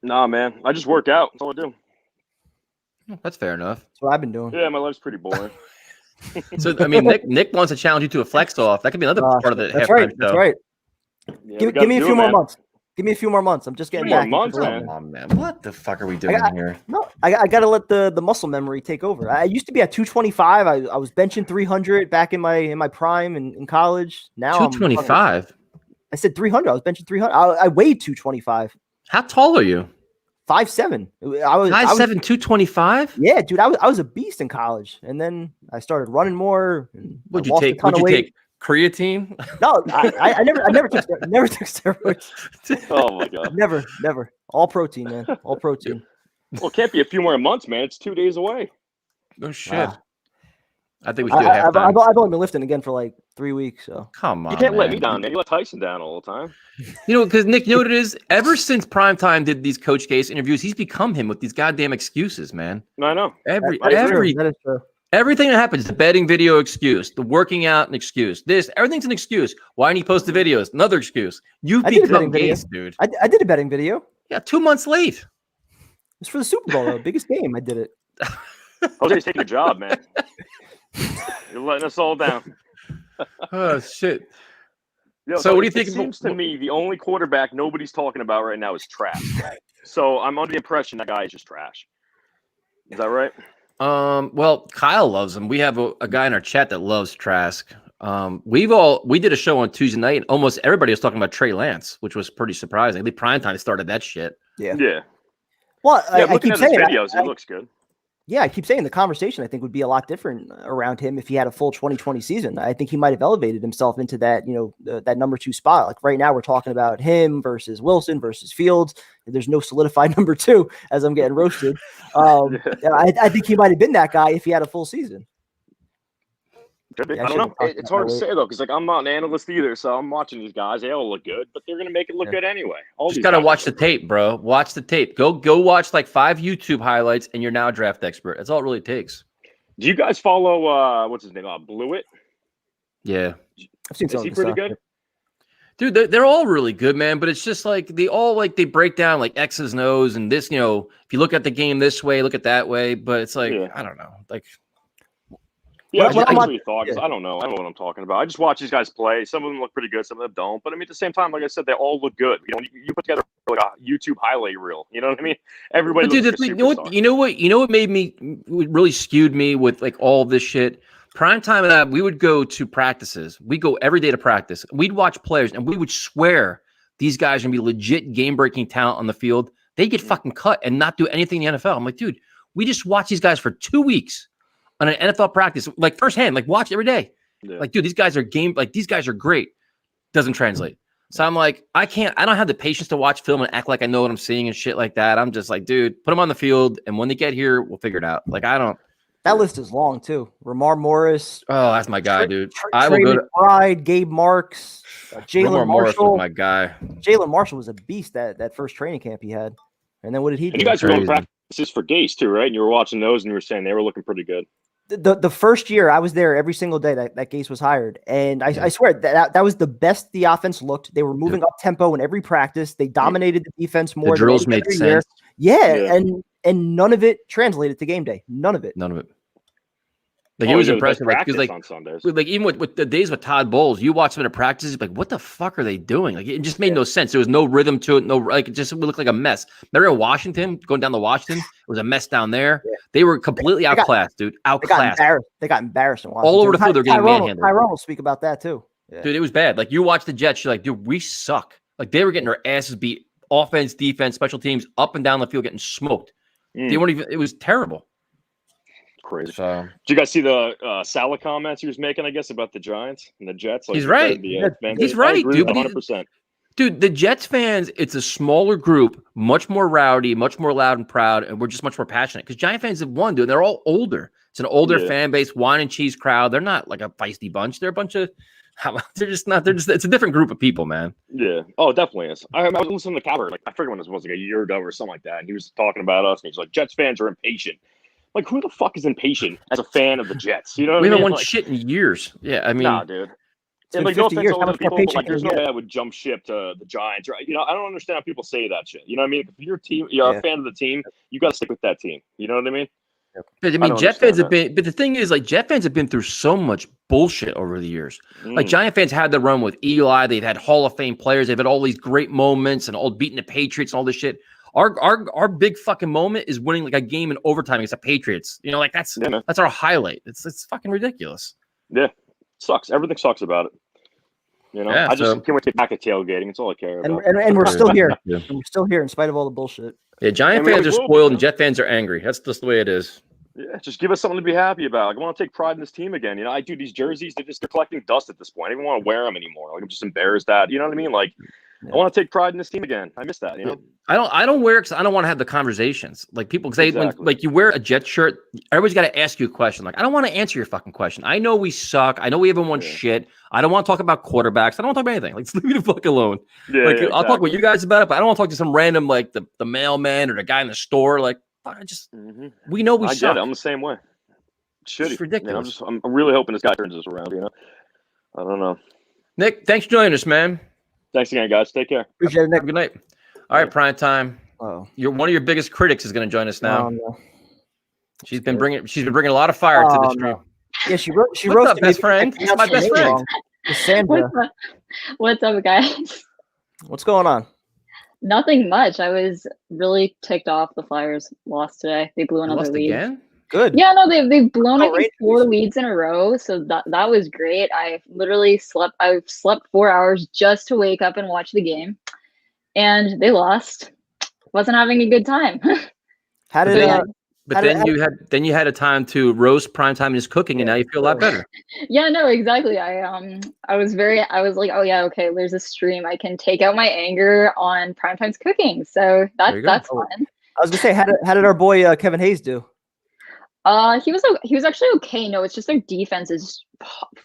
S12: Nah, man. I just work out. That's all I do.
S1: That's fair enough.
S2: That's what I've been doing.
S12: Yeah, my life's pretty boring.
S1: So I mean, Nick wants to challenge you to a flex off. That could be another part of the
S2: That's
S1: halftime
S2: right.
S1: show.
S2: That's right.
S12: Yeah,
S2: Give me a few more months. Give me a few more months. I'm just getting back.
S12: Months,
S1: Come on, man. What the fuck are we doing here?
S2: No, I got to let the muscle memory take over. I used to be at 225. I was benching 300 back in my prime in college. Now
S1: 225.
S2: I said 300. I was benching 300. I weighed 225.
S1: How tall are you?
S2: 5'7". I was
S1: 5'7", 225.
S2: Yeah, dude. I was a beast in college, and then I started running more.
S1: Would you take? Would you take creatine?
S2: No, I never took steroids.
S12: Oh my god.
S2: Never. All protein, man. All protein.
S12: Well, it can't be a few more months, man. It's 2 days away.
S1: No shit. I think we should do halftime.
S2: I've only been lifting again for like 3 weeks. So
S1: come on,
S12: you can't
S1: man.
S12: let me down, man. You let Tyson down all the time.
S1: You know, because Nick, you know what it is? Ever since Primetime did these Coach Gase interviews, he's become him with these goddamn excuses, man.
S12: I know.
S2: That is true.
S1: Everything that happens, the betting video excuse, the working out an excuse, everything's an excuse. Why didn't he post the videos? Another excuse. You've become Gase, dude.
S2: I did a betting video.
S1: Yeah, 2 months late.
S2: It was for the Super Bowl, though. Biggest game. I did it.
S12: Jose's taking a job, man. You're letting us all down.
S1: Oh shit.
S12: Yo,
S1: so what do you think?
S12: It seems to me the only quarterback nobody's talking about right now is trash. So I'm under the impression that guy is just trash. Is that right?
S1: Well, Kyle loves him. We have a guy in our chat that loves Trask. We did a show on Tuesday night, and almost everybody was talking about Trey Lance, which was pretty surprising. The Primetime started that shit.
S2: Yeah. Well, I keep saying
S12: videos, he looks good.
S2: Yeah, I keep saying the conversation I think would be a lot different around him if he had a full 2020 season. I think he might have elevated himself into that, that number 2 spot. Like right now we're talking about him versus Wilson versus Fields. There's no solidified number 2 as I'm getting roasted. I think he might have been that guy if he had a full season.
S12: I don't know. It's hard to say though, because I'm not an analyst either, so I'm watching these guys. They all look good, but they're gonna make it look good anyway.
S1: Just gotta watch the tape, bro. Watch the tape. Go watch like 5 YouTube highlights, and you're now a draft expert. That's all it really takes.
S12: Do you guys follow what's his name? Blewett?
S1: Yeah,
S2: I've seen some.
S12: Is he pretty good?
S1: Dude, they're all really good, man. But it's just like they break down like X's and O's and this. If you look at the game this way, look at that way. But it's like I don't know, like.
S12: Yeah, I don't know. I don't know what I'm talking about. I just watch these guys play. Some of them look pretty good, some of them don't. But I mean, at the same time, like I said, they all look good. You put together like a YouTube highlight reel. You know what I mean? Everybody. Looks like
S1: you know what made me really skewed me with like all this shit. Primetime and that we would go to practices. We go every day to practice. We'd watch players, and we would swear these guys are gonna be legit game-breaking talent on the field. They get fucking cut and not do anything in the NFL. I'm like, dude, we just watch these guys for 2 weeks. On an NFL practice, like firsthand, like watch every day. Yeah. Like, dude, these guys are great. Doesn't translate. So I'm like, I don't have the patience to watch film and act like I know what I'm seeing and shit like that. I'm just like, dude, put them on the field. And when they get here, we'll figure it out. Like, I don't.
S2: That list is long too. Ramar Morris.
S1: Oh, that's my guy, dude. I
S2: will go to Pride, Gabe Marks, Jalen Marshall.
S1: Was my guy.
S2: Jalen Marshall was a beast that first training camp he had. And then what did he do?
S12: And you guys were going practices for Gase too, right? And you were watching those and you were saying they were looking pretty good.
S2: The first year I was there every single day that Gase was hired. And I swear that was the best the offense looked. They were moving up tempo in every practice. They dominated the defense more.
S1: The drills made sense.
S2: Yeah. And none of it translated to game day. None of it.
S1: Like it was impressive. Like,
S12: on Sundays.
S1: Like even with the days with Todd Bowles, you watch them in a practice, like, what the fuck are they doing? Like it just made no sense. There was no rhythm to it. It just looked like a mess. Remember in Washington, going down to Washington, it was a mess down there. Yeah. They were completely outclassed, dude. Outclassed.
S2: They got embarrassed in Washington.
S1: All over the field, they're getting manhandled.
S2: Tyrone will speak about that too.
S1: Yeah. Dude, it was bad. Like you watch the Jets, you're like, dude, we suck. Like they were getting their asses beat, offense, defense, special teams, up and down the field, getting smoked. They weren't even. It was terrible.
S12: Crazy. So, did you guys see the Salah comments he was making? I guess about the Giants and the Jets. Like,
S1: he's right. He's right, dude.
S12: 100%.
S1: Dude, the Jets fans, it's a smaller group, much more rowdy, much more loud and proud, and we're just much more passionate. Because Giant fans have won, dude. They're all older. It's an older fan base, wine and cheese crowd. They're not like a feisty bunch. They're a bunch of. They're just not. They're just. It's a different group of people, man.
S12: Yeah. Oh, it definitely is. I was listening to Calvert. Like I forget when this was, like a year ago or something like that, and he was talking about us, and he's like, Jets fans are impatient. Like, who the fuck is impatient as a fan of the Jets? You know what
S1: we
S12: I mean?
S1: haven't won
S12: Like,
S1: shit in years. Yeah, I mean,
S12: nah, dude. And like, no offense to other people, but like, there's no way I would jump ship to the Giants. Right? You know, I don't understand how people say that shit. You know what I mean? If you're a fan of the team, you got to stick with that team. You know what I mean?
S1: But I mean, Jet fans have been. But the thing is, like, Jet fans have been through so much bullshit over the years. Like, Giant fans had the run with Eli. They've had Hall of Fame players. They've had all these great moments and all beating the Patriots and all this shit. Our big fucking moment is winning like a game in overtime against the Patriots. You know, like that's our highlight. It's fucking ridiculous.
S12: Yeah, sucks. Everything sucks about it. You know, I just can't wait to get back at tailgating. It's all I care about.
S2: And we're still here. And we're still here in spite of all the bullshit.
S1: Yeah, Giant fans are spoiled and Jet fans are angry. That's just the way it is.
S12: Yeah, just give us something to be happy about. Like, I want to take pride in this team again. You know, I do these jerseys. They're collecting dust at this point. I don't even want to wear them anymore. Like, I'm just embarrassed that, you know what I mean? Like, I want to take pride in this team again. I miss that, you know?
S1: I don't wear it because I don't want to have the conversations. Like people say, when like you wear a Jet shirt, everybody's got to ask you a question. Like, I don't want to answer your fucking question. I know we suck. I know we haven't won shit. I don't want to talk about quarterbacks. I don't want to talk about anything. Like, leave me the fuck alone.
S12: Yeah,
S1: like, I'll talk with you guys about it, but I don't want to talk to some random like the mailman or the guy in the store. Like, I just we know we suck.
S12: Get it. I'm the same way. Shitty.
S1: It's ridiculous.
S12: You know, I'm really hoping this guy turns this around. You know, I don't know.
S1: Nick, thanks for joining us, man.
S12: Thanks again, guys. Take care.
S2: Appreciate it, Nick.
S1: Good night. All right, prime time.
S2: Oh,
S1: one of your biggest critics is going to join us now.
S2: No.
S1: She's been bringing a lot of fire to the stream.
S2: No. Yeah, she roasted
S1: What's up, best friend? It's my best friend.
S2: Sandra.
S13: What's up, guys?
S2: What's going on?
S13: Nothing much. I was really ticked off the Flyers lost today. They blew another lead.
S1: Again?
S2: Good.
S13: Yeah, no, they've blown I think 4 leads in a row, so that was great. I literally slept 4 hours just to wake up and watch the game, and they lost. Wasn't having a good time.
S2: How did
S1: then you had a time to roast Primetime and his cooking, and now you feel a lot better.
S13: Yeah, no, exactly. I was like, oh yeah, okay, there's a stream. I can take out my anger on Primetime's cooking. So that's fun.
S2: I was gonna say, how did our boy Kevin Hayes do?
S13: He was actually okay. No, it's just their defense is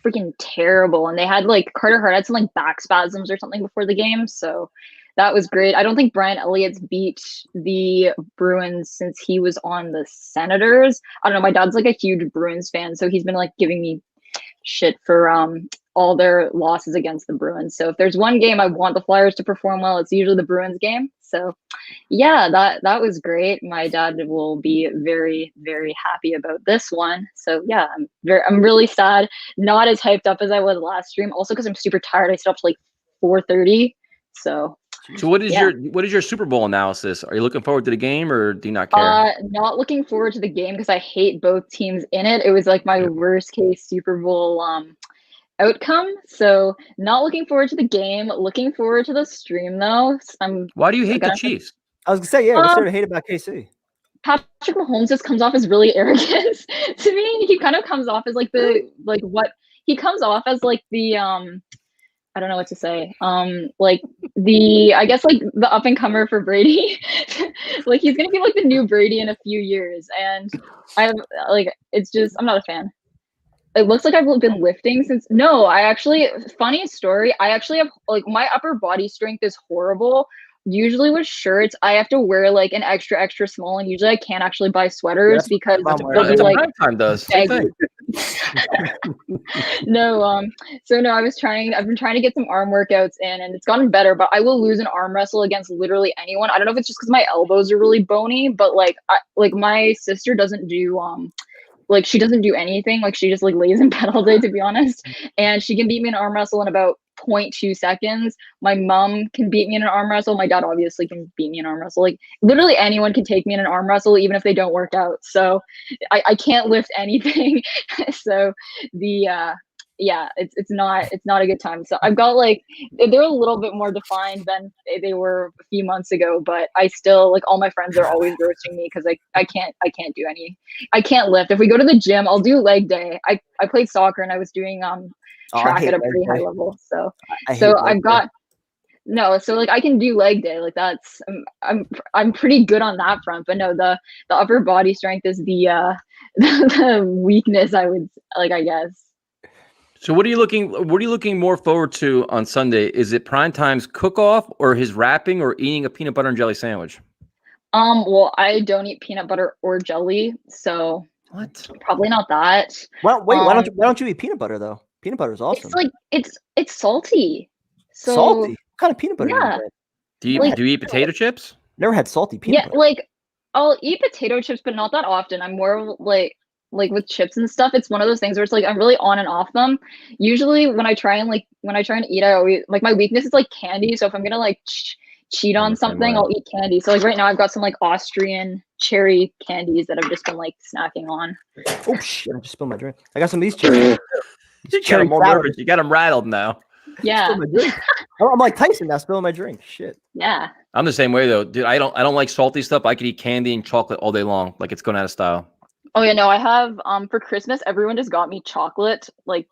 S13: freaking terrible, and they had like Carter Hart had some like back spasms or something before the game, so that was great. I don't think Brian Elliott's beat the Bruins since he was on the Senators. I don't know. My dad's like a huge Bruins fan, so he's been like giving me shit for all their losses against the Bruins. So if there's one game I want the Flyers to perform well, it's usually the Bruins game. So yeah, that was great. My dad will be very, very happy about this one. So yeah, I'm really sad. Not as hyped up as I was last stream. Also because I'm super tired. I stayed up to like 4:30. So
S1: what is your Super Bowl analysis? Are you looking forward to the game or do you not care?
S13: Not looking forward to the game because I hate both teams in it. It was like my worst case Super Bowl outcome. So not looking forward to the game. Looking forward to the stream though.
S1: Why do you hate the Chiefs?
S2: I was gonna say, what's there to hate about KC?
S13: Patrick Mahomes just comes off as really arrogant to me. He kind of comes off as like he comes off as like the I don't know what to say. Like I guess like the up and comer for Brady. Like he's gonna be like the new Brady in a few years, and I'm not a fan. It looks like I've been lifting since. No, funny story. I actually have like my upper body strength is horrible. Usually with shirts, I have to wear like an extra small, and usually I can't actually buy sweaters because they'll be like
S1: Primetime does. Same thing.
S13: No, I've been trying to get some arm workouts in, and it's gotten better, but I will lose an arm wrestle against literally anyone. I don't know if it's just because my elbows are really bony, but like my sister doesn't do she doesn't do anything. Like she just like lays in bed all day, to be honest. And she can beat me in an arm wrestle in about 0.2 seconds. My mom can beat me in an arm wrestle. My dad obviously can beat me in an arm wrestle. Like literally anyone can take me in an arm wrestle, even if they don't work out. So I can't lift anything. So it's not a good time. So I've got like they're a little bit more defined than they were a few months ago, but I still like all my friends are always roasting me because I can't lift. If we go to the gym, I'll do leg day. I played soccer and I was doing track at a pretty high level. So I've got so like I can do leg day. Like that's I'm pretty good on that front. But no, the upper body strength is the weakness, I guess.
S1: So what are you looking more forward to on Sunday? Is it Primetime's cook-off or his rapping or eating a peanut butter and jelly sandwich?
S13: Well, I don't eat peanut butter or jelly, so
S1: what?
S13: Probably not that.
S2: Why don't you eat peanut butter though? Peanut butter is awesome.
S13: It's like it's salty. So
S2: salty. What kind of peanut butter?
S13: Yeah.
S1: Do you eat potato chips?
S2: Never had salty peanut
S13: Yeah,
S2: butter.
S13: like I'll eat potato chips, but not that often. I'm more of, like with chips and stuff. It's one of those things where it's like I'm really on and off them. Usually when I try and eat, I always like my weakness is like candy. So if I'm gonna like cheat on something, I'll eat candy. So like right now I've got some like Austrian cherry candies that I've just been like snacking on.
S2: Oh shit! I just spilled my drink. I got some of these cherries.
S1: You got them rattled now.
S13: Yeah.
S2: I'm like Tyson now, spilling my drink. Shit.
S13: Yeah.
S1: I'm the same way though, dude. I don't like salty stuff. I could eat candy and chocolate all day long, like it's going out of style.
S13: Oh yeah, no, I have for Christmas everyone just got me chocolate. Like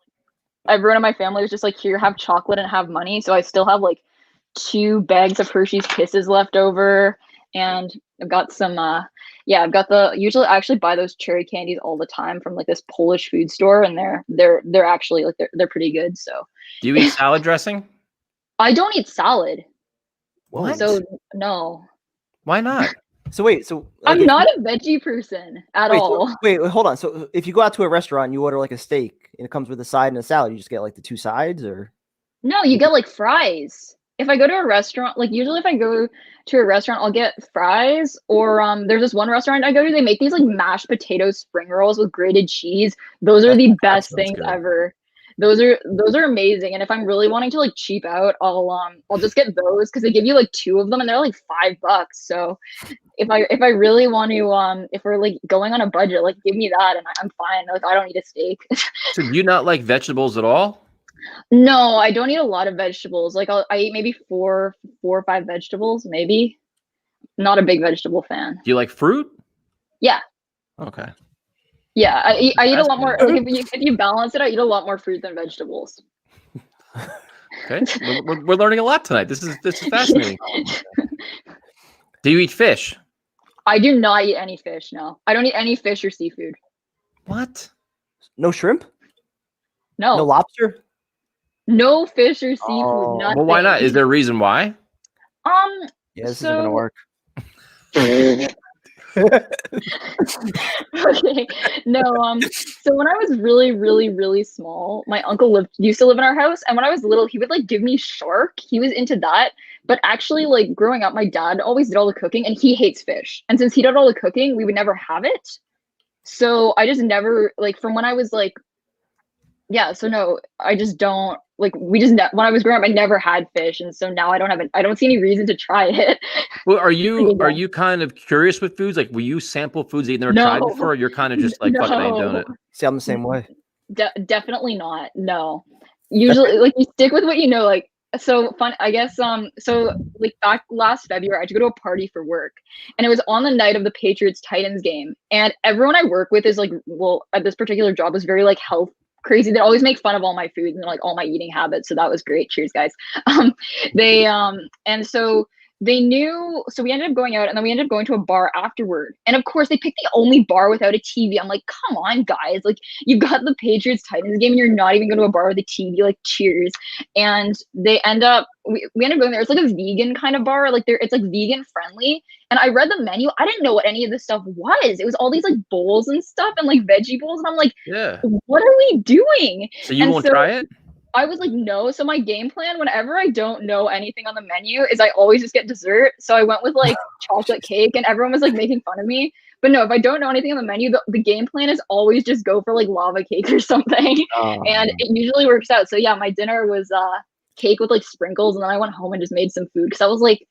S13: everyone in my family was just like, here, have chocolate and have money. So I still have like 2 bags of Hershey's Kisses left over, and I've got some usually I actually buy those cherry candies all the time from like this Polish food store, and they're actually like they're pretty good. So
S1: do you eat salad dressing?
S13: I don't eat salad.
S1: What?
S13: So no.
S1: Why not?
S2: So wait,
S13: I'm not a veggie person at all.
S2: Wait, hold on. So if you go out to a restaurant and you order like a steak and it comes with a side and a salad, you just get like the 2 sides, or?
S13: No, you get like fries. If I go to a restaurant, like usually if I go to a restaurant, I'll get fries, or there's this one restaurant I go to, they make these like mashed potato spring rolls with grated cheese. Those are the best things ever. Those are amazing. And if I'm really wanting to like cheap out, I'll just get those because they give you like 2 of them and they're like $5. So if I really want to if we're like going on a budget, like give me that and I'm fine. Like I don't eat a steak.
S1: So do you not like vegetables at all?
S13: No, I don't eat a lot of vegetables. Like I eat maybe 4 or 5 vegetables, maybe. Not a big vegetable fan.
S1: Do you like fruit?
S13: Yeah.
S1: Okay.
S13: Yeah, I eat a lot more. Like if you balance it, I eat a lot more fruit than vegetables.
S1: Okay, we're learning a lot tonight. This is fascinating. Do you eat fish?
S13: I do not eat any fish. No, I don't eat any fish or seafood.
S1: What?
S2: No shrimp?
S13: No.
S2: No lobster?
S13: No fish or seafood.
S1: Oh,
S13: Nothing.
S1: well, why not? Is there a reason why?
S2: Yeah, this isn't gonna work.
S13: Okay. No, so when I was really, really, really small, my uncle used to live in our house, and when I was little, he would like give me shark. He was into that. But actually, like growing up, my dad always did all the cooking, and he hates fish. And since he did all the cooking, we would never have it. So I just never like from when I was like, yeah. So no, I just don't like. We just when I was growing up, I never had fish, and so now I don't see any reason to try it.
S1: Well, are you kind of curious with foods? Like, will you sample foods that you've never tried before? Or you're kind of just like, fuck it, I ain't doing it.
S2: See, I'm the same way.
S13: Definitely not. No. Usually, like you stick with what you know. Like so fun. I guess. So like back last February, I had to go to a party for work, and it was on the night of the Patriots-Titans game, and everyone I work with is like, well, at this particular job was very like health crazy. They always make fun of all my food and like all my eating habits. So that was great. Cheers, guys. And so they knew, so we ended up going out and then we ended up going to a bar afterward. And of course they picked the only bar without a TV. I'm like, come on guys, like you've got the Patriots Titans game and you're not even going to a bar with a TV, like cheers. And they end up, we ended up going there. It's like a vegan kind of bar. Like it's like vegan friendly. And I read the menu. I didn't know what any of this stuff was. It was all these like bowls and stuff and like veggie bowls. And I'm like,
S1: yeah,
S13: what are we doing?
S1: So you won't try it?
S13: I was like, no. So my game plan, whenever I don't know anything on the menu, is I always just get dessert. So I went with like chocolate cake and everyone was like making fun of me. But no, if I don't know anything on the menu, the game plan is always just go for like lava cake or something. And it usually works out. So yeah, my dinner was cake with like sprinkles. And then I went home and just made some food because I was like,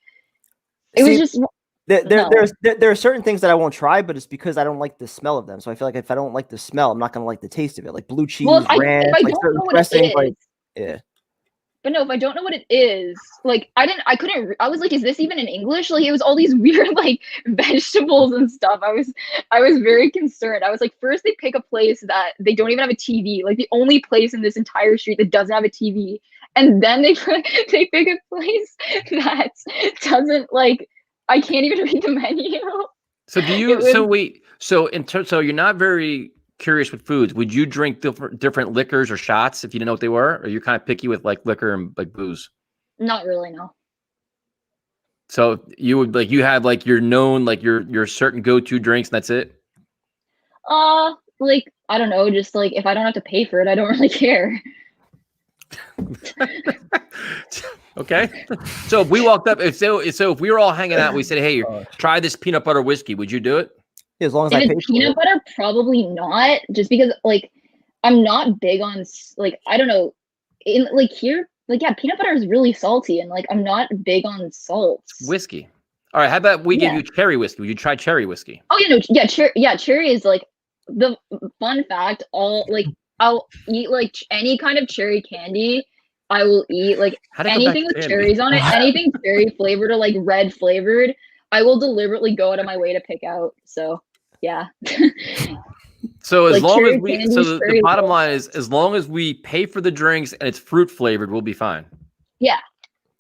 S13: was just...
S2: There are certain things that I won't try, but it's because I don't like the smell of them. So I feel like if I don't like the smell, I'm not gonna like the taste of it. Like blue cheese, ranch, like certain dressings, like yeah.
S13: But no, if I don't know what it is, like I was like, is this even in English? Like it was all these weird like vegetables and stuff. I was very concerned. I was like, first they pick a place that they don't even have a TV, like the only place in this entire street that doesn't have a TV. And then they pick a place that doesn't like, I can't even read the menu.
S1: So do you? So you're not very curious with foods. Would you drink different liquors or shots if you didn't know what they were, or you're kind of picky with like liquor and like booze?
S13: Not really, no.
S1: So you would like you have like your known like your certain go-to drinks and that's it?
S13: Like I don't know, just like if I don't have to pay for it, I don't really care.
S1: Okay. So if we walked up, so if we were all hanging out, we said, "Hey, try this peanut butter whiskey." Would you do it?
S2: As long as
S13: If
S2: I pay
S13: it's
S2: for
S13: peanut
S2: it.
S13: butter, probably not. Just because like I'm not big on like I don't know, in like here, like yeah, peanut butter is really salty, and like I'm not big on salts.
S1: Whiskey. All right. How about we give
S13: Yeah.
S1: you cherry whiskey? Would you try cherry whiskey?
S13: Oh yeah, no, yeah, cherry is like the fun fact. I'll eat like any kind of cherry candy. I will eat like
S1: How'd I go back
S13: anything
S1: to
S13: with
S1: candy?
S13: cherries on it, anything cherry flavored or like red flavored. I will deliberately go out of my way to pick out. So yeah.
S1: So as
S13: Like
S1: long as
S13: cherry
S1: we,
S13: candy,
S1: so the
S13: cherry
S1: bottom
S13: flavored.
S1: line is, as long as we pay for the drinks and it's fruit flavored, we'll be fine.
S13: Yeah.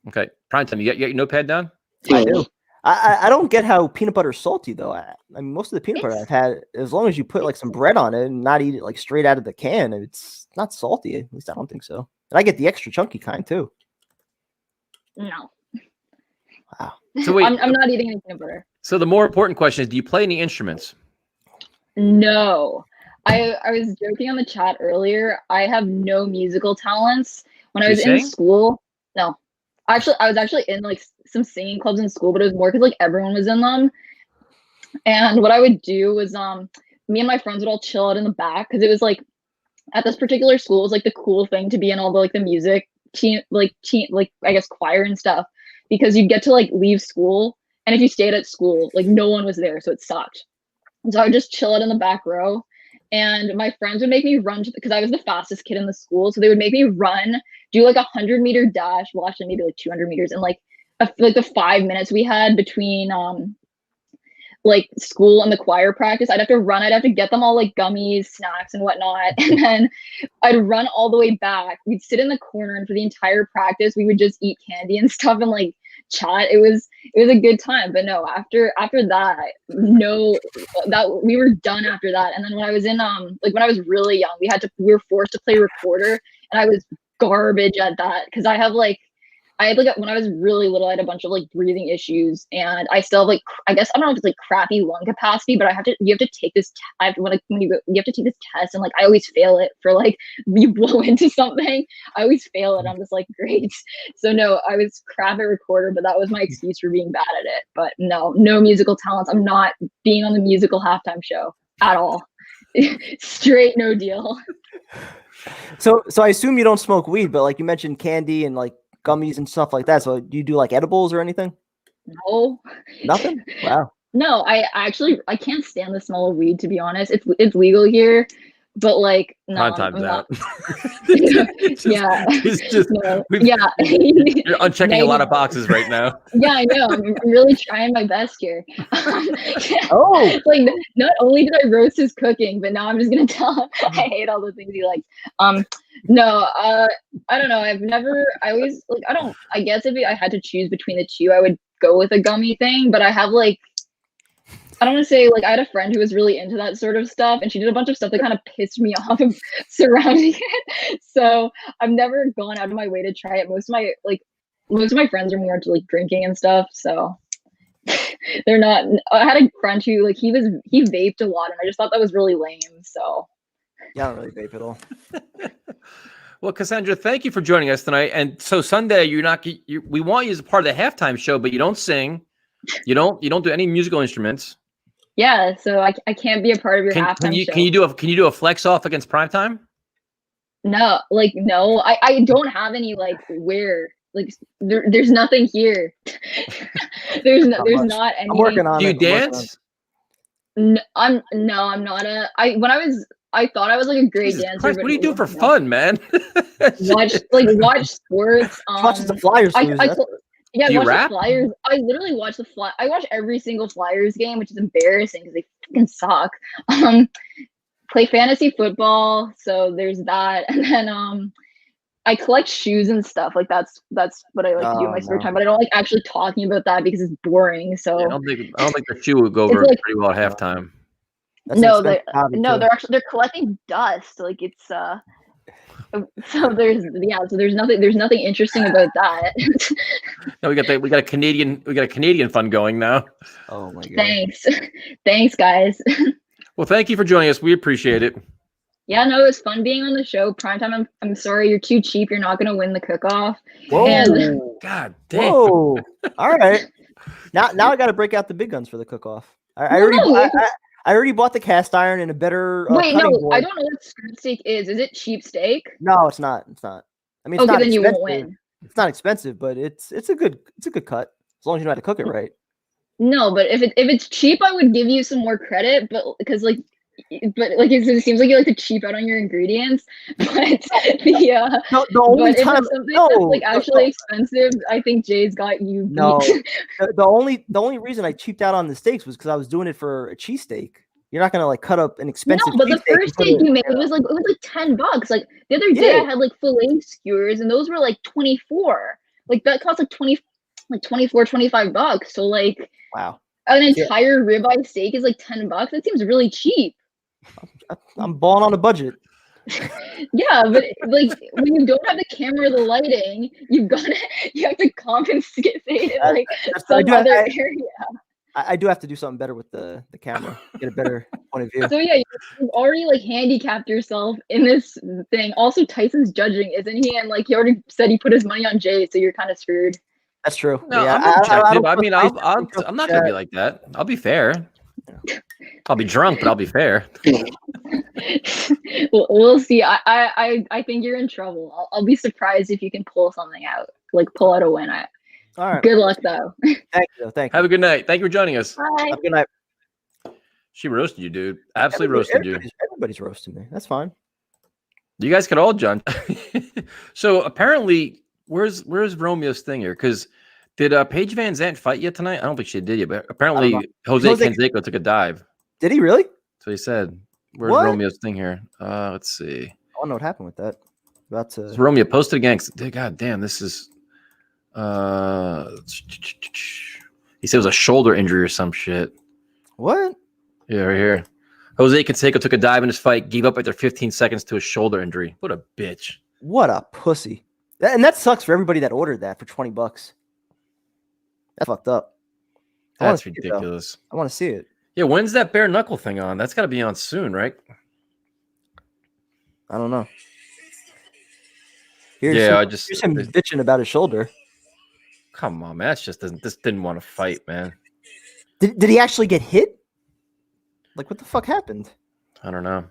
S1: Okay. Prime time. You got your notepad down?
S2: I do. I don't get how peanut butter is salty though. I mean, most of the peanut butter I've had, as long as you put like some bread on it and not eat it like straight out of the can, it's not salty. At least I don't think so. And I get the extra chunky kind too.
S13: No.
S2: Wow.
S1: So wait,
S13: I'm not eating any peanut butter.
S1: So the more important question is, do you play any instruments?
S13: No. I was joking on the chat earlier. I have no musical talents. When I
S1: Do you
S13: was in
S1: sing?
S13: school, no. Actually, I was actually in like some singing clubs in school, but it was more because like everyone was in them. And what I would do was me and my friends would all chill out in the back because it was like at this particular school it was like the cool thing to be in all the like the music team like I guess choir and stuff, because you'd get to like leave school, and if you stayed at school like no one was there, so it sucked. And so I would just chill out in the back row, and my friends would make me run because I was the fastest kid in the school, so they would make me run, do like 100-meter dash, well actually maybe like 200 meters, and like like the 5 minutes we had between like school and the choir practice. I'd have to run. I'd have to get them all like gummies, snacks, and whatnot. And then I'd run all the way back. We'd sit in the corner, and for the entire practice, we would just eat candy and stuff and like chat. It was a good time. But no, after that, no, that we were done after that. And then when I was in like when I was really young, we were forced to play recorder, and I was garbage at that because I had like when I was really little, I had a bunch of like breathing issues, and I still have like I guess I don't know if it's like crappy lung capacity, but you have to take this. You have to take this test, and like I always fail it for like you blow into something. I always fail it. I'm just like great. So no, I was crap at recorder, but that was my excuse for being bad at it. But no musical talents. I'm not being on the musical halftime show at all. Straight no deal.
S2: So I assume you don't smoke weed, but like you mentioned candy and like gummies and stuff like that. So do you do like edibles or anything?
S13: No.
S2: Nothing? Wow.
S13: No, I can't stand the smell of weed, to be honest. It's legal here, but like no,
S1: Prime time's
S13: I'm
S1: out.
S13: Yeah. Yeah.
S1: You're unchecking a lot of boxes right now.
S13: Yeah, I know. I'm really trying my best here.
S2: Oh,
S13: like not only did I roast his cooking, but now I'm just gonna tell him I hate all the things he likes. No, I don't know. I guess if I had to choose between the two, I would go with a gummy thing, but I have like I don't want to say like I had a friend who was really into that sort of stuff, and she did a bunch of stuff that kind of pissed me off surrounding it. So I've never gone out of my way to try it. Most of my friends are more into like drinking and stuff, so they're not. I had a friend who like he vaped a lot, and I just thought that was really lame. So
S2: yeah, I don't really vape at all.
S1: Well, Cassandra, thank you for joining us tonight. And so Sunday, we want you as a part of the halftime show, but you don't sing, you don't do any musical instruments.
S13: Yeah, so I can't be a part of your halftime show.
S1: Can you do a flex off against Primetime?
S13: No, I don't have any like where like there's nothing here. there's not any.
S2: I'm working on
S1: it. Do you
S2: dance?
S13: I'm not I thought I was like a great
S1: Jesus
S13: dancer.
S1: Christ, what do you do for fun, man?
S13: watch sports.
S2: Watches the Flyers.
S13: Yeah,
S1: do you
S13: watch
S1: rap?
S13: the Flyers. I literally watch I watch every single Flyers game, which is embarrassing because they fucking suck. Play fantasy football, so there's that, and then I collect shoes and stuff. Like that's what I like to do in my spare time. But I don't like actually talking about that because it's boring. So
S1: yeah, I don't think the shoe would go over
S13: like,
S1: pretty well at halftime.
S13: They're collecting dust. Like it's So there's nothing interesting about that.
S1: No, we got a Canadian fun going now.
S2: Oh my god.
S13: Thanks guys.
S1: Well, thank you for joining us. We appreciate it.
S13: Yeah, no, it was fun being on the show. Primetime, I'm sorry, you're too cheap. You're not gonna win the cook-off.
S2: Whoa.
S13: And
S1: God damn.
S2: Whoa. All right. Now I got to break out the big guns for the cook-off. I already bought the cast iron and a better.
S13: Wait, no,
S2: board.
S13: I don't know what skirt steak is. Is it cheap steak?
S2: No, it's not. It's not. I mean, it's
S13: okay,
S2: not
S13: then you
S2: expensive.
S13: won't win.
S2: It's not expensive, but it's a good cut as long as you know how to cook it right.
S13: No, but if it's cheap, I would give you some more credit. But it seems like you like to cheap out on your ingredients. But
S2: the only time
S13: that's actually expensive, I think Jay's got you.
S2: No, the only reason I cheaped out on the steaks was because I was doing it for a cheesesteak. You're not gonna cut up an expensive.
S13: No, but the first steak you made was like $10. Like the other day, I had like fillet skewers, and those were like 24. Like that cost like 24, $25. So like,
S2: wow,
S13: an entire ribeye steak is like $10. That seems really cheap.
S2: I'm balling on a budget.
S13: Yeah, but like when you don't have the camera or the lighting, you have to compensate in like some other area.
S2: I do have to do something better with the camera, get a better point of view.
S13: So yeah, you've already like handicapped yourself in this thing. Also, Tyson's judging, isn't he? And like he already said he put his money on Jay, so you're kind of screwed.
S2: That's true.
S1: No,
S2: yeah,
S1: I'm objective. I'm not gonna be like that. I'll be fair. I'll be drunk, but I'll be fair.
S13: We'll see. I think you're in trouble. I'll be surprised if you can pull something out, like pull out a win.
S2: All right.
S13: Good luck though.
S2: Thank you.
S1: Have a good night. Thank you for joining us.
S13: Bye.
S2: Have a good night.
S1: She roasted you, dude. Absolutely roasted you.
S2: Everybody's roasting me. That's fine.
S1: You guys could all jump. So apparently, where's Romeo's thing here? Because did Paige Van Zandt fight yet tonight? I don't think she did yet, but apparently Jose Canseco took a dive.
S2: Did he really?
S1: So he said, "Where's Romeo's thing here?" Let's see.
S2: I don't know what happened with that.
S1: So Romeo posted against. God damn, this is. He said it was a shoulder injury or some shit.
S2: What?
S1: Yeah, right here. Jose Canseco took a dive in his fight, gave up after 15 seconds to a shoulder injury. What a bitch.
S2: What a pussy. And that sucks for everybody that ordered that for $20. That's fucked up.
S1: That's ridiculous.
S2: I want to see it.
S1: Yeah, when's that bare knuckle thing on? That's got to be on soon, right?
S2: I don't know.
S1: Here's
S2: him bitching about his shoulder.
S1: Come on, man. This didn't want to fight, man.
S2: Did he actually get hit? Like, what the fuck happened?
S1: I don't know.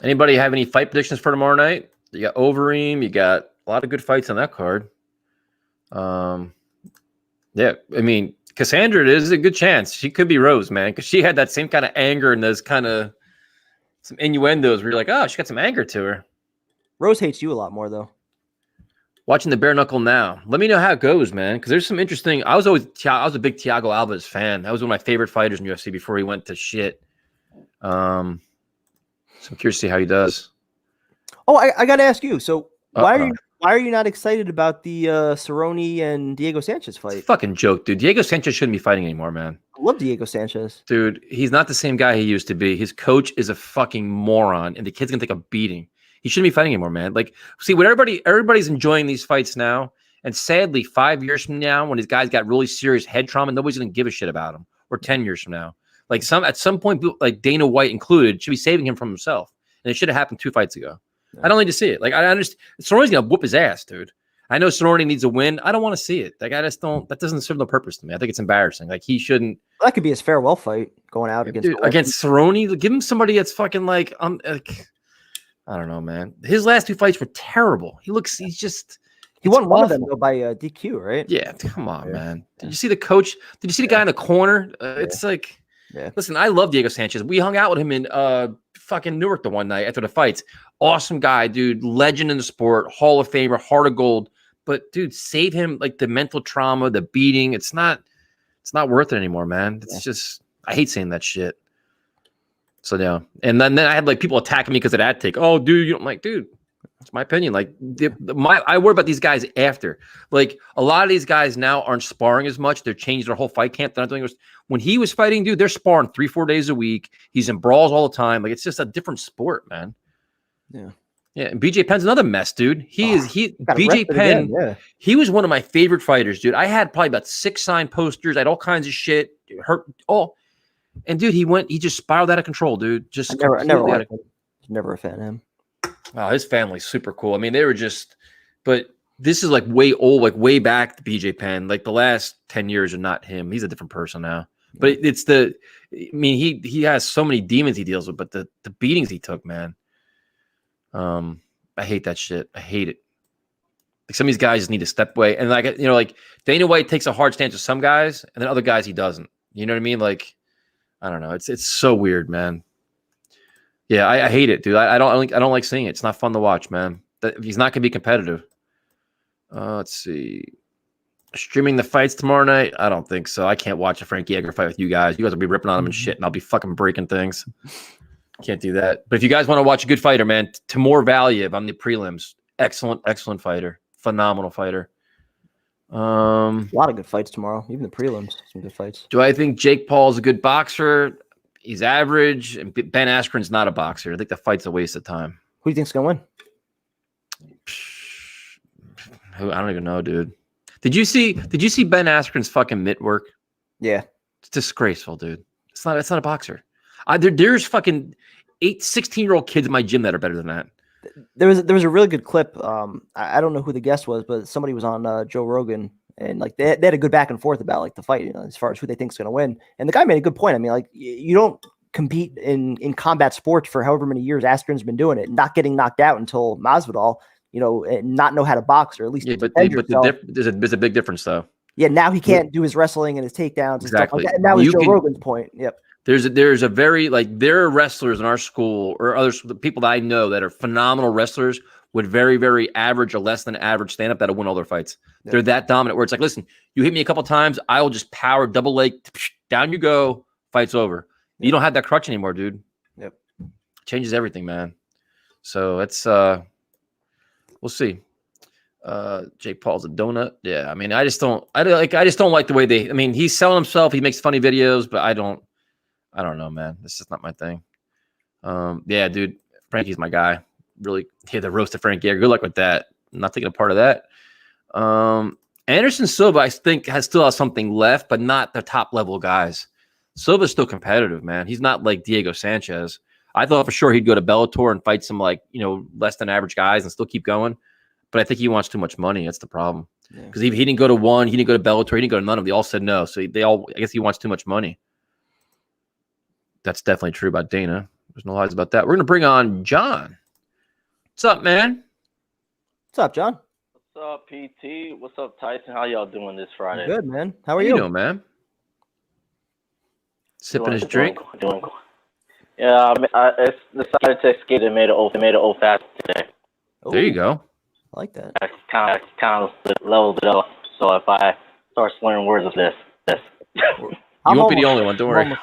S1: Anybody have any fight predictions for tomorrow night? You got Overeem. You got a lot of good fights on that card. Yeah, I mean, Cassandra, there's a good chance she could be Rose, man, because she had that same kind of anger and those kind of some innuendos where you're like, oh, she got some anger to her.
S2: Rose hates you a lot more, though.
S1: Watching the bare knuckle now. Let me know how it goes, man, because there's some interesting. I was a big Thiago Alves fan. That was one of my favorite fighters in UFC before he went to shit. So I'm curious to see how he does.
S2: Oh, I got to ask you. So why are you not excited about the Cerrone and Diego Sanchez fight?
S1: It's a fucking joke, dude. Diego Sanchez shouldn't be fighting anymore, man.
S2: I love Diego Sanchez.
S1: Dude, he's not the same guy he used to be. His coach is a fucking moron, and the kid's gonna take a beating. He shouldn't be fighting anymore, man. Like, see, what everybody's enjoying these fights now, and sadly, 5 years from now, when these guys got really serious head trauma, nobody's gonna give a shit about him. Or 10 years from now, like at some point, like Dana White included, should be saving him from himself, and it should have happened 2 fights ago. Yeah. I don't need to see it. Like, I understand Cerrone's gonna whoop his ass, dude. I know Cerrone needs a win. I don't want to see it. Like, I just don't. That doesn't serve no purpose to me. I think it's embarrassing. Like, he shouldn't.
S2: Well, that could be his farewell fight going out
S1: against Cerrone. Give him somebody that's fucking like I don't know, man. His last 2 fights were terrible. He
S2: won one of them though by DQ, right?
S1: Yeah, come on, man. Did you see the coach? Did you see the guy in the corner? It's like, listen, I love Diego Sanchez. We hung out with him in fucking Newark the one night after the fights. Awesome guy, dude. Legend in the sport. Hall of Famer. Heart of gold. But dude, save him like the mental trauma, the beating. It's not worth it anymore, man. It's just, I hate saying that shit. So yeah, and then I had like people attacking me because of that take. Oh, dude, I'm like, dude, it's my opinion. Like, I worry about these guys after. Like, a lot of these guys now aren't sparring as much. They're changing their whole fight camp. They're not doing it. When he was fighting, dude, they're sparring 3-4 days a week. He's in brawls all the time. Like, it's just a different sport, man. Yeah, and BJ Penn's another mess, dude. BJ Penn.
S2: Again, yeah.
S1: He was one of my favorite fighters, dude. I had probably about 6 signed posters. I had all kinds of shit. And dude, he just spiraled out of control, dude. Just
S2: I never liked him. Never a fan of him.
S1: Oh, his family's super cool. I mean, they were just, but this is like way old, like way back to BJ Penn. Like the last 10 years are not him. He's a different person now. But he has so many demons he deals with, but the beatings he took, man. I hate that shit. I hate it. Like some of these guys just need to step away. And like Dana White takes a hard stance with some guys, and then other guys he doesn't. You know what I mean? Like, I don't know. It's so weird, man. Yeah, I hate it, dude. I don't like seeing it. It's not fun to watch, man. He's not gonna be competitive. Let's see. Streaming the fights tomorrow night? I don't think so. I can't watch a Frankie Edgar fight with you guys. You guys will be ripping on him and shit, and I'll be fucking breaking things. Can't do that. But if you guys want to watch a good fighter, man, Timur Valiev on the prelims. Excellent fighter. Phenomenal fighter.
S2: A lot of good fights tomorrow. Even the prelims, some good fights.
S1: Do I think Jake Paul's a good boxer? He's average. And Ben Askren's not a boxer. I think the fight's a waste of time.
S2: Who do you think's gonna win?
S1: I don't even know, dude. Did you see Ben Askren's fucking mitt work?
S2: Yeah.
S1: It's disgraceful, dude. It's not a boxer. There's fucking 16-year-old kids in my gym that are better than that.
S2: There was a really good clip. I don't know who the guest was, but somebody was on Joe Rogan, and like they had a good back and forth about like the fight, as far as who they think is going to win. And the guy made a good point. I mean, like you don't compete in combat sports for however many years Askren's been doing it, not getting knocked out until Masvidal, and not know how to box, or at least
S1: there's a big difference though.
S2: Yeah, now he can't do his wrestling and his takedowns and stuff like that. And that was Joe Rogan's point. Yep.
S1: There's a very there are wrestlers in our school or others, the people that I know that are phenomenal wrestlers with very, very average or less than average stand up that'll win all their fights. Yeah. They're that dominant where it's like, listen, you hit me a couple times, I will just power double leg, down you go, fight's over. Yeah. You don't have that crutch anymore, dude.
S2: Yep.
S1: Changes everything, man. So it's we'll see. Jake Paul's a donut. Yeah, I mean, I just don't like the way he's selling himself, he makes funny videos, but I don't know, man. This is not my thing. Yeah, dude. Frankie's my guy. Really, the roast of Frankie. Good luck with that. I'm not taking a part of that. Anderson Silva, I think, still has something left, but not the top level guys. Silva's still competitive, man. He's not like Diego Sanchez. I thought for sure he'd go to Bellator and fight some less than average guys and still keep going. But I think he wants too much money. That's the problem. Because he didn't go to one, he didn't go to Bellator, he didn't go to none of them. They all said no. So I guess he wants too much money. That's definitely true about Dana. There's no lies about that. We're going to bring on John. What's up, man?
S2: What's up, John?
S14: What's up, PT? What's up, Tyson? How y'all doing this Friday?
S2: Good, man. How are you?
S1: Doing, man? Sipping his drink?
S14: Doing. Yeah, I decided to escape and made an old fast today.
S1: There you go.
S2: I like that.
S14: I kind of leveled it up. So if I start slurring words of this.
S1: You won't be the only one. Don't worry.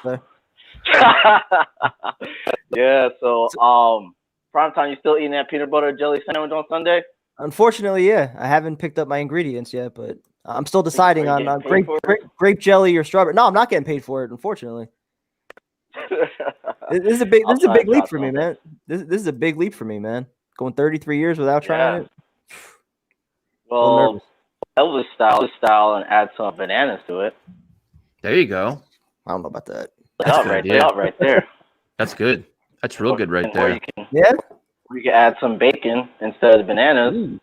S14: Yeah, so Primetime, you still eating that peanut butter jelly sandwich on Sunday?
S2: Unfortunately, yeah. I haven't picked up my ingredients yet, but I'm still deciding on grape jelly or strawberry. No, I'm not getting paid for it, unfortunately. This is a big leap for me, man. This is a big leap for me, man. Going 33 years without trying it.
S14: Well, Elvis style and add some bananas to it.
S1: There you go.
S2: I don't know about that.
S1: That's
S14: right there.
S1: That's good. That's real good right there.
S14: You can add some bacon instead of the bananas.
S2: Ooh,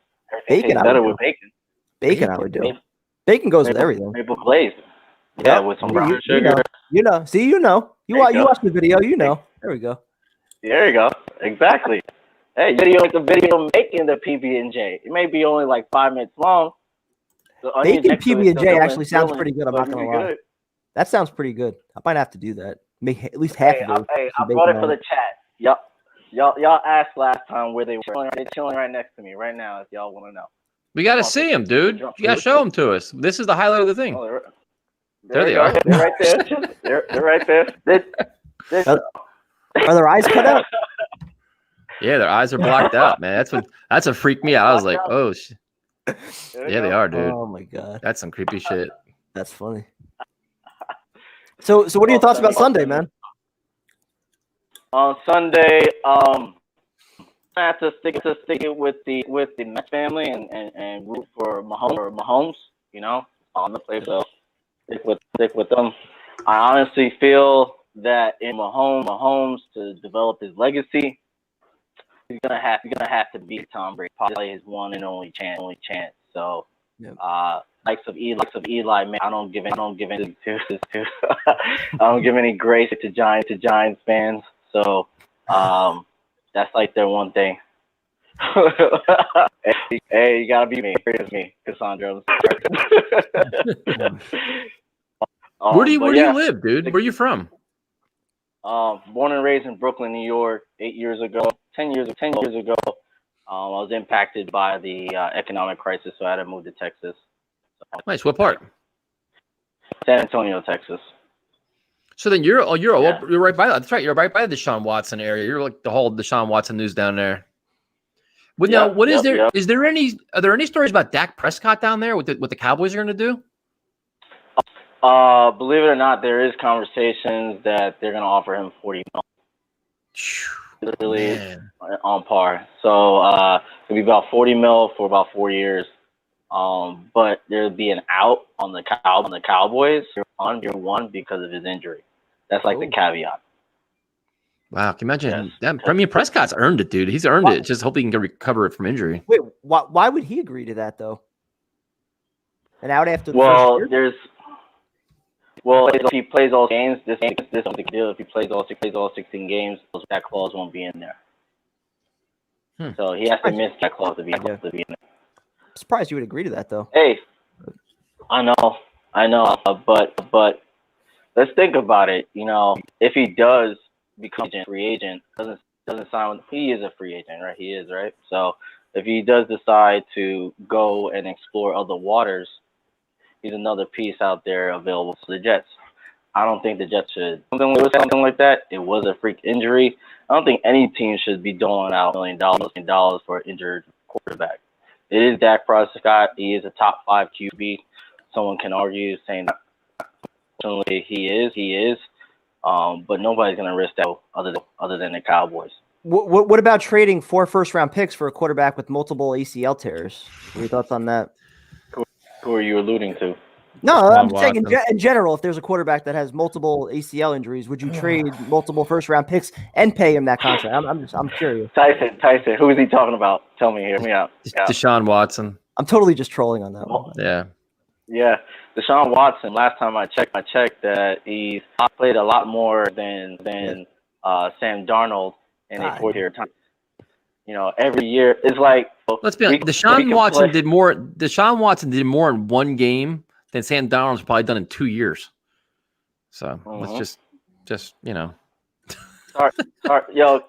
S2: bacon
S14: better with bacon.
S2: Bacon I would do. Bacon goes with everything.
S14: Maple glaze. Yeah, with some brown sugar.
S2: You know. You watch the video. You know. There we go.
S14: There you go. Exactly. Hey, the video making the PB&J. It may be only like 5 minutes long.
S2: Bacon PB&J actually sounds pretty good. I'm not gonna lie. That sounds pretty good. I might have to do that. Make at least half of it.
S14: I brought it for the chat. Y'all asked last time where they were. They're chilling right next to me right now. If y'all want to know.
S1: We got to see them, dude. You got to show them to us. This is the highlight of the thing.
S14: Oh,
S1: there they are.
S14: They're right there. They're right there.
S2: Are their eyes cut out?
S1: Yeah, their eyes are blocked out, man. That's what freaked me out. I was like, oh shit. Yeah, they are, dude.
S2: Oh my god.
S1: That's some creepy shit.
S2: That's funny. So what are your thoughts about Sunday, man?
S14: On Sunday, I have to stick it with the Mets family and root for Mahomes. You know, on the play, so stick with them. I honestly feel that in Mahomes to develop his legacy, he's gonna have to beat Tom Brady, probably his one and only chance. So, likes of Eli, man, I don't give any I don't give any grace to Giants fans. So, that's like their one thing. Hey, you gotta be me. It's me, Cassandra.
S1: Where do you live, dude? Where are you from?
S14: Born and raised in Brooklyn, New York. 10 years ago, I was impacted by the economic crisis, so I had to move to Texas.
S1: Nice. What part?
S14: San Antonio, Texas.
S1: So then you're right by that. That's right. You're right by the Deshaun Watson area. You're like the whole Deshaun Watson news down there. But now, are there any stories about Dak Prescott down there? What the Cowboys are going to do?
S14: Believe it or not, there is conversations that they're going to offer him $40 million. Really on par. So it'll be about $40 million for about 4 years. But there'll be an out on the Cowboys on year one because of his injury. That's like the caveat.
S1: Wow, can you imagine that? I mean, Prescott's earned it, dude. He's earned it. Just hope he can recover it from injury.
S2: Wait, why would he agree to that though? And out after the
S14: first year? If he plays all games, this is the deal. If he plays all 16 games, that clause won't be in there. So he has to miss that clause to be in there.
S2: I'm surprised you would agree to that though.
S14: Hey, I know, but let's think about it. You know, if he does become a free agent, doesn't sign with, he is a free agent, right? He is, right? So if he does decide to go and explore other waters, he's another piece out there available to the Jets. I don't think the Jets should something like that. It was a freak injury. I don't think any team should be doling out $1 million for an injured quarterback. It is Dak Prescott. He is a top 5 QB. Someone can argue saying that he is. But nobody's gonna risk that other than the Cowboys.
S2: What about trading 4 first-round picks for a quarterback with multiple ACL tears? What are your thoughts on that?
S14: Who are you alluding to?
S2: No, I'm saying in general, if there's a quarterback that has multiple ACL injuries, would you trade multiple first-round picks and pay him that contract? I'm curious.
S14: Tyson, who is he talking about? Tell me, hear me out.
S1: Deshaun Watson.
S2: I'm totally just trolling on that one.
S14: Yeah, Deshaun Watson. Last time I checked that he's played a lot more than Sam Darnold in a 4-year time. You know, every year it's like.
S1: Let's be honest. Deshaun Watson did more in one game than Sam Darnold's probably done in 2 years. So let's just you know.
S14: Sorry, yo.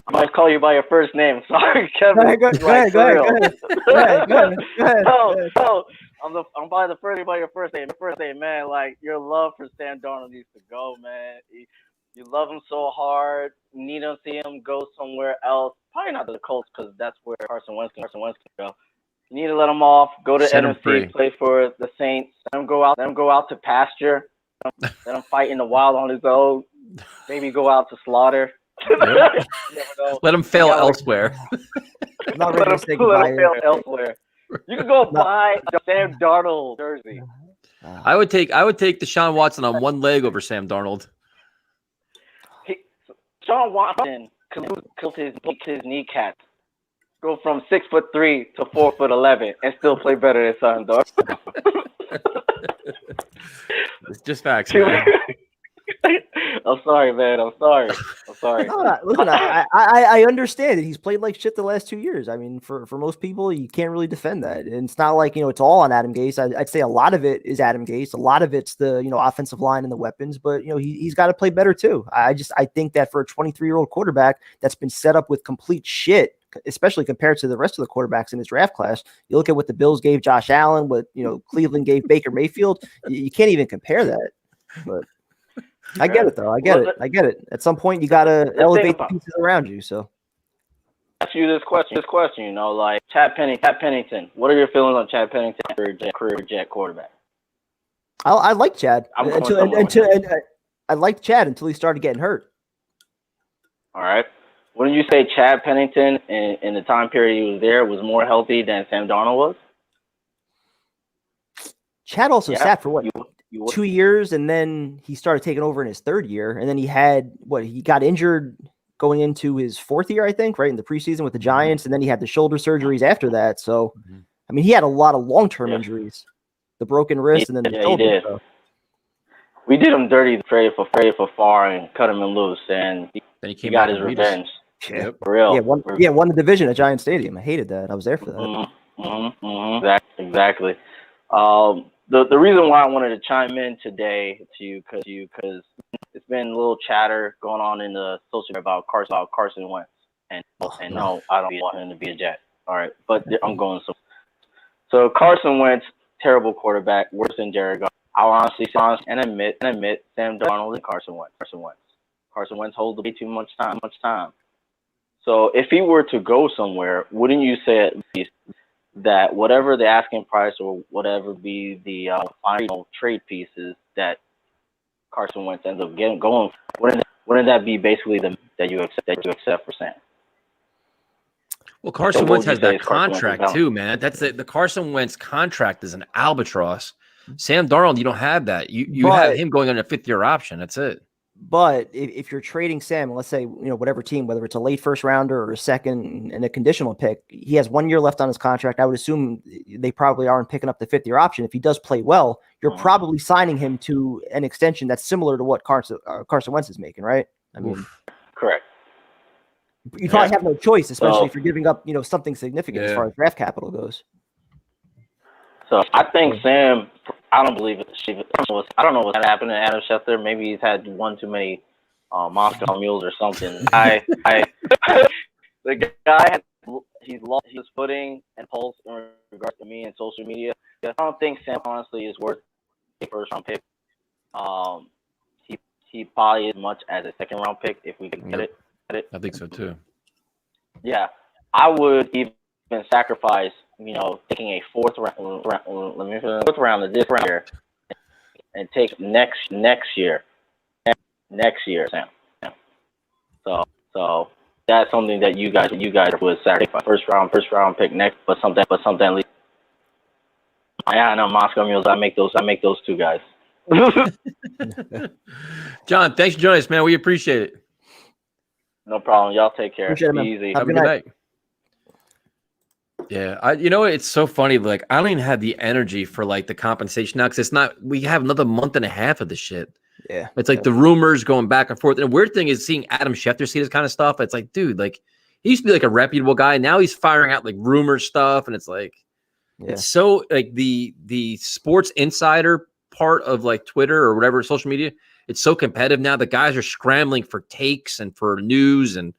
S14: I might call you by your first name. Sorry, Kevin.
S2: Go ahead.
S14: No. I'm by your first name, man. Like, your love for Sam Darnold needs to go, man. You love him so hard. You need to see him go somewhere else. Probably not to the Colts because that's where Carson Wentz can go. You need to let him off. Go to NFC, play for the Saints. Let him go out to pasture. Let him fight in the wild on his own. Maybe go out to slaughter.
S1: Let him fail elsewhere.
S2: I'm not ready to say goodbye.
S14: Elsewhere. You can go buy a Sam Darnold jersey.
S1: I would take Deshaun Watson on one leg over Sam Darnold.
S14: Deshaun Watson killed his kneecaps. Go from 6'3" to 4'11" and still play better than Sam Darnold.
S1: It's just facts, man.
S14: I'm sorry, man. I'm sorry.
S2: No, listen, I understand it. He's played like shit the last 2 years. I mean, for most people, you can't really defend that. And it's not like, it's all on Adam Gase. I'd say a lot of it is Adam Gase. A lot of it's the, offensive line and the weapons. But, he's got to play better too. I think that for a 23-year-old quarterback that's been set up with complete shit, especially compared to the rest of the quarterbacks in his draft class, you look at what the Bills gave Josh Allen, what Cleveland gave Baker Mayfield. You can't even compare that. But I get it though. I get it. At some point, you got to elevate the pieces around you. So,
S14: ask you this question. Like Chad Pennington. What are your feelings on Chad Pennington, career Jet quarterback?
S2: I like Chad. I liked Chad until he started getting hurt.
S14: All right. Wouldn't you say Chad Pennington in the time period he was there was more healthy than Sam Darnold was?
S2: Chad also sat for what, 2 years, and then he started taking over in his third year, and then he got injured going into his fourth year, I think, right in the preseason with the Giants, and then he had the shoulder surgeries after that. So, I mean, he had a lot of long-term injuries, the broken wrist, and then the shoulder.
S14: He did.
S2: So.
S14: We did him dirty, traded for Farr and cut him loose, and he got his revenge.
S2: Yeah,
S14: for real.
S2: Won the division at Giant Stadium. I hated that. I was there for that.
S14: Exactly. The reason why I wanted to chime in today because it's been a little chatter going on in the social media about Carson Wentz, and no, I don't want him to be a Jet. All right, but I'm going so Carson Wentz, terrible quarterback, worse than Jared Goff. I'll honestly admit Sam Darnold and Carson Wentz. Carson Wentz holds way too much time. So if he were to go somewhere, wouldn't you say at least that whatever the asking price or whatever be the final trade pieces that Carson Wentz ends up going, wouldn't that be basically that you accept for Sam?
S1: Well, Carson Wentz has that contract too, man. That's the Carson Wentz contract is an albatross. Sam Darnold, you don't have that. You have him going on a 5th-year option. That's it.
S2: But if you're trading Sam, let's say, whatever team, whether it's a late first rounder or a second and a conditional pick, he has 1 year left on his contract. I would assume they probably aren't picking up the 5th-year option. If he does play well, you're probably signing him to an extension that's similar to what Carson Wentz is making, right? I mean,
S14: correct.
S2: You probably have no choice, especially if you're giving up, something significant as far as draft capital goes.
S14: So I think Sam, I don't believe it. I don't know what's happened to Adam Schefter. Maybe he's had one too many Moscow mules or something. The guy he's lost his footing and pulse in regards to me and social media. I don't think Sam honestly is worth a first round pick. He probably as much as a second round pick if we could get it.
S1: I think so too.
S14: Yeah, I would even sacrifice, taking a fourth round of this year and take next year, Sam. So that's something that you guys would sacrifice first round pick next, but something at least. Yeah, I know Moscow Mules. I make those two guys.
S1: John, thanks for joining us, man. We appreciate it.
S14: No problem. Y'all take care.
S2: Be
S14: easy.
S1: Have a good night. Yeah, it's so funny. Like, I don't even have the energy for like the compensation now because we have another month and a half of this shit.
S2: Yeah,
S1: it's like the rumors going back and forth. And the weird thing is seeing Adam Schefter see this kind of stuff. It's like, dude, like he used to be like a reputable guy. Now he's firing out like rumor stuff, and it's like, it's so like the sports insider part of like Twitter or whatever social media. It's so competitive now. The guys are scrambling for takes and for news, and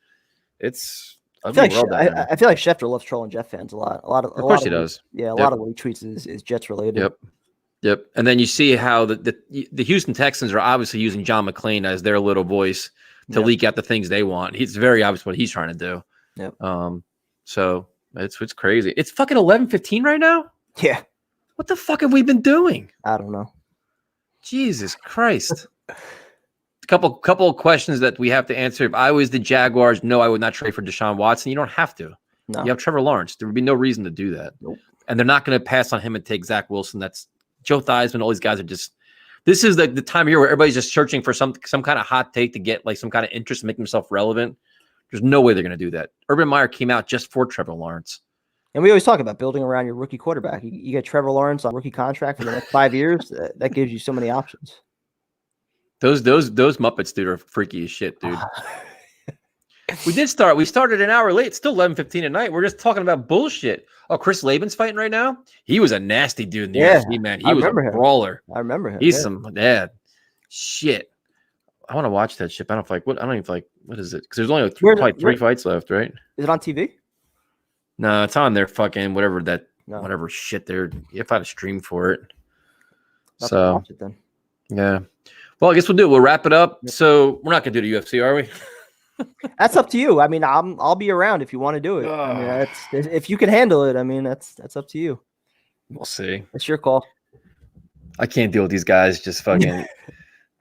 S1: it's. I feel
S2: like Schefter loves trolling Jet fans a lot. Of
S1: course he does.
S2: Yeah, a lot of what he tweets is Jets related.
S1: Yep. And then you see how the Houston Texans are obviously using John McClain as their little voice to leak out the things they want. It's very obvious what he's trying to do.
S2: Yep.
S1: So it's crazy. It's fucking 11:15 right now.
S2: Yeah.
S1: What the fuck have we been doing?
S2: I don't know. Jesus
S1: Christ. Couple of questions that we have to answer. If I was the Jaguars, no, I would not trade for Deshaun Watson. You don't have to.
S2: No.
S1: You have Trevor Lawrence. There would be no reason to do that.
S2: Nope.
S1: And they're not going to pass on him and take Zach Wilson. That's Joe Theismann. All these guys are just. This is the time of year where everybody's just searching for some kind of hot take to get like some kind of interest, make themselves relevant. There's no way they're going to do that. Urban Meyer came out just for Trevor Lawrence.
S2: And we always talk about building around your rookie quarterback. You get Trevor Lawrence on rookie contract for the next 5 years. That gives you so many options.
S1: Those Muppets, dude, are freaky as shit, dude. We started an hour late. It's still 11:15 at night. We're just talking about bullshit. Oh, Chris Laban's fighting right now. He was a nasty dude in the UFC, man. He was a brawler.
S2: I remember him.
S1: He's some shit. I want to watch that shit. I don't even like. What is it? Because there's only like three fights left, right?
S2: Is it on TV?
S1: No, it's on their fucking whatever shit there. If I had a stream for it. So
S2: watch it then.
S1: Yeah. Well, I guess we'll do it. We'll wrap it up. So we're not gonna do the UFC, are we?
S2: That's up to you. I mean, I'll be around if you want to do it. I mean, if you can handle it. I mean, that's up to you.
S1: We'll see.
S2: It's your call.
S1: I can't deal with these guys just fucking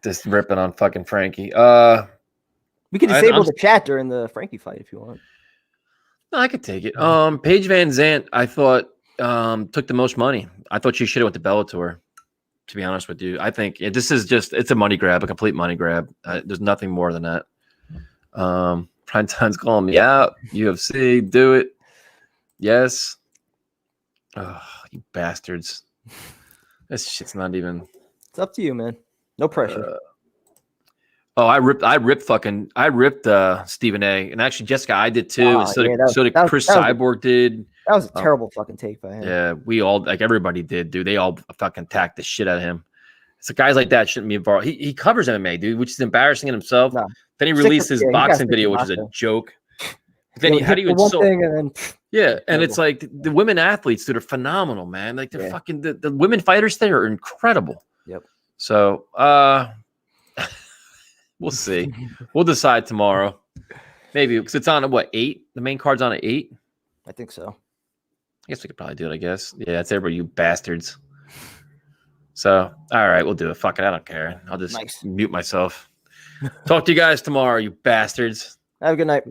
S1: just ripping on fucking Frankie.
S2: We could disable the chat during the Frankie fight if you want.
S1: No, I could take it. Paige Van Zant, I thought took the most money. I thought she should have went to Bellator. To be honest with you, I think this is it's a money grab, a complete money grab. There's nothing more than that. Prime Time's calling me out. UFC, do it. Yes. Oh, you bastards. This shit's not even.
S2: It's up to you, man. No pressure.
S1: I ripped Stephen A. And actually, Jessica, I did too. And so did Chris Cyborg did.
S2: That was a terrible fucking take by him.
S1: Yeah, we all, like everybody did, dude. They all fucking attacked the shit out of him. So guys like that shouldn't be involved. He covers MMA, dude, which is embarrassing in himself. No. Then he released his boxing video, which is a joke. Then how do you insult? And it's like the women athletes, dude, are phenomenal, man. Like they're fucking the women fighters there are incredible.
S2: Yep.
S1: So we'll see. We'll decide tomorrow. Maybe because it's on at what, 8? The main card's on at 8.
S2: I think so.
S1: I guess we could probably do it, I guess. Yeah, it's everybody, you bastards. So, all right, we'll do it. Fuck it, I don't care. I'll just mute myself. Talk to you guys tomorrow, you bastards.
S2: Have a good night.